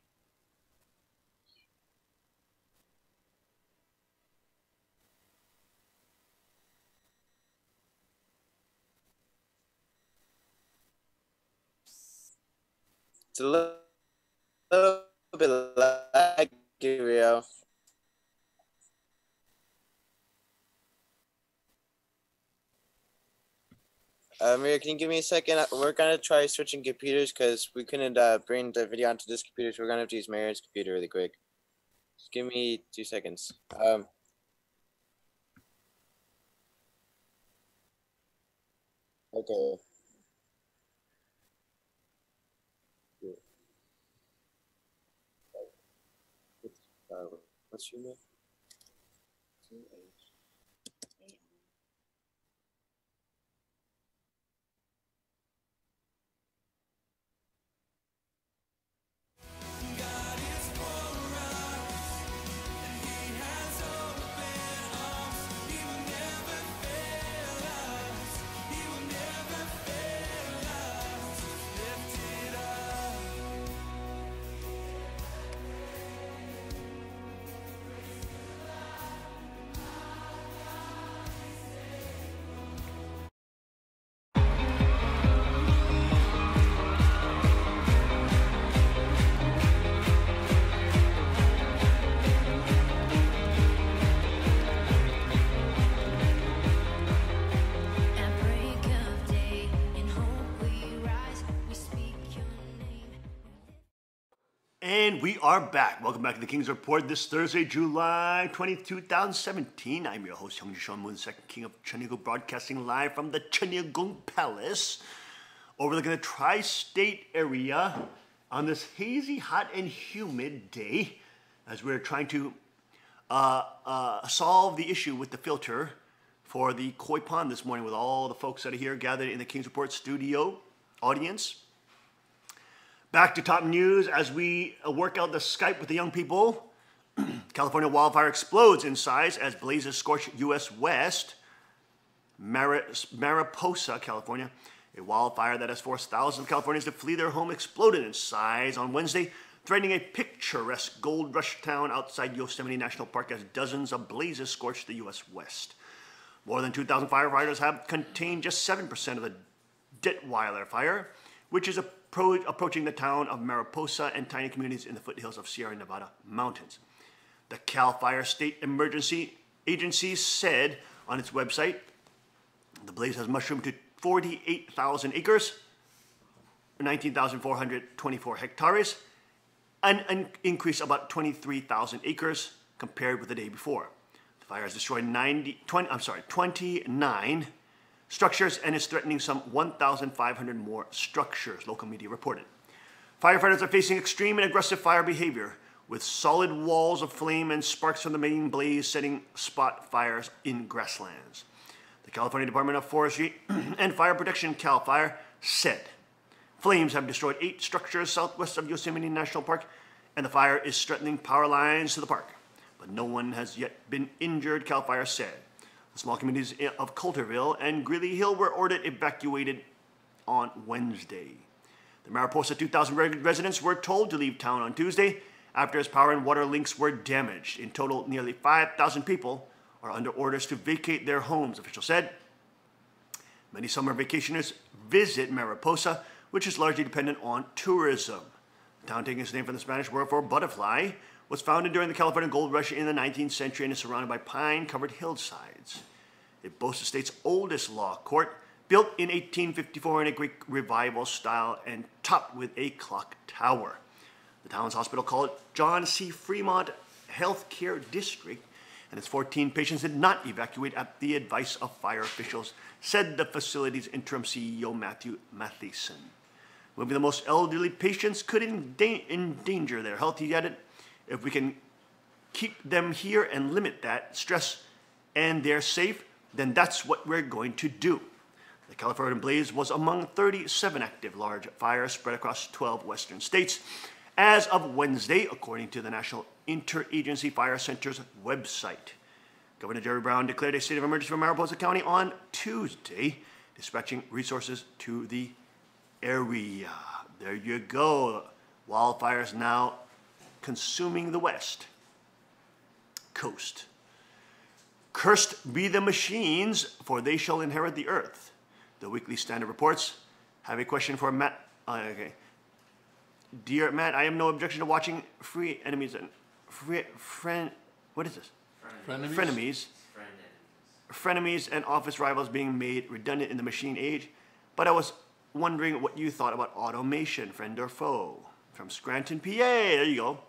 It's a little bit laggy, Rio. Maria, can you give me a second? We're gonna try switching computers because we couldn't bring the video onto this computer, so we're gonna have to use Maria's computer really quick. Just give me 2 seconds. Okay. What's your name? And we are back. Welcome back to the King's Report this Thursday, July 20th, 2017. I'm your host, Hyung Sean Moon, second king of Cheonggyegung, broadcasting live from the Cheonggyegung Palace, overlooking the tri-state area on this hazy, hot, and humid day as we're trying to solve the issue with the filter for the koi pond this morning with all the folks that are here gathered in the King's Report studio audience. Back to top news as we work out the Skype with the young people. California wildfire explodes in size as blazes scorch U.S. West. Mariposa, California. A wildfire that has forced thousands of Californians to flee their home exploded in size on Wednesday, threatening a picturesque gold rush town outside Yosemite National Park as dozens of blazes scorched the U.S. West. More than 2,000 firefighters have contained just 7% of the Detweiler fire, which is approaching the town of Mariposa and tiny communities in the foothills of Sierra Nevada mountains. The CAL FIRE State Emergency Agency said on its website, the blaze has mushroomed to 48,000 acres, 19,424 hectares, an increase of about 23,000 acres compared with the day before. The Fire has destroyed 29 structures and is threatening some 1,500 more structures, local media reported. Firefighters are facing extreme and aggressive fire behavior, with solid walls of flame and sparks from the main blaze setting spot fires in grasslands. The California Department of Forestry and Fire Protection, CAL FIRE, said flames have destroyed 8 structures southwest of Yosemite National Park, and the fire is threatening power lines to the park. But no one has yet been injured, CAL FIRE said. The small communities of Coulterville and Greeley Hill were ordered evacuated on Wednesday. The Mariposa 2,000 residents were told to leave town on Tuesday after its power and water links were damaged. In total, nearly 5,000 people are under orders to vacate their homes, officials said. Many summer vacationers visit Mariposa, which is largely dependent on tourism. The town, taking its name from the Spanish word for butterfly, was founded during the California Gold Rush in the 19th century and is surrounded by pine-covered hillsides. It boasts the state's oldest law court, built in 1854 in a Greek revival style and topped with a clock tower. The town's hospital, called John C. Fremont Healthcare District, and its 14 patients did not evacuate at the advice of fire officials, said the facility's interim CEO, Matthew Matheson. Maybe the most elderly patients could endanger their health, he added. If we can keep them here and limit that stress and they're safe, then that's what we're going to do. The California blaze was among 37 active large fires spread across 12 western states as of Wednesday, according to the National Interagency Fire Center's website. Governor Jerry Brown declared a state of emergency for Mariposa County on Tuesday, dispatching resources to the area. There you go. Wildfires now consuming the west coast. Cursed be the machines, for they shall inherit the earth. The Weekly Standard reports. Have a question for Matt. Okay. Dear Matt, I have no objection to watching free enemies and what is this? Frenemies. Frenemies and office rivals being made redundant in the machine age. But I was wondering what you thought about automation, friend or foe. From Scranton, PA. There you go.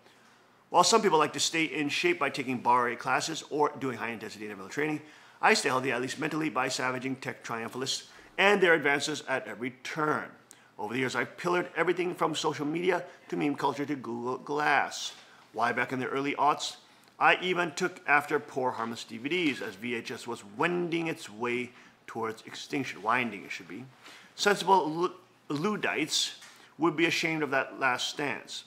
While some people like to stay in shape by taking bar A classes or doing high-intensity interval training, I stay healthy, at least mentally, by savaging tech triumphalists and their advances at every turn. Over the years, I've pillared everything from social media to meme culture to Google Glass. Why, back in the early aughts, I even took after poor harmless DVDs as VHS was wending its way towards extinction. Winding, it should be. Sensible Luddites would be ashamed of that last stance.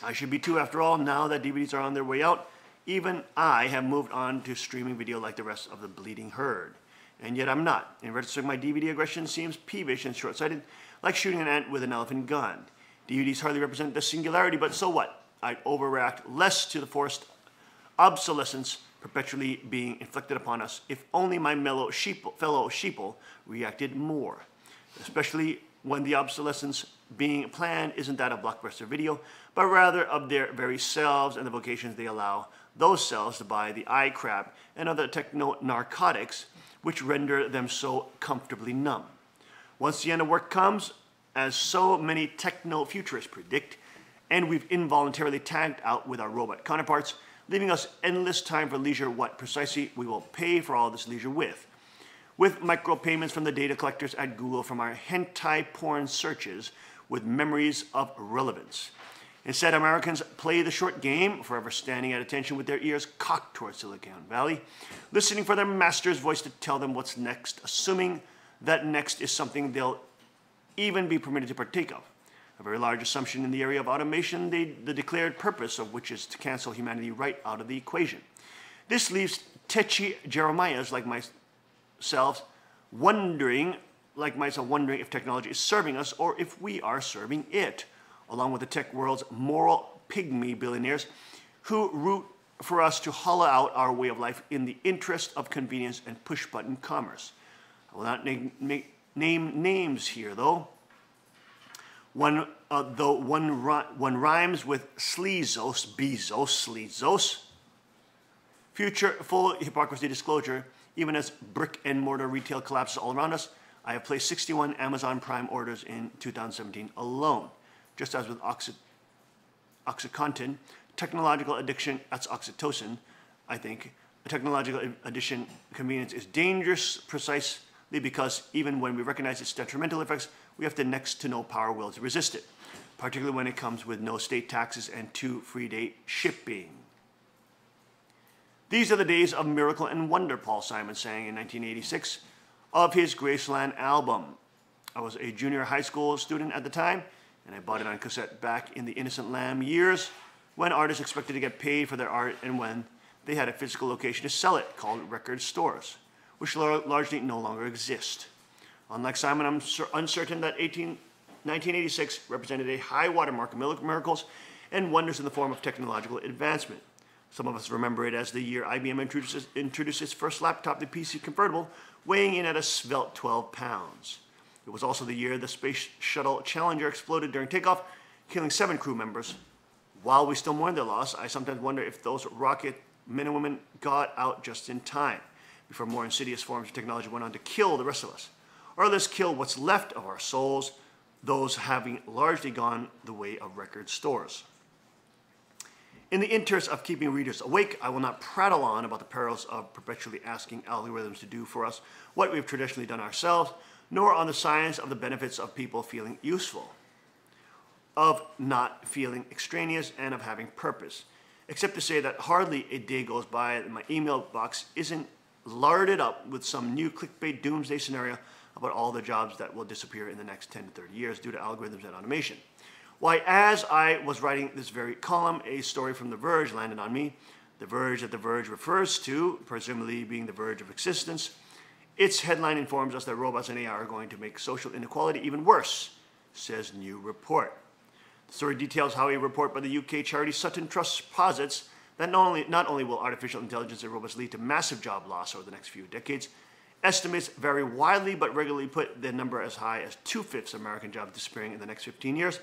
I should be too, after all, now that DVDs are on their way out. Even I have moved on to streaming video like the rest of the bleeding herd. And yet I'm not. In retrospect, my DVD aggression seems peevish and short-sighted, like shooting an ant with an elephant gun. DVDs hardly represent the singularity, but so what? I'd overreact less to the forced obsolescence perpetually being inflicted upon us if only my fellow sheeple reacted more. Especially when the obsolescence being planned isn't that of Blockbuster Video, but rather of their very selves and the vocations they allow those selves to buy the eye crap and other techno-narcotics which render them so comfortably numb. Once the end of work comes, as so many techno-futurists predict, and we've involuntarily tagged out with our robot counterparts, leaving us endless time for leisure, what precisely we will pay for all this leisure with micropayments from the data collectors at Google from our hentai porn searches with memories of relevance. Instead, Americans play the short game, forever standing at attention with their ears cocked towards Silicon Valley, listening for their master's voice to tell them what's next, assuming that next is something they'll even be permitted to partake of. A very large assumption in the area of automation, the declared purpose of which is to cancel humanity right out of the equation. This leaves tetchy Jeremiahs like myself wondering if technology is serving us or if we are serving it, along with the tech world's moral pygmy billionaires who root for us to hollow out our way of life in the interest of convenience and push-button commerce. I will not name names here, though. One rhymes with Bezos. Future full hypocrisy disclosure, even as brick and mortar retail collapses all around us, I have placed 61 Amazon Prime orders in 2017 alone. Just as with OxyContin, technological addiction, that's oxytocin, I think, technological addition convenience is dangerous precisely because even when we recognize its detrimental effects, we have the next to no power will to resist it, particularly when it comes with no state taxes and 2 free-day shipping. These are the days of miracle and wonder, Paul Simon sang in 1986 of his Graceland album. I was a junior high school student at the time, and I bought it on cassette back in the Innocent Lamb years when artists expected to get paid for their art and when they had a physical location to sell it called record stores, which largely no longer exist. Unlike Simon, I'm uncertain that 1986 represented a high watermark of miracles and wonders in the form of technological advancement. Some of us remember it as the year IBM introduced its first laptop, the PC Convertible, weighing in at a svelte 12 pounds. It was also the year the Space Shuttle Challenger exploded during takeoff, killing 7 crew members. While we still mourn their loss, I sometimes wonder if those rocket men and women got out just in time, before more insidious forms of technology went on to kill the rest of us, or at least kill what's left of our souls, those having largely gone the way of record stores. In the interest of keeping readers awake, I will not prattle on about the perils of perpetually asking algorithms to do for us what we've traditionally done ourselves, nor on the science of the benefits of people feeling useful, of not feeling extraneous, and of having purpose, except to say that hardly a day goes by that my email box isn't larded up with some new clickbait doomsday scenario about all the jobs that will disappear in the next 10 to 30 years due to algorithms and automation. Why, as I was writing this very column, a story from The Verge landed on me. The Verge that The Verge refers to, presumably being the verge of existence. Its headline informs us that robots and AI are going to make social inequality even worse, says new report. The story details how a report by the UK charity Sutton Trust posits that not only will artificial intelligence and robots lead to massive job loss over the next few decades, estimates vary widely but regularly put the number as high as 2/5 of American jobs disappearing in the next 15 years,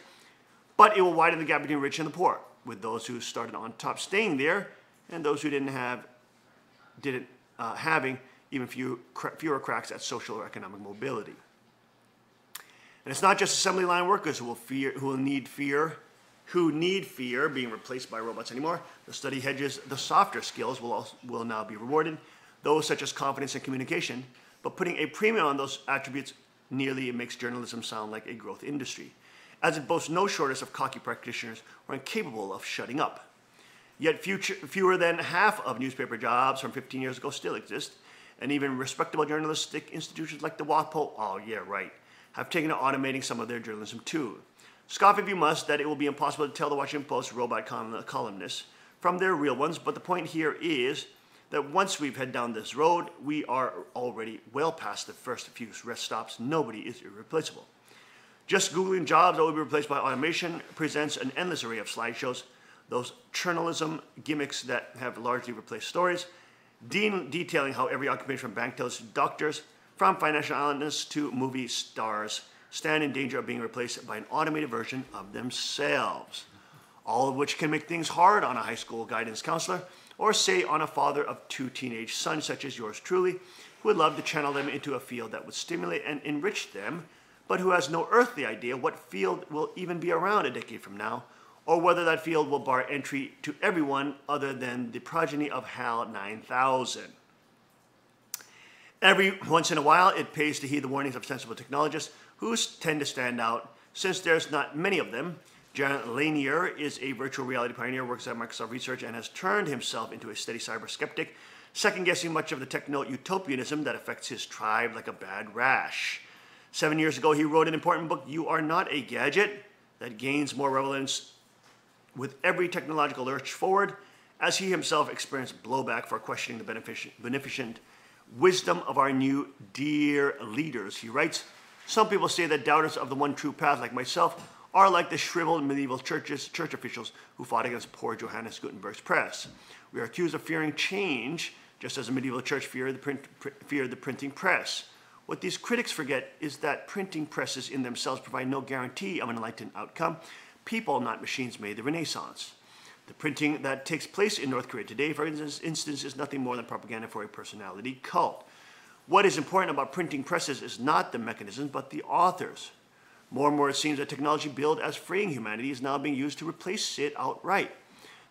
but it will widen the gap between rich and the poor, with those who started on top staying there and those who having even fewer cracks at social or economic mobility. And it's not just assembly line workers who need fear being replaced by robots anymore. The study hedges the softer skills will now be rewarded, those such as confidence and communication, but putting a premium on those attributes nearly makes journalism sound like a growth industry, as it boasts no shortage of cocky practitioners who are incapable of shutting up. Yet fewer than half of newspaper jobs from 15 years ago still exist, and even respectable journalistic institutions like the WAPO, have taken to automating some of their journalism too. Scoff if you must that it will be impossible to tell the Washington Post robot columnists from their real ones, but the point here is that once we've head down this road, we are already well past the first few rest stops. Nobody is irreplaceable. Just Googling jobs that will be replaced by automation presents an endless array of slideshows, those journalism gimmicks that have largely replaced stories, detailing how every occupation from bank tellers to doctors, from financial analysts to movie stars, stand in danger of being replaced by an automated version of themselves. All of which can make things hard on a high school guidance counselor, or say on a father of 2 teenage sons such as yours truly, who would love to channel them into a field that would stimulate and enrich them, but who has no earthly idea what field will even be around a decade from now, or whether that field will bar entry to everyone other than the progeny of HAL 9000. Every once in a while, it pays to heed the warnings of sensible technologists who tend to stand out, since there's not many of them. Jaron Lanier is a virtual reality pioneer, works at Microsoft Research, and has turned himself into a steady cyber skeptic, second-guessing much of the techno-utopianism that affects his tribe like a bad rash. 7 years ago, he wrote an important book, You Are Not a Gadget, that gains more relevance with every technological lurch forward, as he himself experienced blowback for questioning the beneficent wisdom of our new dear leaders. He writes, some people say that doubters of the one true path, like myself, are like the shriveled medieval church officials who fought against poor Johannes Gutenberg's press. We are accused of fearing change, just as the medieval church feared the printing press. What these critics forget is that printing presses in themselves provide no guarantee of an enlightened outcome. People, not machines, made the Renaissance. The printing that takes place in North Korea today, for instance, is nothing more than propaganda for a personality cult. What is important about printing presses is not the mechanisms, but the authors. More and more it seems that technology billed as freeing humanity is now being used to replace it outright.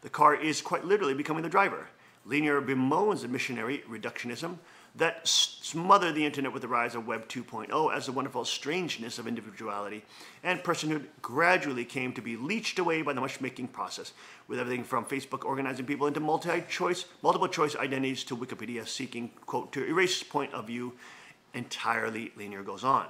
The car is quite literally becoming the driver, Linear bemoans the missionary reductionism that smothered the internet with the rise of Web 2.0 as the wonderful strangeness of individuality and personhood gradually came to be leached away by the much-making process, with everything from Facebook organizing people into multiple choice identities to Wikipedia seeking, quote, to erase point of view entirely. Linear goes on.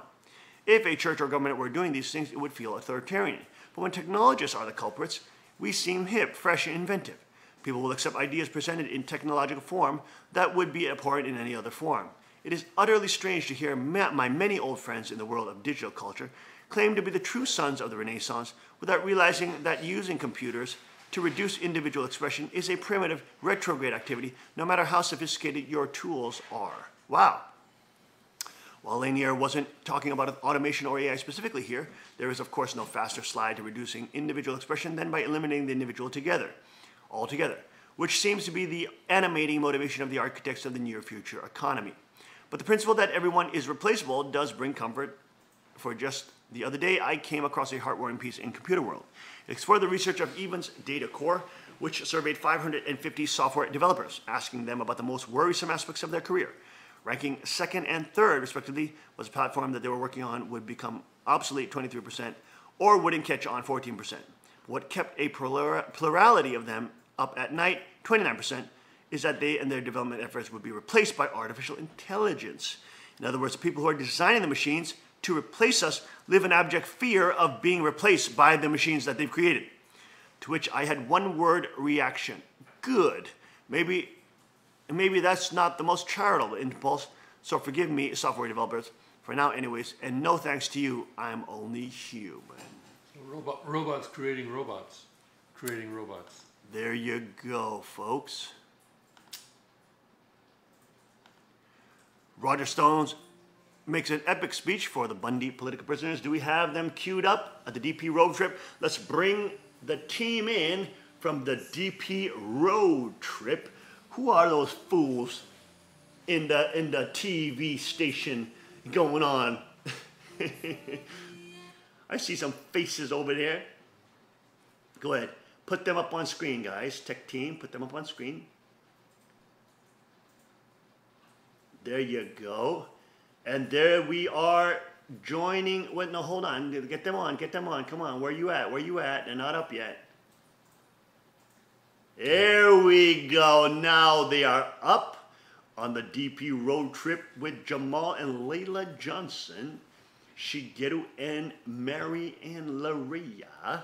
If a church or government were doing these things, it would feel authoritarian. But when technologists are the culprits, we seem hip, fresh, and inventive. People will accept ideas presented in technological form that would be abhorrent in any other form. It is utterly strange to hear my many old friends in the world of digital culture claim to be the true sons of the Renaissance without realizing that using computers to reduce individual expression is a primitive, retrograde activity, no matter how sophisticated your tools are. Wow. While Lanier wasn't talking about automation or AI specifically here, there is of course no faster slide to reducing individual expression than by eliminating the individual altogether, which seems to be the animating motivation of the architects of the near future economy. But the principle that everyone is replaceable does bring comfort. For just the other day, I came across a heartwarming piece in Computer World. It explored the research of Evans Data Core, which surveyed 550 software developers, asking them about the most worrisome aspects of their career. Ranking second and third, respectively, was a platform that they were working on would become obsolete 23% or wouldn't catch on 14%. What kept a plurality of them up at night, 29%, is that they and their development efforts would be replaced by artificial intelligence. In other words, people who are designing the machines to replace us live in abject fear of being replaced by the machines that they've created. To which I had one word reaction: good. Maybe that's not the most charitable impulse, so forgive me, software developers, for now anyways, and no thanks to you, I'm only human. Robots creating robots. Creating robots. There you go, folks. Roger Stone makes an epic speech for the Bundy political prisoners. Do we have them queued up at the DP road trip? Let's bring the team in from the DP road trip. Who are those fools in the TV station going on? I see some faces over there. Go ahead. Put them up on screen, guys. Tech team, put them up on screen. There you go. And there we are joining. Wait, no, hold on. Get them on. Get them on. Come on. Where you at? Where you at? They're not up yet. There we go. Now they are up on the DP road trip with Jamal and Layla Johnson, Shigeru and Mary and Laria,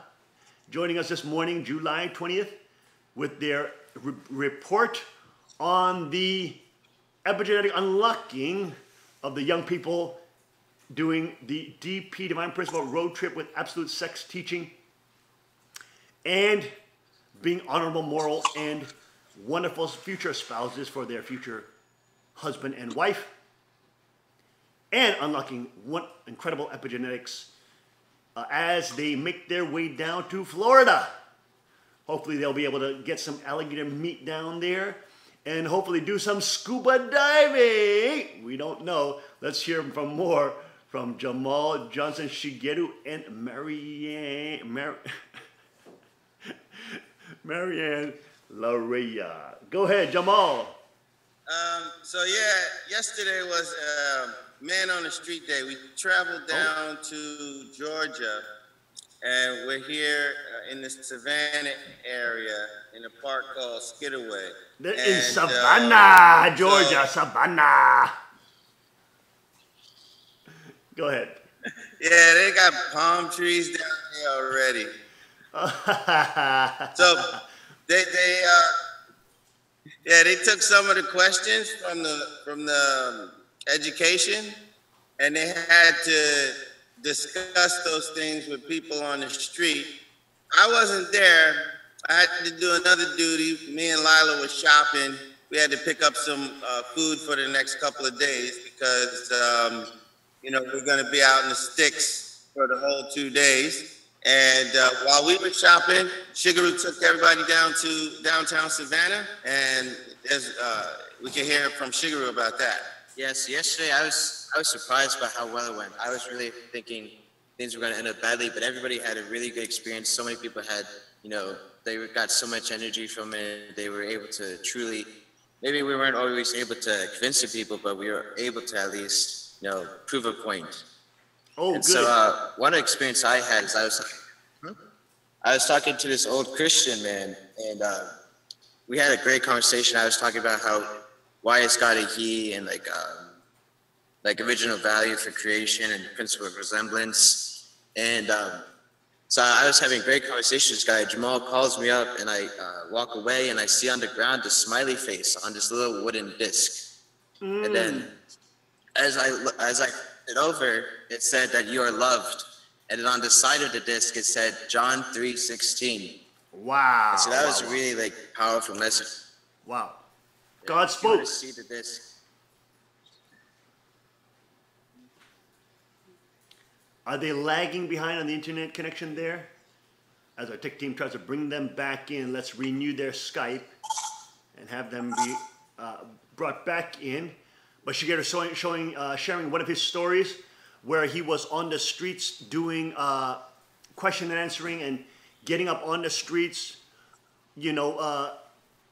joining us this morning, July 20th, with their report on the epigenetic unlocking of the young people doing the DP Divine Principle road trip with absolute sex teaching and being honorable, moral, and wonderful future spouses for their future husband and wife, and unlocking one incredible epigenetics as they make their way down to Florida. Hopefully they'll be able to get some alligator meat down there and hopefully do some scuba diving. We don't know. Let's hear from more from Jamal Johnson, Shigeru, and Marianne Laria. Go ahead, Jamal. So yeah, yesterday was Man on the Street Day. We traveled down to Georgia, and we're here in the Savannah area in a park called Skidaway. In Savannah, Georgia, Savannah. Go ahead. Yeah, they got palm trees down here already. So they took some of the questions from the education, and they had to discuss those things with people on the street. I wasn't there. I had to do another duty. Me and Lila were shopping. We had to pick up some food for the next couple of days because we're going to be out in the sticks for the whole 2 days. And while we were shopping, Shigeru took everybody down to downtown Savannah, and we can hear from Shigeru about that. Yes, yesterday I was surprised by how well it went. I was really thinking things were going to end up badly, but everybody had a really good experience. So many people had, they got so much energy from it. They were able to truly maybe we weren't always able to convince the people, but we were able to at least, you know, prove a point. Oh, and good. So one experience I had is I was talking to this old Christian man, and we had a great conversation. I was talking about why is God a he, and like original value for creation and principle of resemblance. And so I was having a great conversation with this guy. Jamal calls me up, and I walk away, and I see on the ground a smiley face on this little wooden disc. And then as I flipped it over, it said that you are loved. And then on the side of the disc, it said John 3:16. Wow. And so that was wow. a really like powerful message. Wow. God spoke. See the disc. Are they lagging behind on the internet connection there? As our tech team tries to bring them back in, let's renew their Skype and have them be brought back in. But Shigeru sharing one of his stories where he was on the streets doing question and answering and getting up on the streets, you know,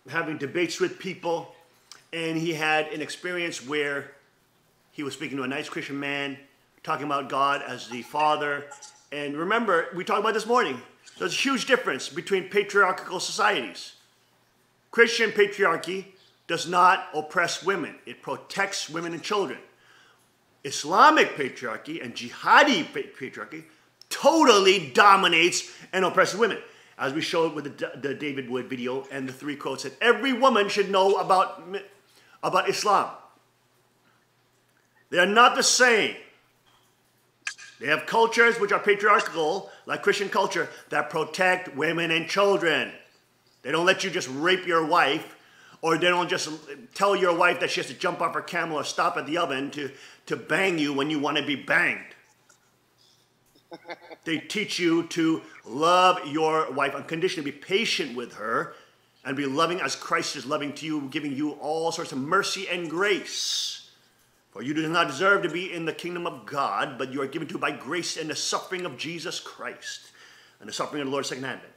having debates with people. And he had an experience where he was speaking to a nice Christian man, talking about God as the Father. And remember, we talked about this morning, there's a huge difference between patriarchal societies. Christian patriarchy does not oppress women. It protects women and children. Islamic patriarchy and jihadi patriarchy totally dominates and oppresses women. As we showed with the David Wood video and the 3 quotes that every woman should know about Islam. They are not the same. They have cultures which are patriarchal, like Christian culture, that protect women and children. They don't let you just rape your wife, or they don't just tell your wife that she has to jump off her camel or stop at the oven to bang you when you want to be banged. They teach you to love your wife unconditionally, be patient with her, and be loving as Christ is loving to you, giving you all sorts of mercy and grace. For you do not deserve to be in the kingdom of God, but you are given to by grace and the suffering of Jesus Christ and the suffering of the Lord's second advent.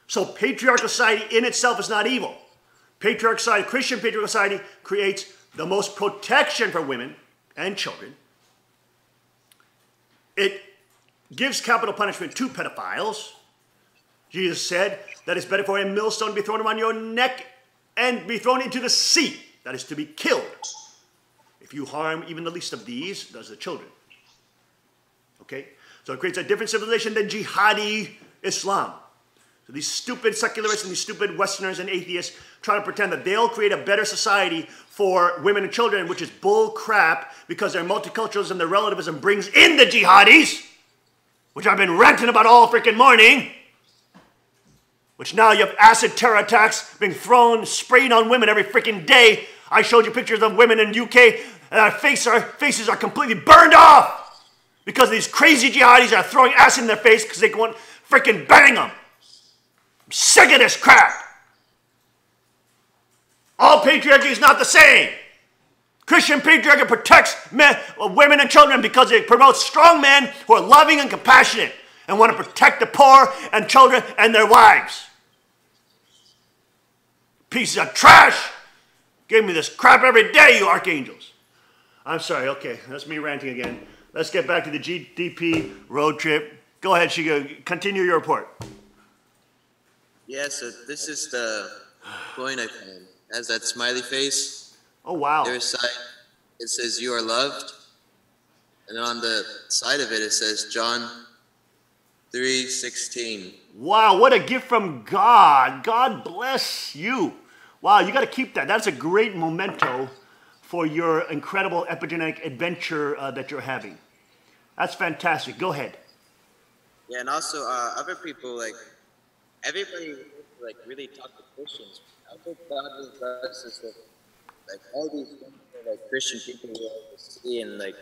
So patriarchal society in itself is not evil. Patriarchal society, Christian patriarchal society, creates the most protection for women and children. It gives capital punishment to pedophiles. Jesus said that it's better for a millstone to be thrown around your neck and be thrown into the sea, that is to be killed. If you harm even the least of these, those are the children. Okay? So it creates a different civilization than jihadi Islam. So these stupid secularists and these stupid Westerners and atheists try to pretend that they'll create a better society for women and children, which is bull crap, because their multiculturalism, their relativism brings in the jihadis, which I've been ranting about all freaking morning, which now you have acid terror attacks being thrown, sprayed on women every freaking day. I showed you pictures of women in the UK, and our faces are completely burned off because these crazy jihadis are throwing acid in their face because they want to freaking bang them. I'm sick of this crap. All patriarchy is not the same. Christian patriarchy protects women and children because it promotes strong men who are loving and compassionate and want to protect the poor and children and their wives. Pieces of trash. Give me this crap every day, you archangels. I'm sorry, okay, that's me ranting again. Let's get back to the GDP road trip. Go ahead, Shigo, continue your report. Yeah, so this is the coin I found. It has that smiley face. Oh, wow. Their side, it says you are loved. And on the side of it, it says John 3:16. Wow, what a gift from God. God bless you. Wow, you got to keep that. That's a great memento for your incredible epigenetic adventure that you're having. That's fantastic. Go ahead. Yeah, and also other people, like, everybody, like, really talk to Christians. I think God has blessed us with, like, all these like Christian people we all see, and like,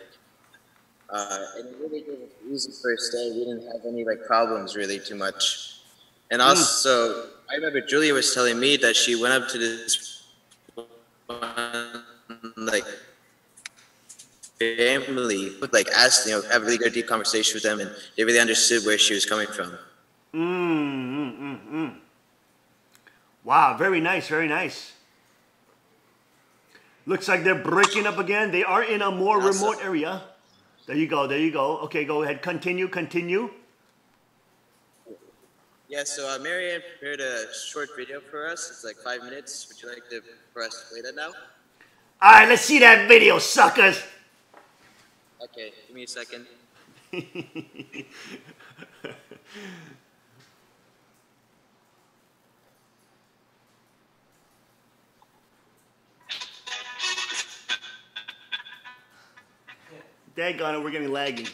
and it really gave us an easy first day. We didn't have any like problems really too much. And also, I remember Julia was telling me that she went up to this like family, like asked, have a really good deep conversation with them, and they really understood where she was coming from. Wow, very nice, very nice. Looks like they're breaking up again. They are in a more remote area. There you go. There you go. Okay, go ahead. Continue. Continue. Yeah, so Marianne prepared a short video for us. It's like 5 minutes. Would you like for us to play that now? All right, let's see that video, suckers. Okay, give me a second. Daggone it, we're getting laggy.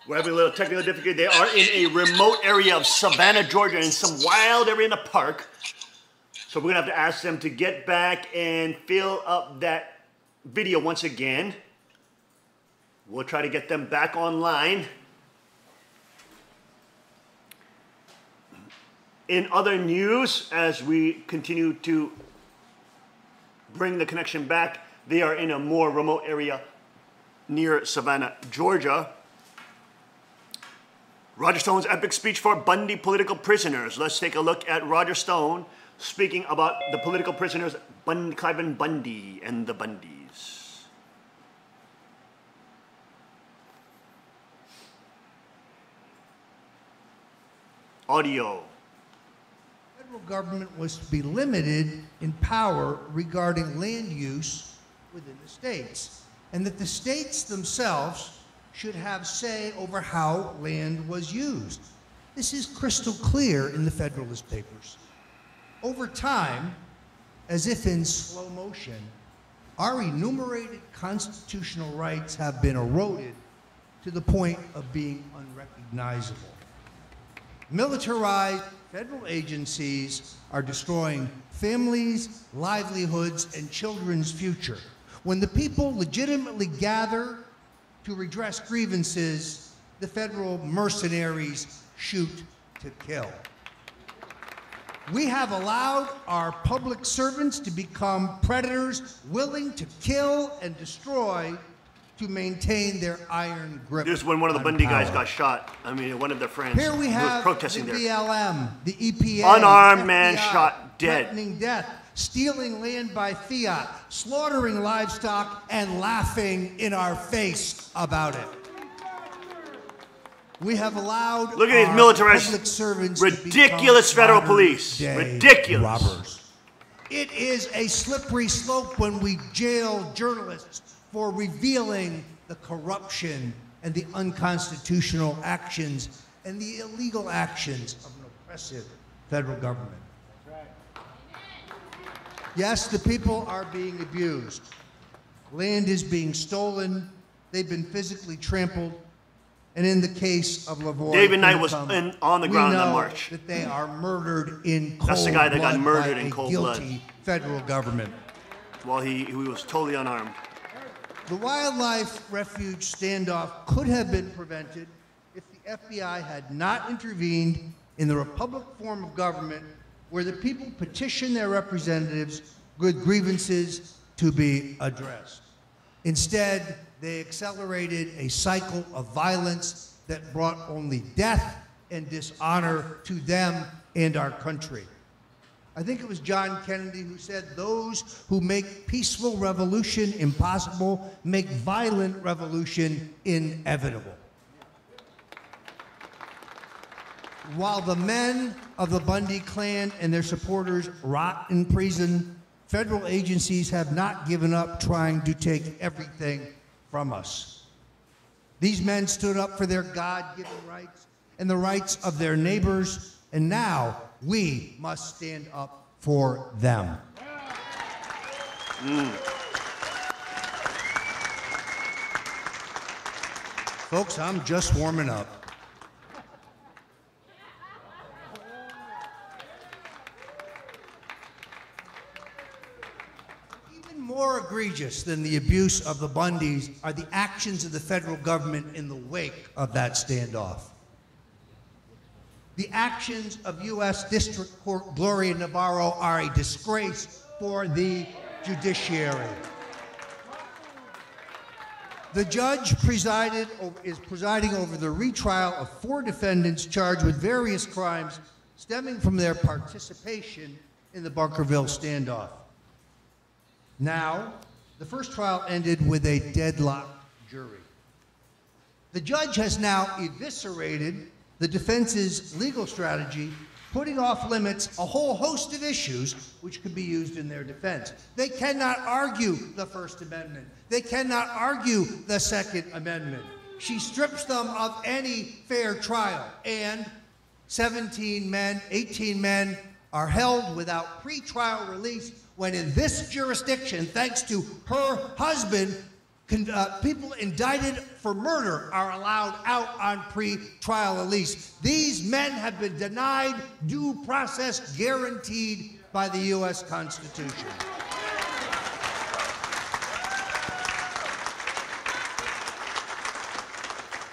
We're having a little technical difficulty. They are in a remote area of Savannah, Georgia, in some wild area in the park. So we're gonna have to ask them to get back and fill up that video once again. We'll try to get them back online. In other news, as we continue to bring the connection back, they are in a more remote area near Savannah, Georgia. Roger Stone's epic speech for Bundy political prisoners. Let's take a look at Roger Stone speaking about the political prisoners, Cliven Bundy and the Bundys. Audio. The federal government was to be limited in power regarding land use within the states, and that the states themselves should have say over how land was used. This is crystal clear in the Federalist Papers. Over time, as if in slow motion, our enumerated constitutional rights have been eroded to the point of being unrecognizable. Militarized federal agencies are destroying families, livelihoods, and children's future. When the people legitimately gather to redress grievances, the federal mercenaries shoot to kill. We have allowed our public servants to become predators willing to kill and destroy to maintain their iron grip. This is when one of the Bundy guys got shot. I mean, one of their friends Here we who was have protesting the there. BLM, the EPA, Unarmed man FBI, shot dead. threatening death, stealing land by fiat, slaughtering livestock, and laughing in our face about it. We have allowed Look at these our militarized, public servants ridiculous to become federal police. modern-day Ridiculous. robbers. It is a slippery slope when we jail journalists for revealing the corruption and the unconstitutional actions and the illegal actions of an oppressive federal government. Yes, the people are being abused. Land is being stolen. They've been physically trampled. And in the case of Lavoie, David Knight was on the ground in that march. That they are murdered in cold That's the guy that got blood murdered by in a cold blood. guilty federal government. While he was totally unarmed. The wildlife refuge standoff could have been prevented if the FBI had not intervened in the republic form of government where the people petition their representatives with grievances to be addressed. Instead, they accelerated a cycle of violence that brought only death and dishonor to them and our country. I think it was John Kennedy who said, "Those who make peaceful revolution impossible make violent revolution inevitable." While the men of the Bundy clan and their supporters rot in prison, federal agencies have not given up trying to take everything from us. These men stood up for their God-given rights and the rights of their neighbors, and now we must stand up for them. Folks, I'm just warming up. Even more egregious than the abuse of the Bundys are the actions of the federal government in the wake of that standoff. The actions of U.S. District Court Gloria Navarro are a disgrace for the judiciary. The judge is presiding over the retrial of 4 defendants charged with various crimes stemming from their participation in the Bunkerville standoff. Now, the first trial ended with a deadlocked jury. The judge has now eviscerated the defense's legal strategy, putting off limits a whole host of issues which could be used in their defense. They cannot argue the First Amendment. They cannot argue the Second Amendment. She strips them of any fair trial, and 17 men, 18 men are held without pre-trial release when in this jurisdiction, thanks to her husband, people indicted for murder are allowed out on pre-trial release. These men have been denied due process guaranteed by the U.S. Constitution.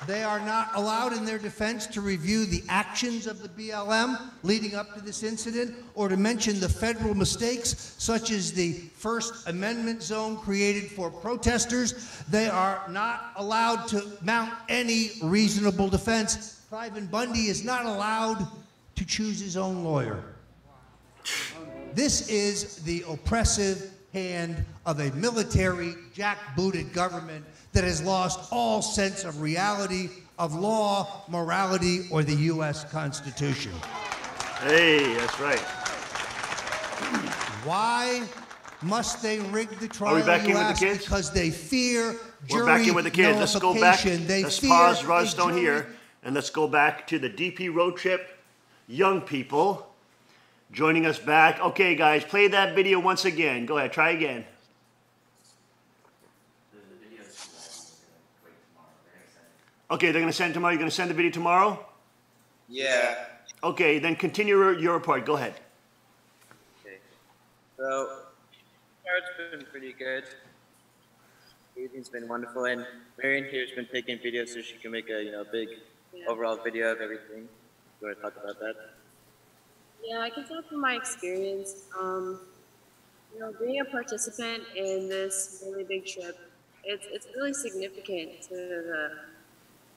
They are not allowed in their defense to review the actions of the BLM leading up to this incident or to mention the federal mistakes such as the First Amendment zone created for protesters. They are not allowed to mount any reasonable defense. Cliven Bundy is not allowed to choose his own lawyer. This is the oppressive hand of a military, jackbooted government that has lost all sense of reality, of law, morality, or the U.S. Constitution. Hey, that's right. Why must they rig the trial? Are we back in with the kids? Because they fear jury We're back in with the kids. Let's go back. Let's pause fear Rod Stone here, and let's go back to the DP road trip. Young people joining us back. Okay, guys, play that video once again. Go ahead, try again. Okay, they're going to send it tomorrow. You're going to send the video tomorrow? Yeah. Okay, then continue your report. Go ahead. Okay. So, it's been pretty good. Everything's been wonderful, and Marion here's been taking videos so she can make a big overall video of everything. You want to talk about that? Yeah, I can talk from my experience. Being a participant in this really big trip, it's really significant to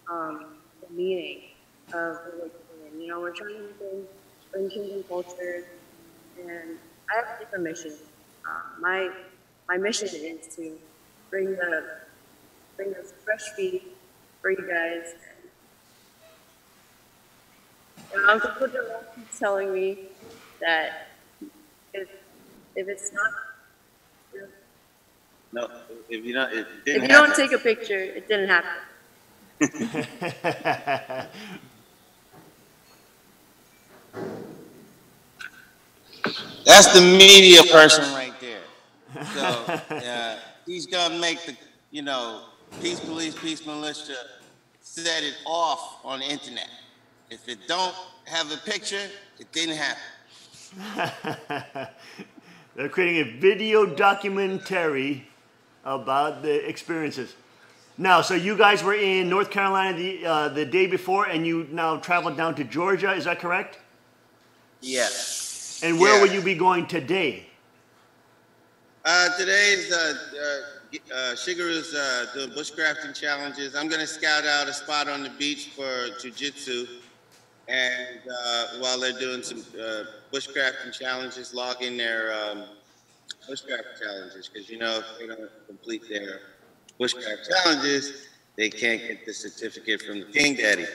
the meaning of what we're doing. We're trying to bring kingdom culture, and I have a different mission. My mission is to bring this fresh feed for you guys. And Uncle Kudra keeps telling me that if it's not, No, if you don't, if you don't take a picture, it didn't happen. That's the media person right there. So he's gonna make the peace police, peace militia set it off on the internet. If it don't have a picture, it didn't happen. They're creating a video documentary about the experiences. Now, so you guys were in North Carolina the day before, and you now traveled down to Georgia. Is that correct? Yes. And where will you be going today? Today's Shigeru's doing bushcrafting challenges. I'm going to scout out a spot on the beach for jiu-jitsu, and while they're doing some bushcrafting challenges, logging their bushcraft challenges, because if they don't complete their bushcraft challenges, they can't get the certificate from the King Daddy.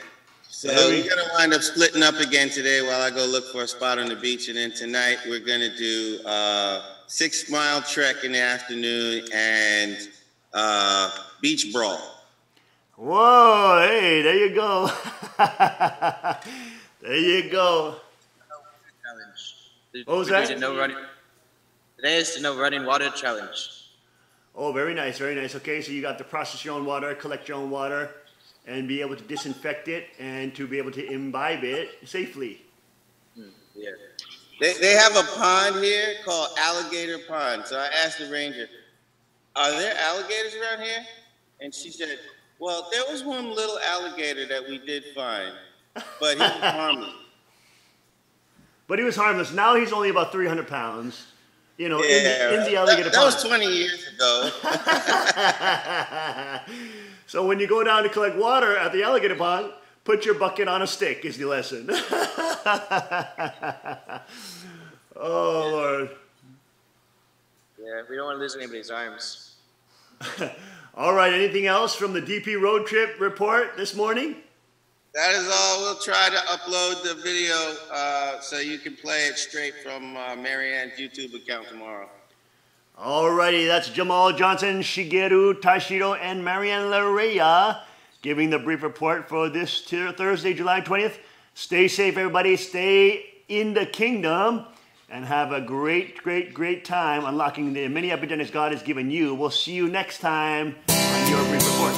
So we're going to wind up splitting up again today while I go look for a spot on the beach, and then tonight we're going to do 6-mile trek in the afternoon and beach brawl. Whoa, hey, there you go. There you go. What was that? Today is the no running water challenge. Oh, very nice, very nice. Okay, so you got to process your own water, collect your own water, and be able to disinfect it and to be able to imbibe it safely. Yeah. They have a pond here called Alligator Pond. So I asked the ranger, are there alligators around here? And she said, well, there was one little alligator that we did find, but he was harmless. But he was harmless. Now he's only about 300 pounds. you know, Yeah, in the alligator that pond. was 20 years ago. So when you go down to collect water at the alligator pond, put your bucket on a stick is the lesson. Oh, Lord. Yeah, we don't want to lose anybody's arms. All right, anything else from the DP road trip report this morning? That is all. We'll try to upload the video so you can play it straight from Marianne's YouTube account tomorrow. All righty, that's Jamal Johnson, Shigeru Tashiro, and Marianne Larea giving the brief report for this Thursday, July 20th. Stay safe, everybody. Stay in the kingdom and have a great, great, great time unlocking the many opportunities God has given you. We'll see you next time on your brief report.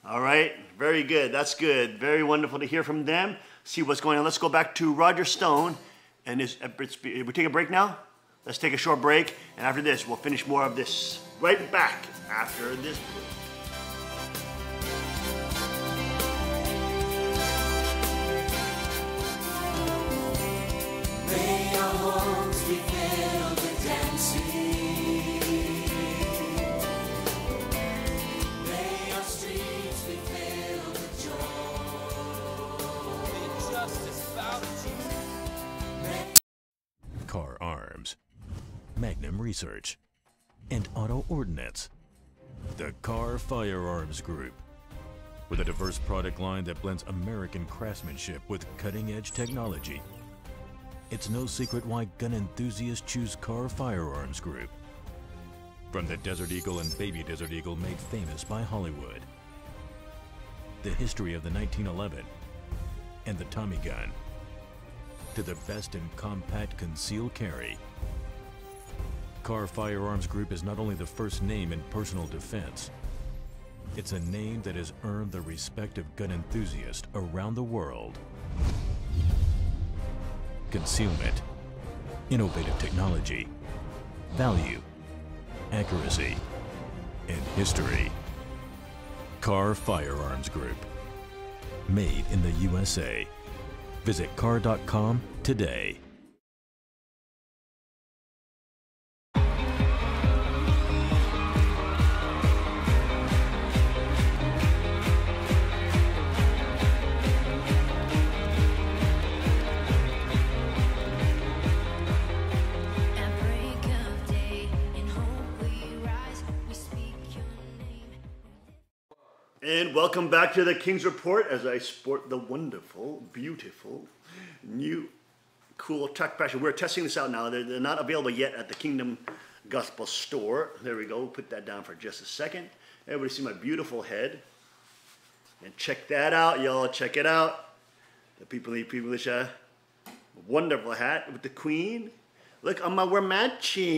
All right, very good. That's good. Very wonderful to hear from them. See what's going on. Let's go back to Roger Stone. And we take a break now? Let's take a short break. And after this, we'll finish more of this right back after this break. May our homes be filled with dancing. May our streets be filled with joy. May justice found Jesus. Car Arms, Magnum Research, and Auto Ordnance. The Car Firearms Group. With a diverse product line that blends American craftsmanship with cutting-edge technology. It's no secret why gun enthusiasts choose Car Firearms Group. From the Desert Eagle and Baby Desert Eagle made famous by Hollywood. The history of the 1911 and the Tommy gun. To the best in compact concealed carry. Car Firearms Group is not only the first name in personal defense, it's a name that has earned the respect of gun enthusiasts around the world. Concealment, innovative technology, value, accuracy, and history. Car Firearms Group. Made in the USA. Visit car.com today. And welcome back to the King's Report as I sport the wonderful, beautiful, new, cool Tuck Passion. We're testing this out now. They're not available yet at the Kingdom Gospel Store. There we go. Put that down for just a second. Everybody see my beautiful head. And check that out, y'all. Check it out. The People Militia. Wonderful hat with the Queen. Look, we're matching.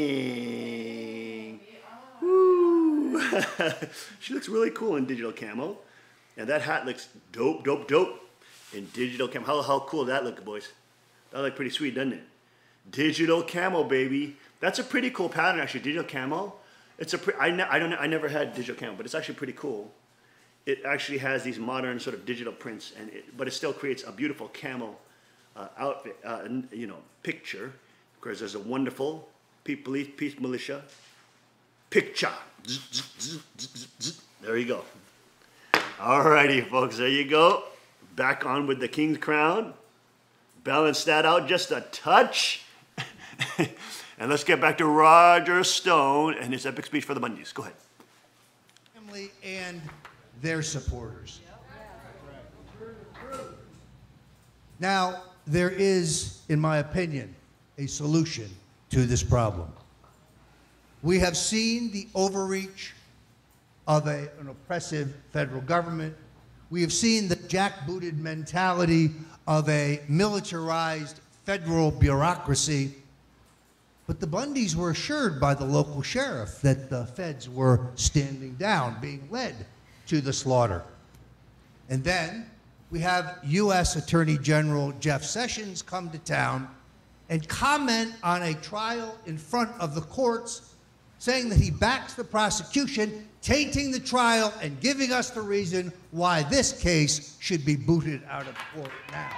Woo. She looks really cool in digital camo. And that hat looks dope, dope, dope in digital camo. How cool does that look, boys? That looks pretty sweet, doesn't it? Digital camo, baby. That's a pretty cool pattern, actually. Digital camo. It's I never had digital camo, but it's actually pretty cool. It actually has these modern sort of digital prints, but it still creates a beautiful camo outfit, picture. Of course, there's a wonderful Peace Militia picture. There you go. Alrighty, folks, there you go. Back on with the King's Crown. Balance that out just a touch. And let's get back to Roger Stone and his epic speech for the Bundys. Go ahead. Family and their supporters. Now, there is, in my opinion, a solution to this problem. We have seen the overreach of an oppressive federal government. We have seen the jackbooted mentality of a militarized federal bureaucracy. But the Bundys were assured by the local sheriff that the feds were standing down, being led to the slaughter. And then we have U.S. Attorney General Jeff Sessions come to town and comment on a trial in front of the courts, saying that he backs the prosecution, tainting the trial, and giving us the reason why this case should be booted out of court now.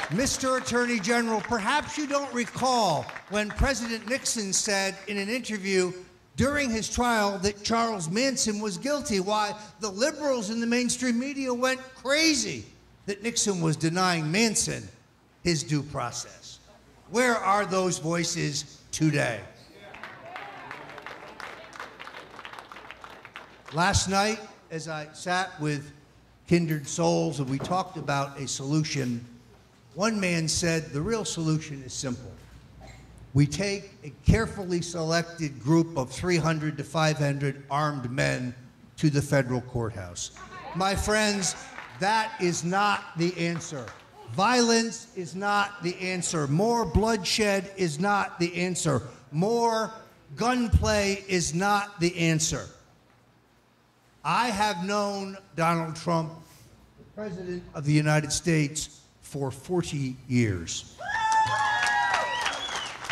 Mr. Attorney General, perhaps you don't recall when President Nixon said in an interview during his trial that Charles Manson was guilty, why the liberals in the mainstream media went crazy that Nixon was denying Manson his due process. Where are those voices today? Last night, as I sat with kindred souls and we talked about a solution, one man said the real solution is simple. We take a carefully selected group of 300 to 500 armed men to the federal courthouse. My friends, that is not the answer. Violence is not the answer. More bloodshed is not the answer. More gunplay is not the answer. I have known Donald Trump, the President of the United States, for 40 years.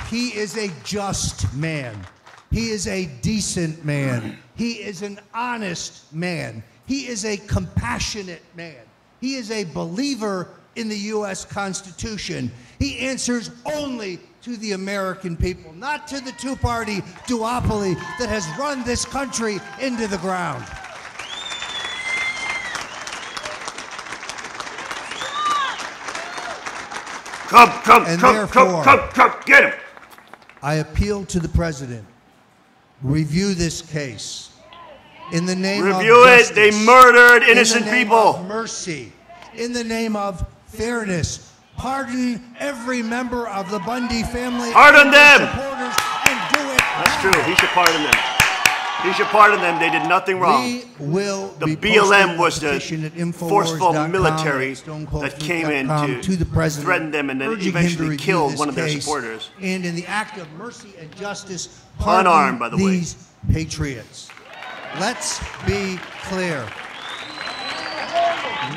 He is a just man. He is a decent man. He is an honest man. He is a compassionate man. He is a believer in the U.S. Constitution. He answers only to the American people, not to the two-party duopoly that has run this country into the ground. Trump, get him. I appeal to the president. Review this case. In the name of justice, They murdered innocent in the name people. Of mercy. In the name of fairness. Pardon every member of the Bundy family. Pardon them. Supporters and do it. That's true. He should pardon them. He should pardon them. They did nothing wrong. The BLM was the forceful military that came in to threaten them and then eventually killed one of their supporters. And in the act of mercy and justice, Unarmed, by the way. these patriots. Let's be clear.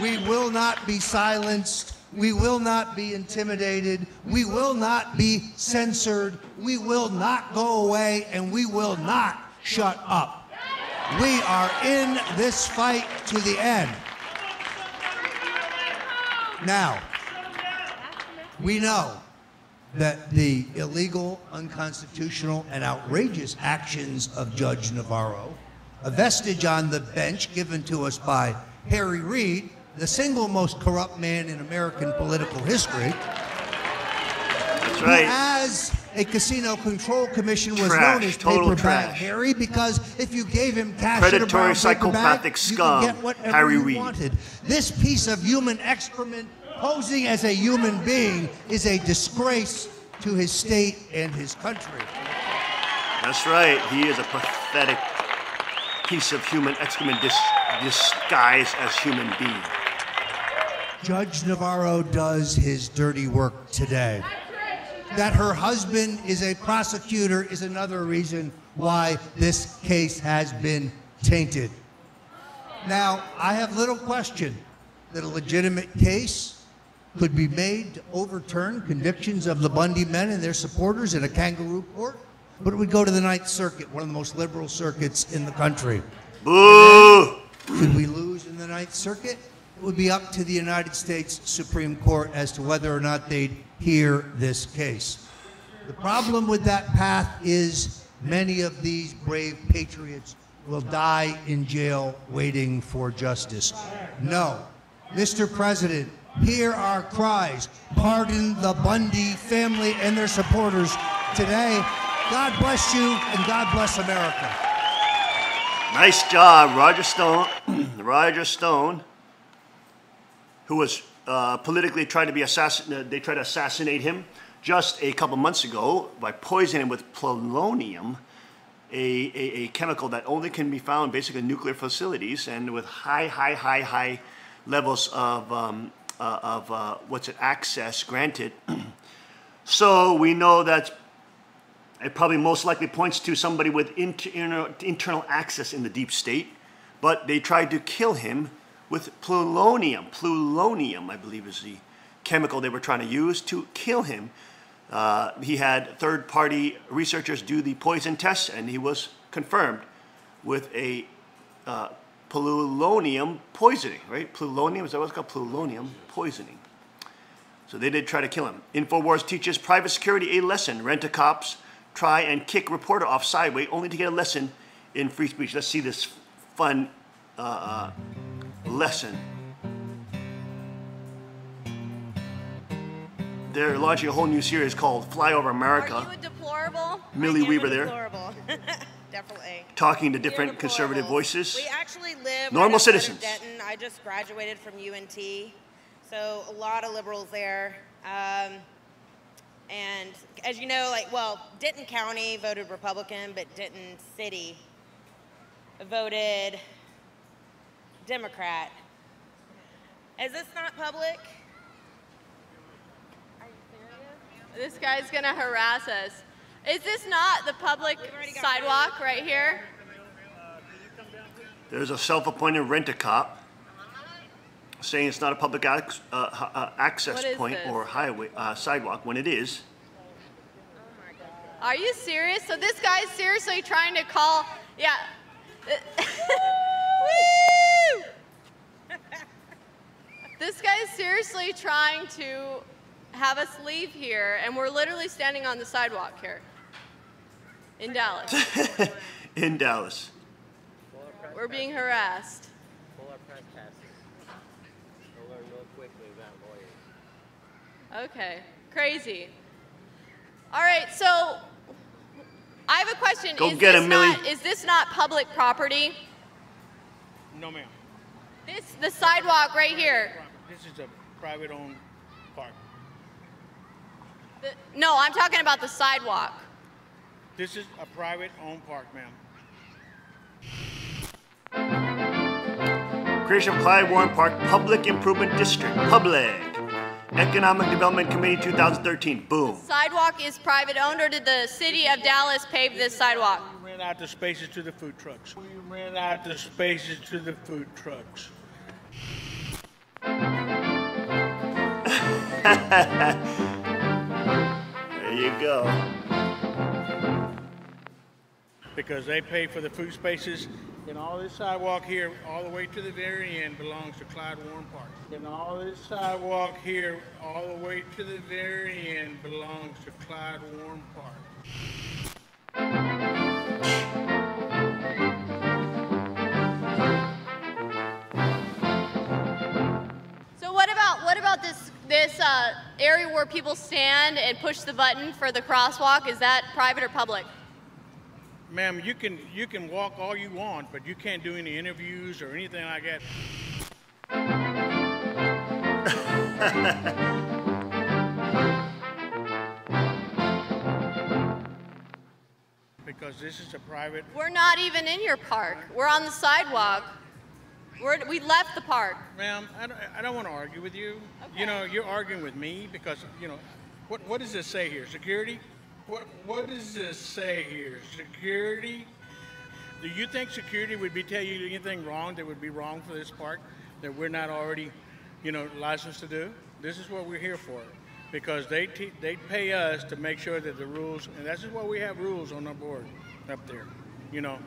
We will not be silenced. We will not be intimidated. We will not be censored. We will not go away, and we will not shut up. We are in this fight to the end. Now, we know that the illegal, unconstitutional, and outrageous actions of Judge Navarro, a vestige on the bench given to us by Harry Reid, the single most corrupt man in American political history, That's right. who, as a casino control commission, was Trash, known as total Paper Bag trash. Harry, because if you gave him cash Predatory, in a brown paper psychopathic bag, scum, you could get whatever Harry you Reid. wanted. This piece of human excrement, posing as a human being, is a disgrace to his state and his country. That's right. He is a pathetic piece of human excrement disguised as human being. Judge Navarro does his dirty work today. That her husband is a prosecutor is another reason why this case has been tainted. Now, I have little question that a legitimate case could be made to overturn convictions of the Bundy men and their supporters in a kangaroo court, but it would go to the Ninth Circuit, one of the most liberal circuits in the country. Boo! Should we lose in the Ninth Circuit? It would be up to the United States Supreme Court as to whether or not they'd hear this case. The problem with that path is many of these brave patriots will die in jail waiting for justice. No. Mr. President, hear our cries. Pardon the Bundy family and their supporters today. God bless you and God bless America. Nice job, Roger Stone. Roger Stone, who was politically trying to be assassinated. They tried to assassinate him just a couple months ago by poisoning him with polonium, a chemical that only can be found basically in nuclear facilities, and with high levels of access granted. So we know that it probably most likely points to somebody with internal access in the deep state, but they tried to kill him with polonium. Polonium, I believe, is the chemical they were trying to use to kill him. He had third-party researchers do the poison test, and he was confirmed with a polonium poisoning, right? Polonium, is that what it's called? Polonium poisoning. So they did try to kill him. InfoWars teaches private security a lesson. Rent-a-cops try and kick reporter off sideway only to get a lesson in free speech. Let's see this fun lesson. They're launching a whole new series called Fly Over America. Are you a deplorable? Millie Weaver there. Deplorable. Definitely. Talking to different conservative voices. We actually live normal right outside of citizens. Denton. I just graduated from UNT, so a lot of liberals there. And as you know, like, well, Denton County voted Republican, but Denton City voted Democrat. Is this not public? This guy's gonna harass us. Is this not the public sidewalk right here? There's a self-appointed rent-a-cop saying it's not a public access point this? or highway sidewalk when it is. Are you serious? So this guy's seriously trying to call, yeah. Woo! This guy's seriously trying to have us leave here, and we're literally standing on the sidewalk here in Dallas. In Dallas. We're being harassed. Pull our press passes. We'll learn real quickly about lawyers. Okay, crazy. All right, so I have a question. Go get him, Millie. Is this not public property? No, ma'am. The sidewalk right here. This is a private-owned park. No, I'm talking about the sidewalk. This is a private-owned park, ma'am. Creation of Clyde Warren Park Public Improvement District. Public. Economic Development Committee 2013. Boom. Sidewalk is private owned, or did the city of Dallas pave this sidewalk? We ran out the spaces to the food trucks. We ran out the spaces to the food trucks. There you go. Because they pay for the food spaces, and all this sidewalk here, all the way to the very end, belongs to Clyde Warren Park. And all this sidewalk here, all the way to the very end, belongs to Clyde Warren Park. So what about this area where people stand and push the button for the crosswalk? Is that private or public? Ma'am, you can walk all you want, but you can't do any interviews or anything like that. Because this is a private. We're not even in your park. We're on the sidewalk. We left the park. Ma'am, I don't want to argue with you. Okay. You know, you're arguing with me because, you know, what does this say here? Security? What does this say here? Security? Do you think security would be telling you anything wrong that would be wrong for this park that we're not already, you know, licensed to do? This is what we're here for, because they pay us to make sure that the rules, and that's just why we have rules on our board up there. You know,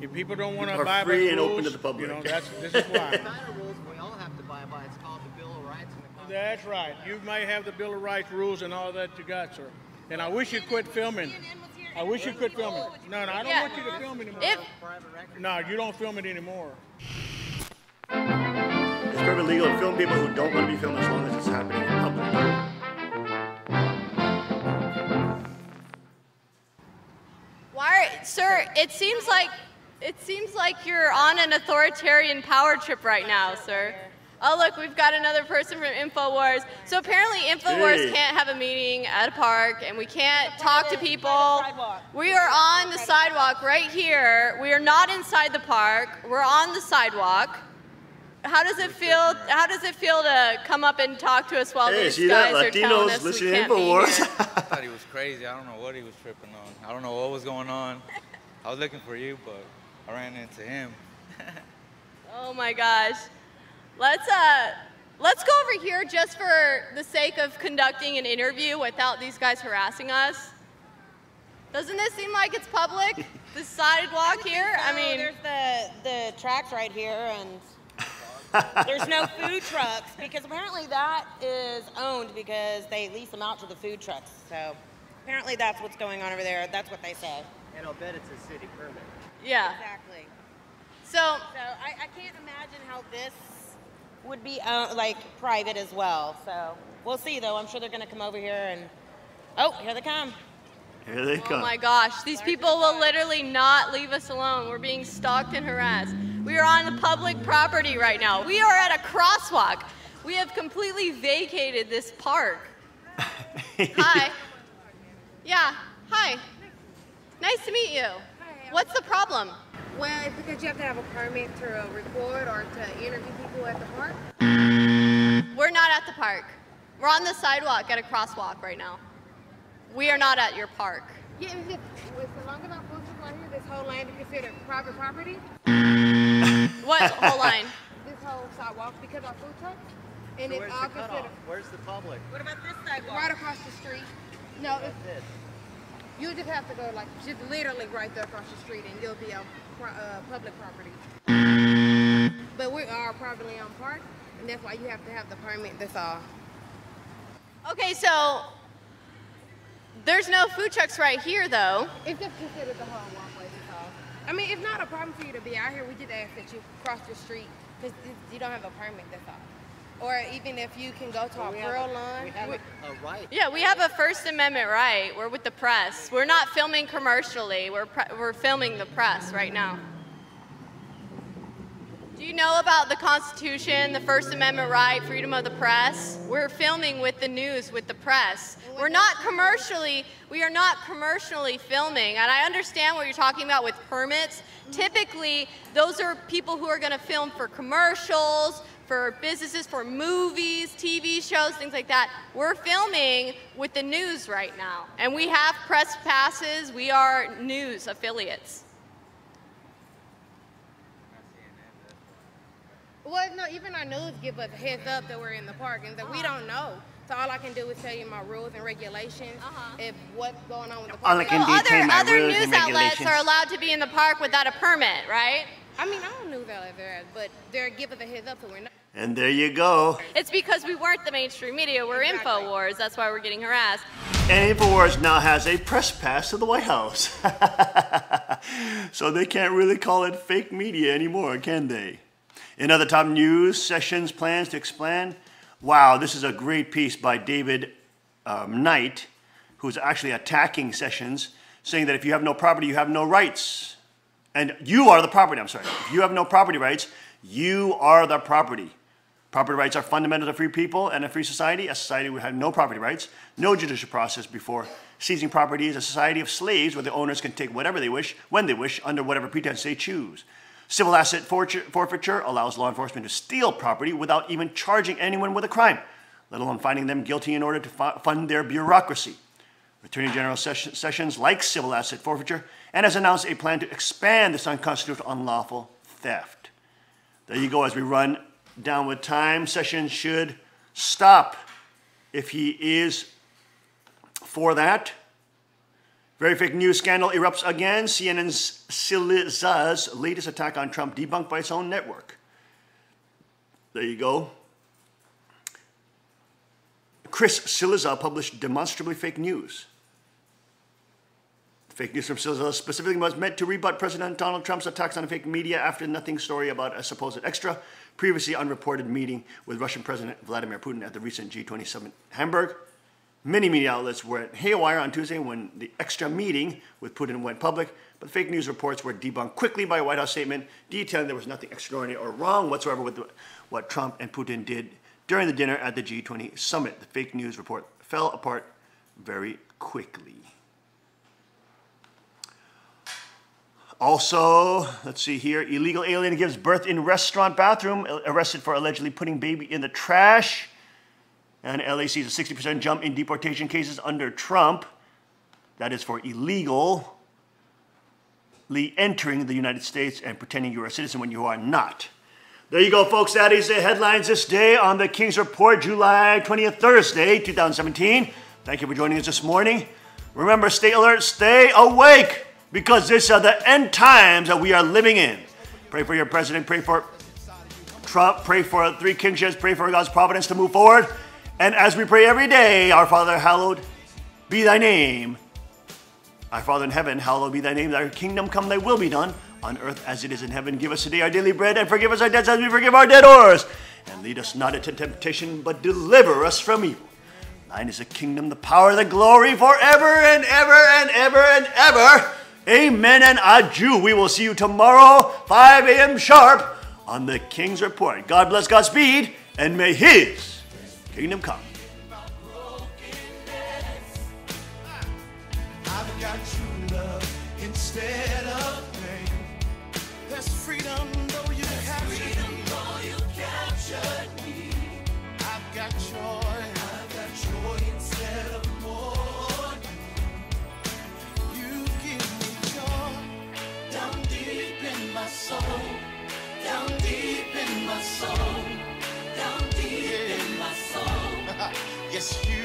if people don't want to abide by the rules, and open to the public. you know, this is why. The kind of rules we all have to abide by. It's called the Bill of Rights and the Constitution. That's right. You might have the Bill of Rights rules and all that you got, sir. And I wish you quit filming. I wish you quit filming. No, I don't want you to film anymore. No, you don't film it anymore. It's perfectly legal to film people who don't want to be filmed as long as it's happening in public. Sir, it seems like you're on an authoritarian power trip right now, sir. Oh, look, we've got another person from InfoWars. So apparently InfoWars can't have a meeting at a park, and we can't talk to people. We are on the sidewalk right here. We are not inside the park. We're on the sidewalk. How does it feel? How does it feel to come up and talk to us while these guys are telling us we can't be here? I thought he was crazy. I don't know what he was tripping on. I don't know what was going on. I was looking for you, but I ran into him. Oh my gosh. Let's go over here just for the sake of conducting an interview without these guys harassing us. Doesn't this seem like it's public? The sidewalk here? I mean, there's the tracks right here, and There's no food trucks because apparently that is owned because they lease them out to the food trucks. So apparently that's what's going on over there. That's what they say. And I'll bet it's a city permit. Yeah. Exactly. So I can't imagine how this would be like private as well. So we'll see though. I'm sure they're going to come over here and oh, here they come. Here they come. Oh my gosh, these people will literally not leave us alone. We're being stalked and harassed. We are on the public property right now. We are at a crosswalk. We have completely vacated this park. Hi. Yeah, hi. Nice to meet you. What's the problem? Well, it's because you have to have a permit to record or to interview people at the park. We're not at the park. We're on the sidewalk at a crosswalk right now. We are not at your park. Yeah, it's the long enough posted right here. This whole land is considered private property. What whole line? This whole sidewalk because our food trucks. And So it's where's all the cutoff? considered Where's the public? What about this sidewalk? Right across the street. No, it's this? You just have to go like just literally right there across the street, and you'll be on public property. But we are privately owned park, and that's why you have to have the permit. That's all. Okay, so there's no food trucks right here, though. It's just considered the whole walkway. That's all. I mean, it's not a problem for you to be out here. We just ask that you cross the street because you don't have a permit. That's all. Or even if you can go to our Pearl line. We have a right. Yeah, we have a First Amendment right. We're with the press. We're not filming commercially. We're filming the press right now. Do you know about the Constitution, the First Amendment right, freedom of the press? We're filming with the news, with the press. We are not commercially filming. And I understand what you're talking about with permits. Typically, those are people who are going to film for commercials, for businesses, for movies, TV shows, things like that. We're filming with the news right now. And we have press passes. We are news affiliates. Well, no, even our news give us a heads up that we're in the park, and that we don't know. So all I can do is tell you my rules and regulations, if what's going on with the park. All I can do is tell you my Other rules and news outlets regulations. are allowed to be in the park without a permit, right? I mean, I don't know that there, but they're giving us a heads up, so we're not. And there you go. It's because we weren't the mainstream media. We're InfoWars. That's why we're getting harassed. And InfoWars now has a press pass to the White House. So they can't really call it fake media anymore, can they? In other top news, Sessions plans to expand. Wow, this is a great piece by David Knight, who's actually attacking Sessions, saying that if you have no property, you have no rights. And you are the property, I'm sorry. If you have no property rights, you are the property. Property rights are fundamental to free people and a free society. A society would have no property rights, no judicial process before seizing property is a society of slaves where the owners can take whatever they wish, when they wish, under whatever pretense they choose. Civil asset forfeiture allows law enforcement to steal property without even charging anyone with a crime, let alone finding them guilty in order to fund their bureaucracy. Attorney General Sessions likes civil asset forfeiture and has announced a plan to expand this unconstitutional unlawful theft. There you go. As we run down with time, Sessions should stop if he is for that. Very fake news scandal erupts again. CNN's Siliza's latest attack on Trump debunked by its own network. There you go. Chris Cillizza published demonstrably fake news. Fake news from Cillizza specifically was meant to rebut President Donald Trump's attacks on fake media after the nothing story about a supposed extra, previously unreported meeting with Russian President Vladimir Putin at the recent G20 summit in Hamburg. Many media outlets were at haywire on Tuesday when the extra meeting with Putin went public, but fake news reports were debunked quickly by a White House statement detailing there was nothing extraordinary or wrong whatsoever with what Trump and Putin did during the dinner at the G20 summit. The fake news report fell apart very quickly. Also, let's see here, illegal alien gives birth in restaurant bathroom, arrested for allegedly putting baby in the trash. And LA sees a 60% jump in deportation cases under Trump. That is for illegally entering the United States and pretending you're a citizen when you are not. There you go, folks. That is the headlines this day on the King's Report, July 20th, Thursday, 2017. Thank you for joining us this morning. Remember, stay alert, stay awake, because these are the end times that we are living in. Pray for your president, pray for Trump, pray for three kingships, pray for God's providence to move forward. And as we pray every day, our Father, hallowed be thy name. Our Father in heaven, hallowed be thy name. Thy kingdom come, thy will be done, on earth as it is in heaven. Give us today our daily bread, and forgive us our debts as we forgive our debtors. And lead us not into temptation, but deliver us from evil. Thine is the kingdom, the power, the glory, forever and ever and ever and ever. Amen and adieu. We will see you tomorrow, 5 a.m. sharp, on the King's Report. God bless, Godspeed, and may his kingdom come. I've got true love instead of pain. There's freedom though you captured me. I've got joy instead of mourning. You give me joy down deep in my soul, down deep in my soul, down deep in my soul. Yes, you.